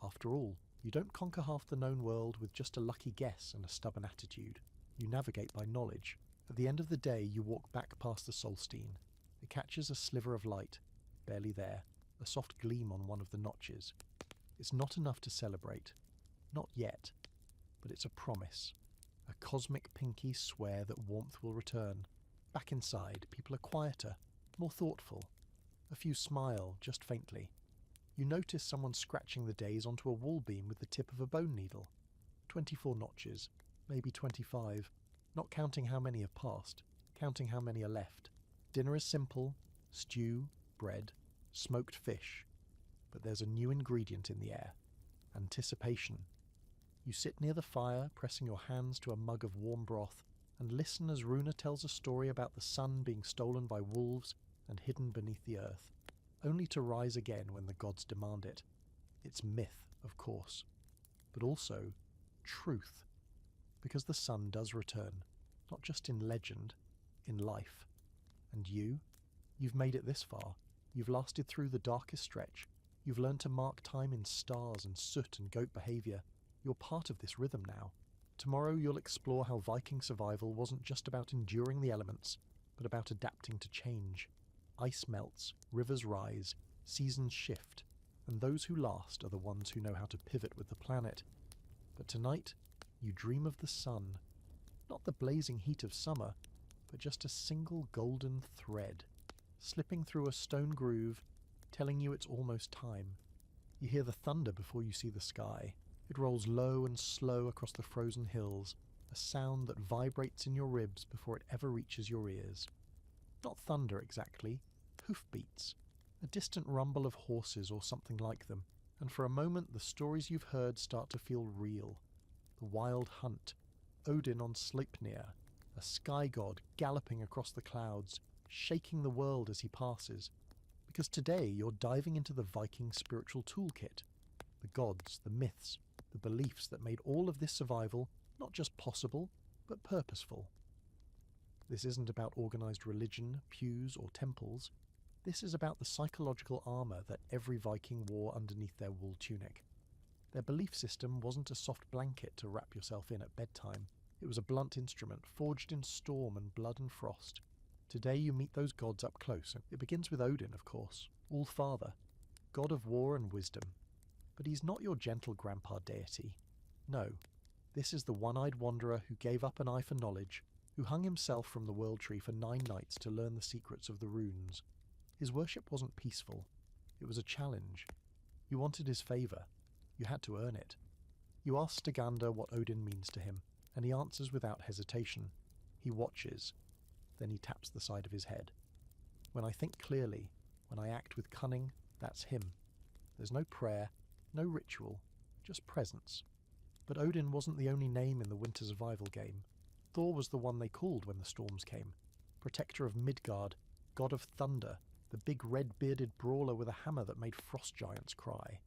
After all, you don't conquer half the known world with just a lucky guess and a stubborn attitude. You navigate by knowledge. At the end of the day, you walk back past the Solstein. It catches a sliver of light, barely there, a soft gleam on one of the notches. It's not enough to celebrate. Not yet. But it's a promise. A cosmic pinky swear that warmth will return. Back inside, people are quieter, more thoughtful. A few smile, just faintly. You notice someone scratching the days onto a wall beam with the tip of a bone needle. 24 notches, maybe 25, not counting how many have passed, counting how many are left. Dinner is simple, stew, bread, smoked fish. But there's a new ingredient in the air. Anticipation. You sit near the fire, pressing your hands to a mug of warm broth, and listen as Runa tells a story about the sun being stolen by wolves and hidden beneath the earth, only to rise again when the gods demand it. It's myth, of course, but also truth, because the sun does return, not just in legend, in life. And you've made it this far. You've lasted through the darkest stretch. You've learned to mark time in stars and soot and goat behaviour. You're part of this rhythm now. Tomorrow you'll explore how Viking survival wasn't just about enduring the elements, but about adapting to change. Ice melts, rivers rise, seasons shift, and those who last are the ones who know how to pivot with the planet. But tonight, you dream of the sun. Not the blazing heat of summer, but just a single golden thread, slipping through a stone groove, telling you it's almost time. You hear the thunder before you see the sky. It rolls low and slow across the frozen hills, a sound that vibrates in your ribs before it ever reaches your ears. Not thunder exactly, hoofbeats, a distant rumble of horses or something like them, and for a moment the stories you've heard start to feel real. The wild hunt, Odin on Sleipnir, a sky god galloping across the clouds, shaking the world as he passes. Because today you're diving into the Viking spiritual toolkit, the gods, the myths, the beliefs that made all of this survival not just possible, but purposeful. This isn't about organised religion, pews or temples. This is about the psychological armour that every Viking wore underneath their wool tunic. Their belief system wasn't a soft blanket to wrap yourself in at bedtime. It was a blunt instrument, forged in storm and blood and frost. Today you meet those gods up close. It begins with Odin, of course, All-Father, god of war and wisdom. But he's not your gentle grandpa deity. No, this is the one-eyed wanderer who gave up an eye for knowledge, who hung himself from the world tree for 9 nights to learn the secrets of the runes. His worship wasn't peaceful. It was a challenge. You wanted his favour. You had to earn it. You ask Stiganda what Odin means to him, and he answers without hesitation. He watches. Then he taps the side of his head. When I think clearly, when I act with cunning, that's him. There's no prayer, no ritual, just presence. But Odin wasn't the only name in the winter survival game. Thor was the one they called when the storms came. Protector of Midgard, god of thunder, the big red-bearded brawler with a hammer that made frost giants cry.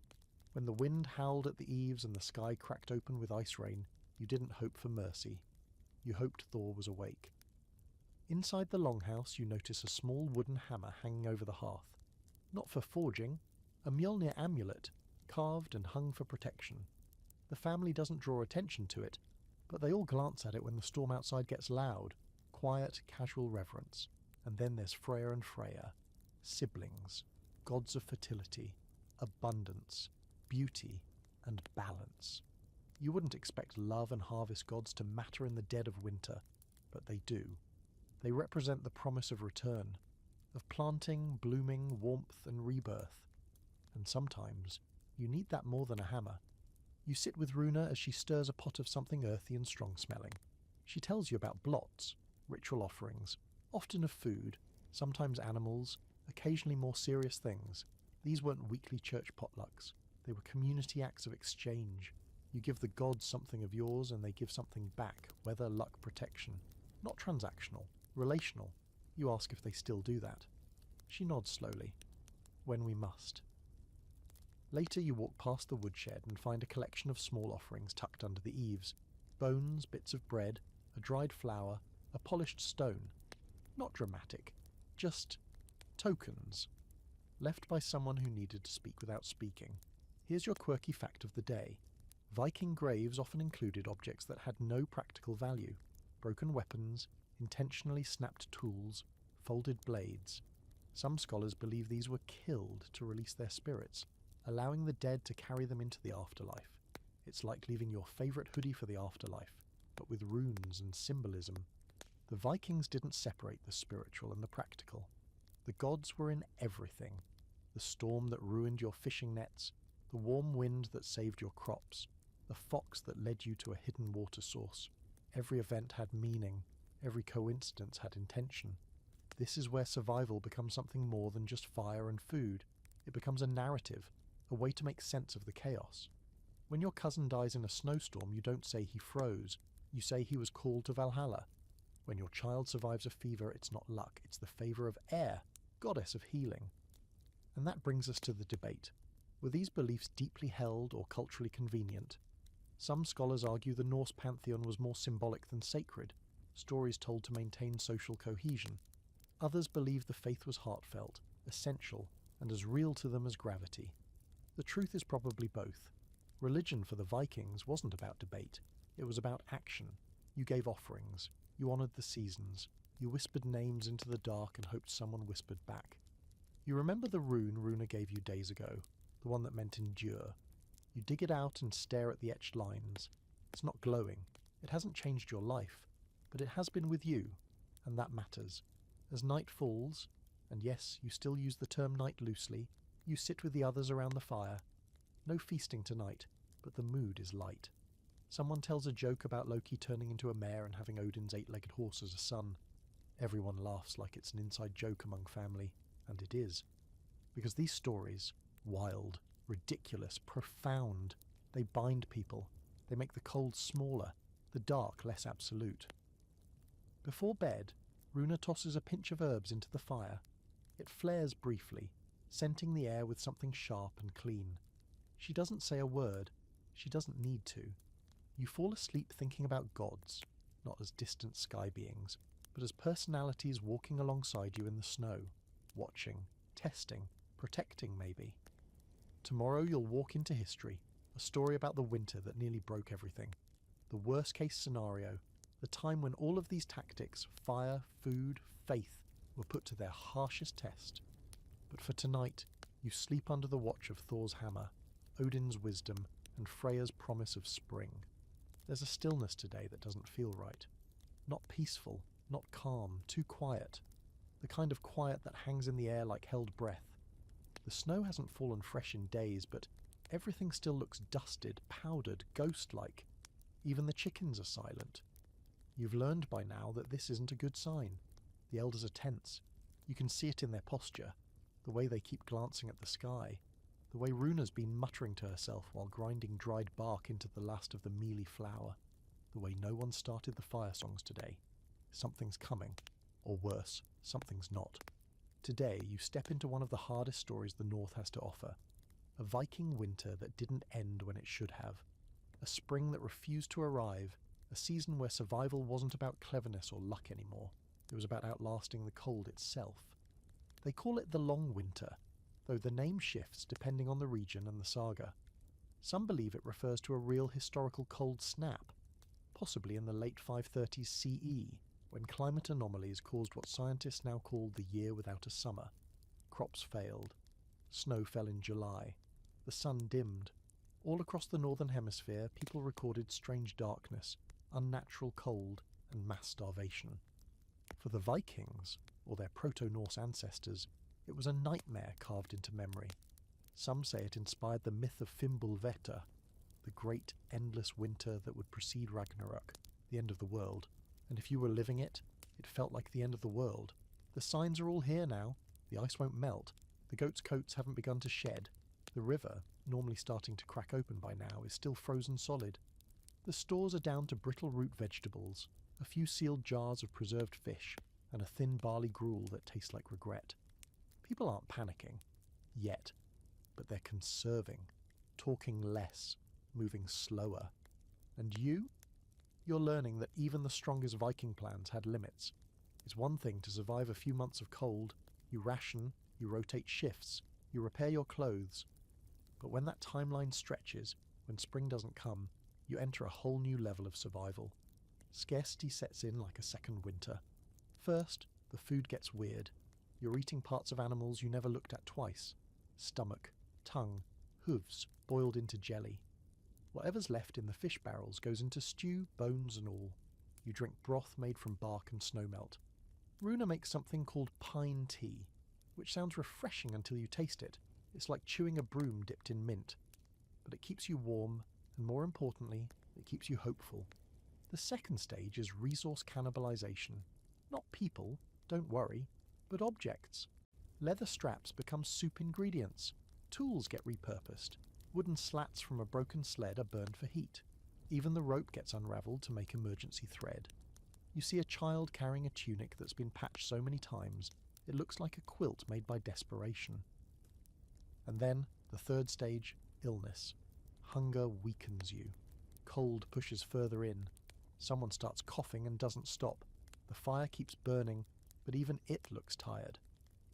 When the wind howled at the eaves and the sky cracked open with ice rain, you didn't hope for mercy. You hoped Thor was awake. Inside the longhouse you notice a small wooden hammer hanging over the hearth. Not for forging, a Mjolnir amulet, carved and hung for protection. The family doesn't draw attention to it, but they all glance at it when the storm outside gets loud. Quiet, casual reverence. And then there's Freyr and Freya. Siblings. Gods of fertility. Abundance. Beauty. And balance. You wouldn't expect love and harvest gods to matter in the dead of winter, but they do. They represent the promise of return, of planting, blooming, warmth and rebirth. And sometimes you need that more than a hammer. You sit with Runa as she stirs a pot of something earthy and strong-smelling. She tells you about blots, ritual offerings, often of food, sometimes animals, occasionally more serious things. These weren't weekly church potlucks. They were community acts of exchange. You give the gods something of yours and they give something back, weather, luck, protection. Not transactional, relational. You ask if they still do that. She nods slowly. When we must. Later you walk past the woodshed and find a collection of small offerings tucked under the eaves. Bones, bits of bread, a dried flower, a polished stone. Not dramatic, just tokens. Left by someone who needed to speak without speaking. Here's your quirky fact of the day. Viking graves often included objects that had no practical value. Broken weapons, intentionally snapped tools, folded blades. Some scholars believe these were killed to release their spirits, allowing the dead to carry them into the afterlife. It's like leaving your favourite hoodie for the afterlife, but with runes and symbolism. The Vikings didn't separate the spiritual and the practical. The gods were in everything. The storm that ruined your fishing nets, the warm wind that saved your crops, the fox that led you to a hidden water source. Every event had meaning. Every coincidence had intention. This is where survival becomes something more than just fire and food. It becomes a narrative, a way to make sense of the chaos. When your cousin dies in a snowstorm, you don't say he froze. You say he was called to Valhalla. When your child survives a fever, it's not luck, it's the favour of air, goddess of healing. And that brings us to the debate. Were these beliefs deeply held or culturally convenient? Some scholars argue the Norse pantheon was more symbolic than sacred, stories told to maintain social cohesion. Others believe the faith was heartfelt, essential, and as real to them as gravity. The truth is probably both. Religion for the Vikings wasn't about debate. It was about action. You gave offerings. You honoured the seasons. You whispered names into the dark and hoped someone whispered back. You remember the rune Runa gave you days ago, the one that meant endure. You dig it out and stare at the etched lines. It's not glowing. It hasn't changed your life, but it has been with you, and that matters. As night falls, and yes, you still use the term night loosely, you sit with the others around the fire. No feasting tonight, but the mood is light. Someone tells a joke about Loki turning into a mare and having Odin's 8-legged horse as a son. Everyone laughs like it's an inside joke among family, and it is. Because these stories, wild, ridiculous, profound, they bind people. They make the cold smaller, the dark less absolute. Before bed, Runa tosses a pinch of herbs into the fire. It flares briefly, scenting the air with something sharp and clean. She doesn't say a word. She doesn't need to. You fall asleep thinking about gods, not as distant sky beings, but as personalities walking alongside you in the snow, watching, testing, protecting maybe. Tomorrow you'll walk into history, a story about the winter that nearly broke everything. The worst case scenario, the time when all of these tactics, fire, food, faith, were put to their harshest test. But for tonight, you sleep under the watch of Thor's hammer, Odin's wisdom, and Freya's promise of spring. There's a stillness today that doesn't feel right. Not peaceful, not calm, too quiet. The kind of quiet that hangs in the air like held breath. The snow hasn't fallen fresh in days, but everything still looks dusted, powdered, ghost-like. Even the chickens are silent. You've learned by now that this isn't a good sign. The elders are tense. You can see it in their posture, the way they keep glancing at the sky, the way Runa's been muttering to herself while grinding dried bark into the last of the mealy flour, the way no one started the fire songs today. Something's coming, or worse, something's not. Today you step into one of the hardest stories the North has to offer. A Viking winter that didn't end when it should have. A spring that refused to arrive. A season where survival wasn't about cleverness or luck anymore. It was about outlasting the cold itself. They call it the long winter, though the name shifts depending on the region and the saga. Some believe it refers to a real historical cold snap, possibly in the late 530s CE, when climate anomalies caused what scientists now call the year without a summer. Crops failed. Snow fell in July. The sun dimmed. All across the northern hemisphere, people recorded strange darkness, unnatural cold, and mass starvation. For the Vikings, or their Proto-Norse ancestors, it was a nightmare carved into memory. Some say it inspired the myth of Fimbulvetr, the great, endless winter that would precede Ragnarok, the end of the world. And if you were living it, it felt like the end of the world. The signs are all here now. The ice won't melt. The goats' coats haven't begun to shed. The river, normally starting to crack open by now, is still frozen solid. The stores are down to brittle root vegetables, a few sealed jars of preserved fish, and a thin barley gruel that tastes like regret. People aren't panicking. Yet. But they're conserving, talking less, moving slower. And you? You're learning that even the strongest Viking plans had limits. It's one thing to survive a few months of cold. You ration, you rotate shifts, you repair your clothes. But when that timeline stretches, when spring doesn't come, you enter a whole new level of survival. Scarcity sets in like a second winter. First, the food gets weird. You're eating parts of animals you never looked at twice. Stomach, tongue, hooves boiled into jelly. Whatever's left in the fish barrels goes into stew, bones and all. You drink broth made from bark and snowmelt. Runa makes something called pine tea, which sounds refreshing until you taste it. It's like chewing a broom dipped in mint. But it keeps you warm, and more importantly, it keeps you hopeful. The second stage is resource cannibalization. Not people, don't worry, but objects. Leather straps become soup ingredients. Tools get repurposed. Wooden slats from a broken sled are burned for heat. Even the rope gets unraveled to make emergency thread. You see a child carrying a tunic that's been patched so many times, it looks like a quilt made by desperation. And then, the third stage, illness. Hunger weakens you. Cold pushes further in. Someone starts coughing and doesn't stop. The fire keeps burning, but even it looks tired.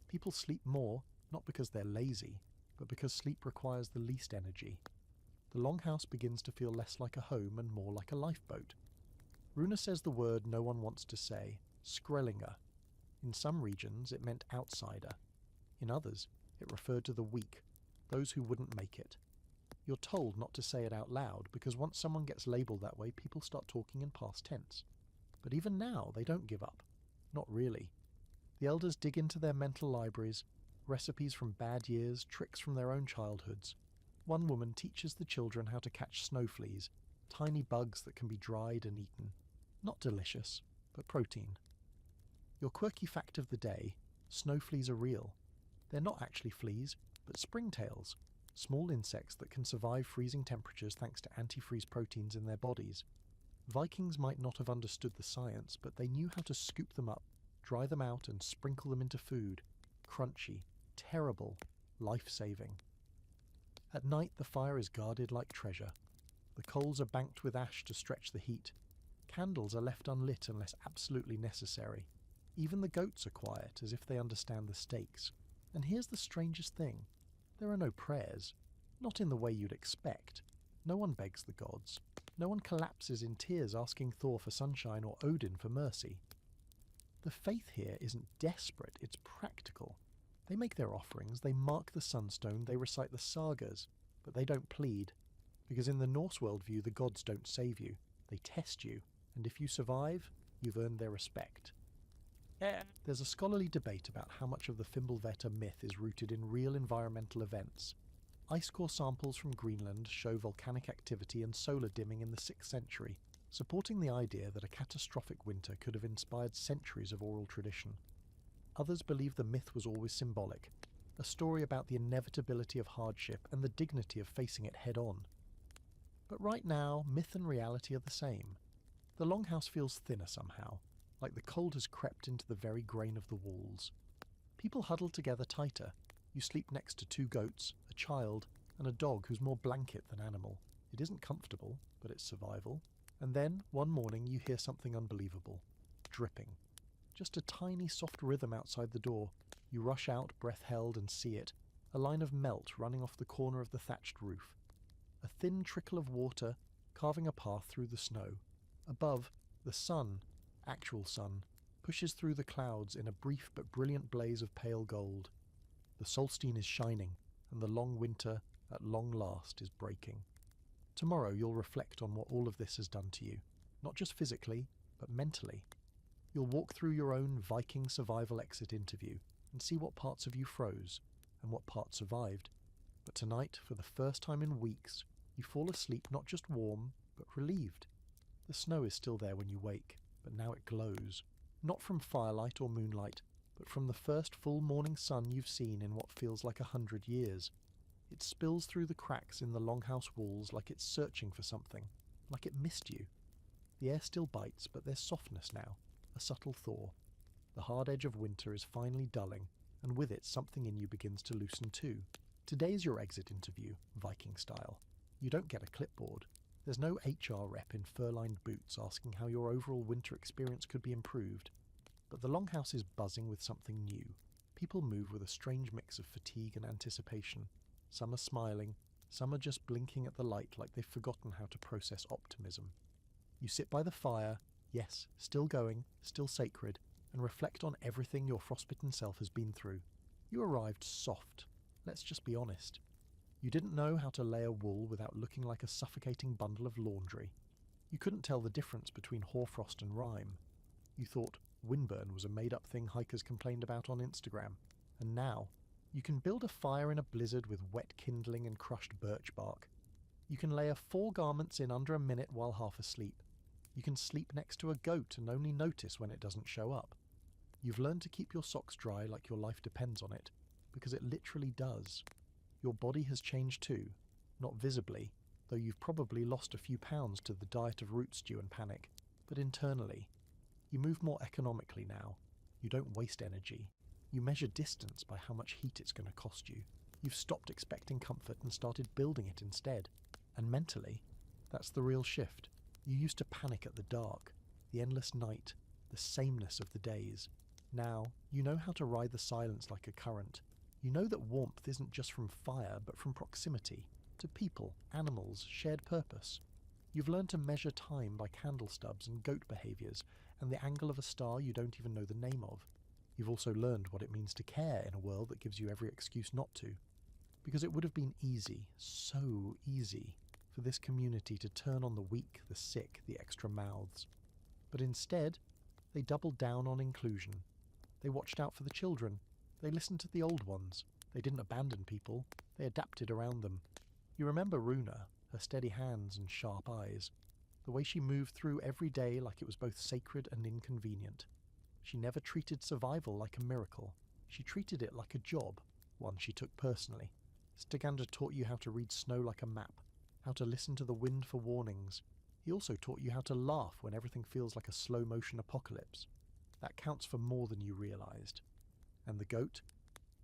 People sleep more, not because they're lazy, but because sleep requires the least energy. The longhouse begins to feel less like a home and more like a lifeboat. Runa says the word no one wants to say, Skrellinger. In some regions it meant outsider. In others, it referred to the weak, those who wouldn't make it. You're told not to say it out loud because once someone gets labelled that way, people start talking in past tense. But even now, they don't give up. Not really. The elders dig into their mental libraries, recipes from bad years, tricks from their own childhoods. One woman teaches the children how to catch snow fleas, tiny bugs that can be dried and eaten. Not delicious, but protein. Your quirky fact of the day, snow fleas are real. They're not actually fleas, but springtails, small insects that can survive freezing temperatures thanks to antifreeze proteins in their bodies. Vikings might not have understood the science, but they knew how to scoop them up, dry them out and sprinkle them into food. Crunchy, terrible, life-saving. At night the fire is guarded like treasure. The coals are banked with ash to stretch the heat. Candles are left unlit unless absolutely necessary. Even the goats are quiet, as if they understand the stakes. And here's the strangest thing. There are no prayers. Not in the way you'd expect. No one begs the gods. No one collapses in tears asking Thor for sunshine or Odin for mercy. The faith here isn't desperate, it's practical. They make their offerings, they mark the sunstone, they recite the sagas, but they don't plead. Because in the Norse worldview, the gods don't save you, they test you, and if you survive, you've earned their respect. There's a scholarly debate about how much of the Fimbulvetr myth is rooted in real environmental events. Ice core samples from Greenland show volcanic activity and solar dimming in the 6th century, supporting the idea that a catastrophic winter could have inspired centuries of oral tradition. Others believe the myth was always symbolic, a story about the inevitability of hardship and the dignity of facing it head-on. But right now, myth and reality are the same. The longhouse feels thinner somehow, like the cold has crept into the very grain of the walls. People huddle together tighter. You sleep next to 2 goats, a child, and a dog who's more blanket than animal. It isn't comfortable, but it's survival. And then, one morning, you hear something unbelievable. Dripping. Just a tiny soft rhythm outside the door. You rush out, breath held, and see it. A line of melt running off the corner of the thatched roof. A thin trickle of water carving a path through the snow. Above, the sun, actual sun, pushes through the clouds in a brief but brilliant blaze of pale gold. The Solstein is shining, and the long winter, at long last, is breaking. Tomorrow you'll reflect on what all of this has done to you, not just physically, but mentally. You'll walk through your own Viking survival exit interview and see what parts of you froze and what parts survived. But tonight, for the first time in weeks, you fall asleep not just warm, but relieved. The snow is still there when you wake, but now it glows, not from firelight or moonlight, but from the first full morning sun you've seen in what feels like 100 years. It spills through the cracks in the longhouse walls like it's searching for something, like it missed you. The air still bites, but there's softness now, a subtle thaw. The hard edge of winter is finally dulling, and with it something in you begins to loosen too. Today's your exit interview, Viking style. You don't get a clipboard. There's no HR rep in fur-lined boots asking how your overall winter experience could be improved. But the longhouse is buzzing with something new. People move with a strange mix of fatigue and anticipation. Some are smiling, some are just blinking at the light like they've forgotten how to process optimism. You sit by the fire, yes, still going, still sacred, and reflect on everything your frostbitten self has been through. You arrived soft, let's just be honest. You didn't know how to layer wool without looking like a suffocating bundle of laundry. You couldn't tell the difference between hoarfrost and rime. You thought windburn was a made-up thing hikers complained about on Instagram, and now you can build a fire in a blizzard with wet kindling and crushed birch bark. You can layer 4 garments in under a minute while half asleep. You can sleep next to a goat and only notice when it doesn't show up. You've learned to keep your socks dry like your life depends on it, because it literally does. Your body has changed too, not visibly, though you've probably lost a few pounds to the diet of root stew and panic, but internally. You move more economically now. You don't waste energy. You measure distance by how much heat it's going to cost you. You've stopped expecting comfort and started building it instead. And mentally, that's the real shift. You used to panic at the dark, the endless night, the sameness of the days. Now, you know how to ride the silence like a current. You know that warmth isn't just from fire, but from proximity, to people, animals, shared purpose. You've learned to measure time by candle stubs and goat behaviours, and the angle of a star you don't even know the name of. You've also learned what it means to care in a world that gives you every excuse not to. Because it would have been easy, so easy, for this community to turn on the weak, the sick, the extra mouths. But instead, they doubled down on inclusion. They watched out for the children. They listened to the old ones. They didn't abandon people. They adapted around them. You remember Runa, her steady hands and sharp eyes, the way she moved through every day like it was both sacred and inconvenient. She never treated survival like a miracle. She treated it like a job, one she took personally. Stigandra taught you how to read snow like a map, how to listen to the wind for warnings. He also taught you how to laugh when everything feels like a slow-motion apocalypse. That counts for more than you realized. And the goat?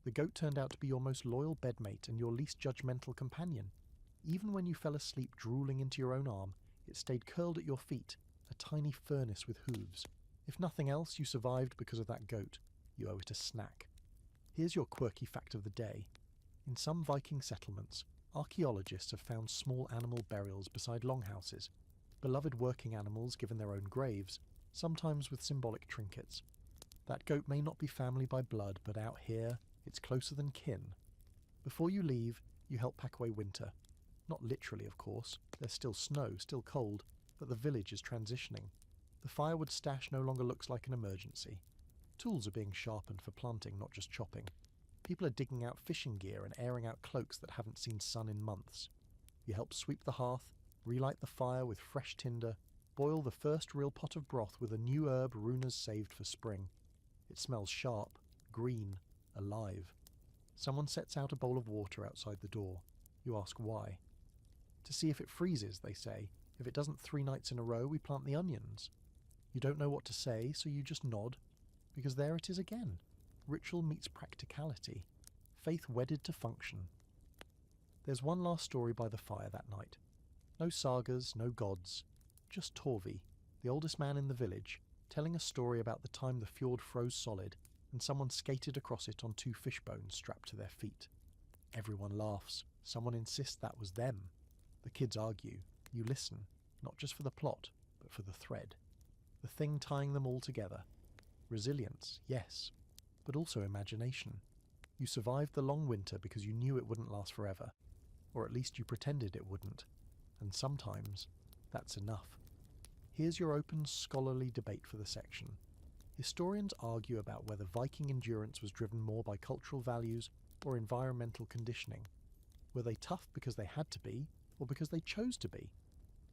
The goat turned out to be your most loyal bedmate and your least judgmental companion. Even when you fell asleep drooling into your own arm, it stayed curled at your feet, a tiny furnace with hooves. If nothing else, you survived because of that goat. You owe it a snack. Here's your quirky fact of the day. In some Viking settlements, Archaeologists have found small animal burials beside longhouses, beloved working animals given their own graves, sometimes with symbolic trinkets. That goat may not be family by blood, but out here, it's closer than kin. Before you leave, you help pack away winter. Not literally, of course. There's still snow, still cold, but the village is transitioning. The firewood stash no longer looks like an emergency. Tools are being sharpened for planting, not just chopping. People are digging out fishing gear and airing out cloaks that haven't seen sun in months. You help sweep the hearth, relight the fire with fresh tinder, boil the first real pot of broth with a new herb Runa's saved for spring. It smells sharp, green, alive. Someone sets out a bowl of water outside the door. You ask why. To see if it freezes, they say. If it doesn't 3 nights in a row, we plant the onions. You don't know what to say, so you just nod. Because there it is again. Ritual meets practicality. Faith wedded to function. There's one last story by the fire that night. No sagas, no gods. Just Torvi, the oldest man in the village, telling a story about the time the fjord froze solid and someone skated across it on 2 fish bones strapped to their feet. Everyone laughs. Someone insists that was them. The kids argue. You listen, not just for the plot, but for the thread. The thing tying them all together. Resilience, yes, but also imagination. You survived the long winter because you knew it wouldn't last forever, or at least you pretended it wouldn't, and sometimes that's enough. Here's your open scholarly debate for the section. Historians argue about whether Viking endurance was driven more by cultural values or environmental conditioning. Were they tough because they had to be, or because they chose to be?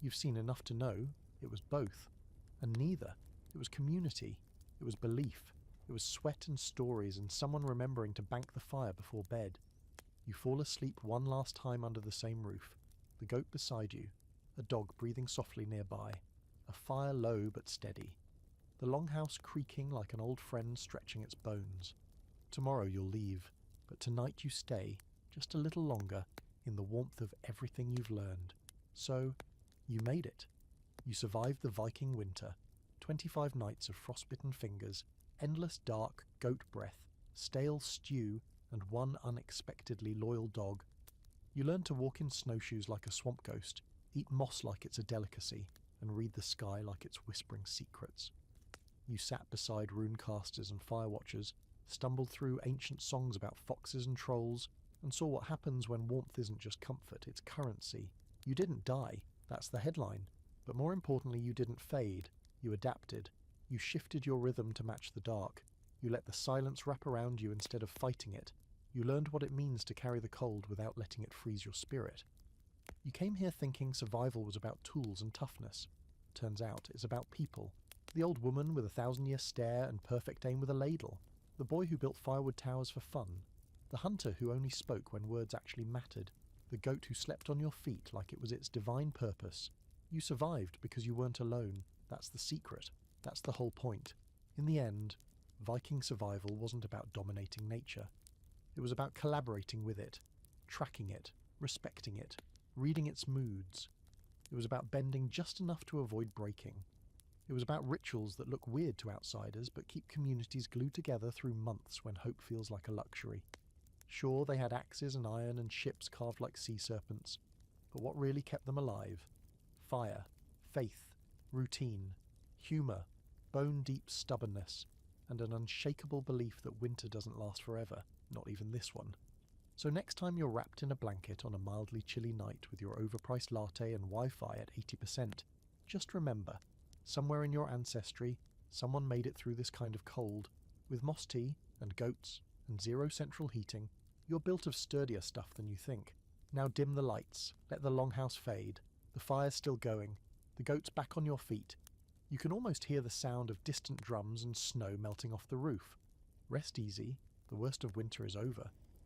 You've seen enough to know it was both, and neither. It was community, it was belief, it was sweat and stories and someone remembering to bank the fire before bed. You fall asleep one last time under the same roof, the goat beside you, a dog breathing softly nearby, a fire low but steady, the longhouse creaking like an old friend stretching its bones. Tomorrow you'll leave, but tonight you stay, just a little longer, in the warmth of everything you've learned. So, you made it. You survived the Viking winter, 25 nights of frostbitten fingers, endless dark goat breath, stale stew, and one unexpectedly loyal dog. You learned to walk in snowshoes like a swamp ghost, eat moss like it's a delicacy, and read the sky like it's whispering secrets. You sat beside runecasters and firewatchers, stumbled through ancient songs about foxes and trolls, and saw what happens when warmth isn't just comfort, it's currency. You didn't die, that's the headline, but more importantly you didn't fade, you adapted. You shifted your rhythm to match the dark. You let the silence wrap around you instead of fighting it. You learned what it means to carry the cold without letting it freeze your spirit. You came here thinking survival was about tools and toughness. Turns out it's about people. The old woman with a 1,000-year stare and perfect aim with a ladle. The boy who built firewood towers for fun. The hunter who only spoke when words actually mattered. The goat who slept on your feet like it was its divine purpose. You survived because you weren't alone. That's the secret. That's the whole point. In the end, Viking survival wasn't about dominating nature. It was about collaborating with it, tracking it, respecting it, reading its moods. It was about bending just enough to avoid breaking. It was about rituals that look weird to outsiders but keep communities glued together through months when hope feels like a luxury. Sure, they had axes and iron and ships carved like sea serpents, but what really kept them alive? Fire, faith, routine, humour, bone-deep stubbornness, and an unshakable belief that winter doesn't last forever, not even this one. So next time you're wrapped in a blanket on a mildly chilly night with your overpriced latte and Wi-Fi at 80%, just remember, somewhere in your ancestry, someone made it through this kind of cold. With moss tea and goats and zero central heating, you're built of sturdier stuff than you think. Now dim the lights, let the longhouse fade. The fire's still going, the goat's back on your feet. You can almost hear the sound of distant drums and snow melting off the roof. Rest easy, the worst of winter is over.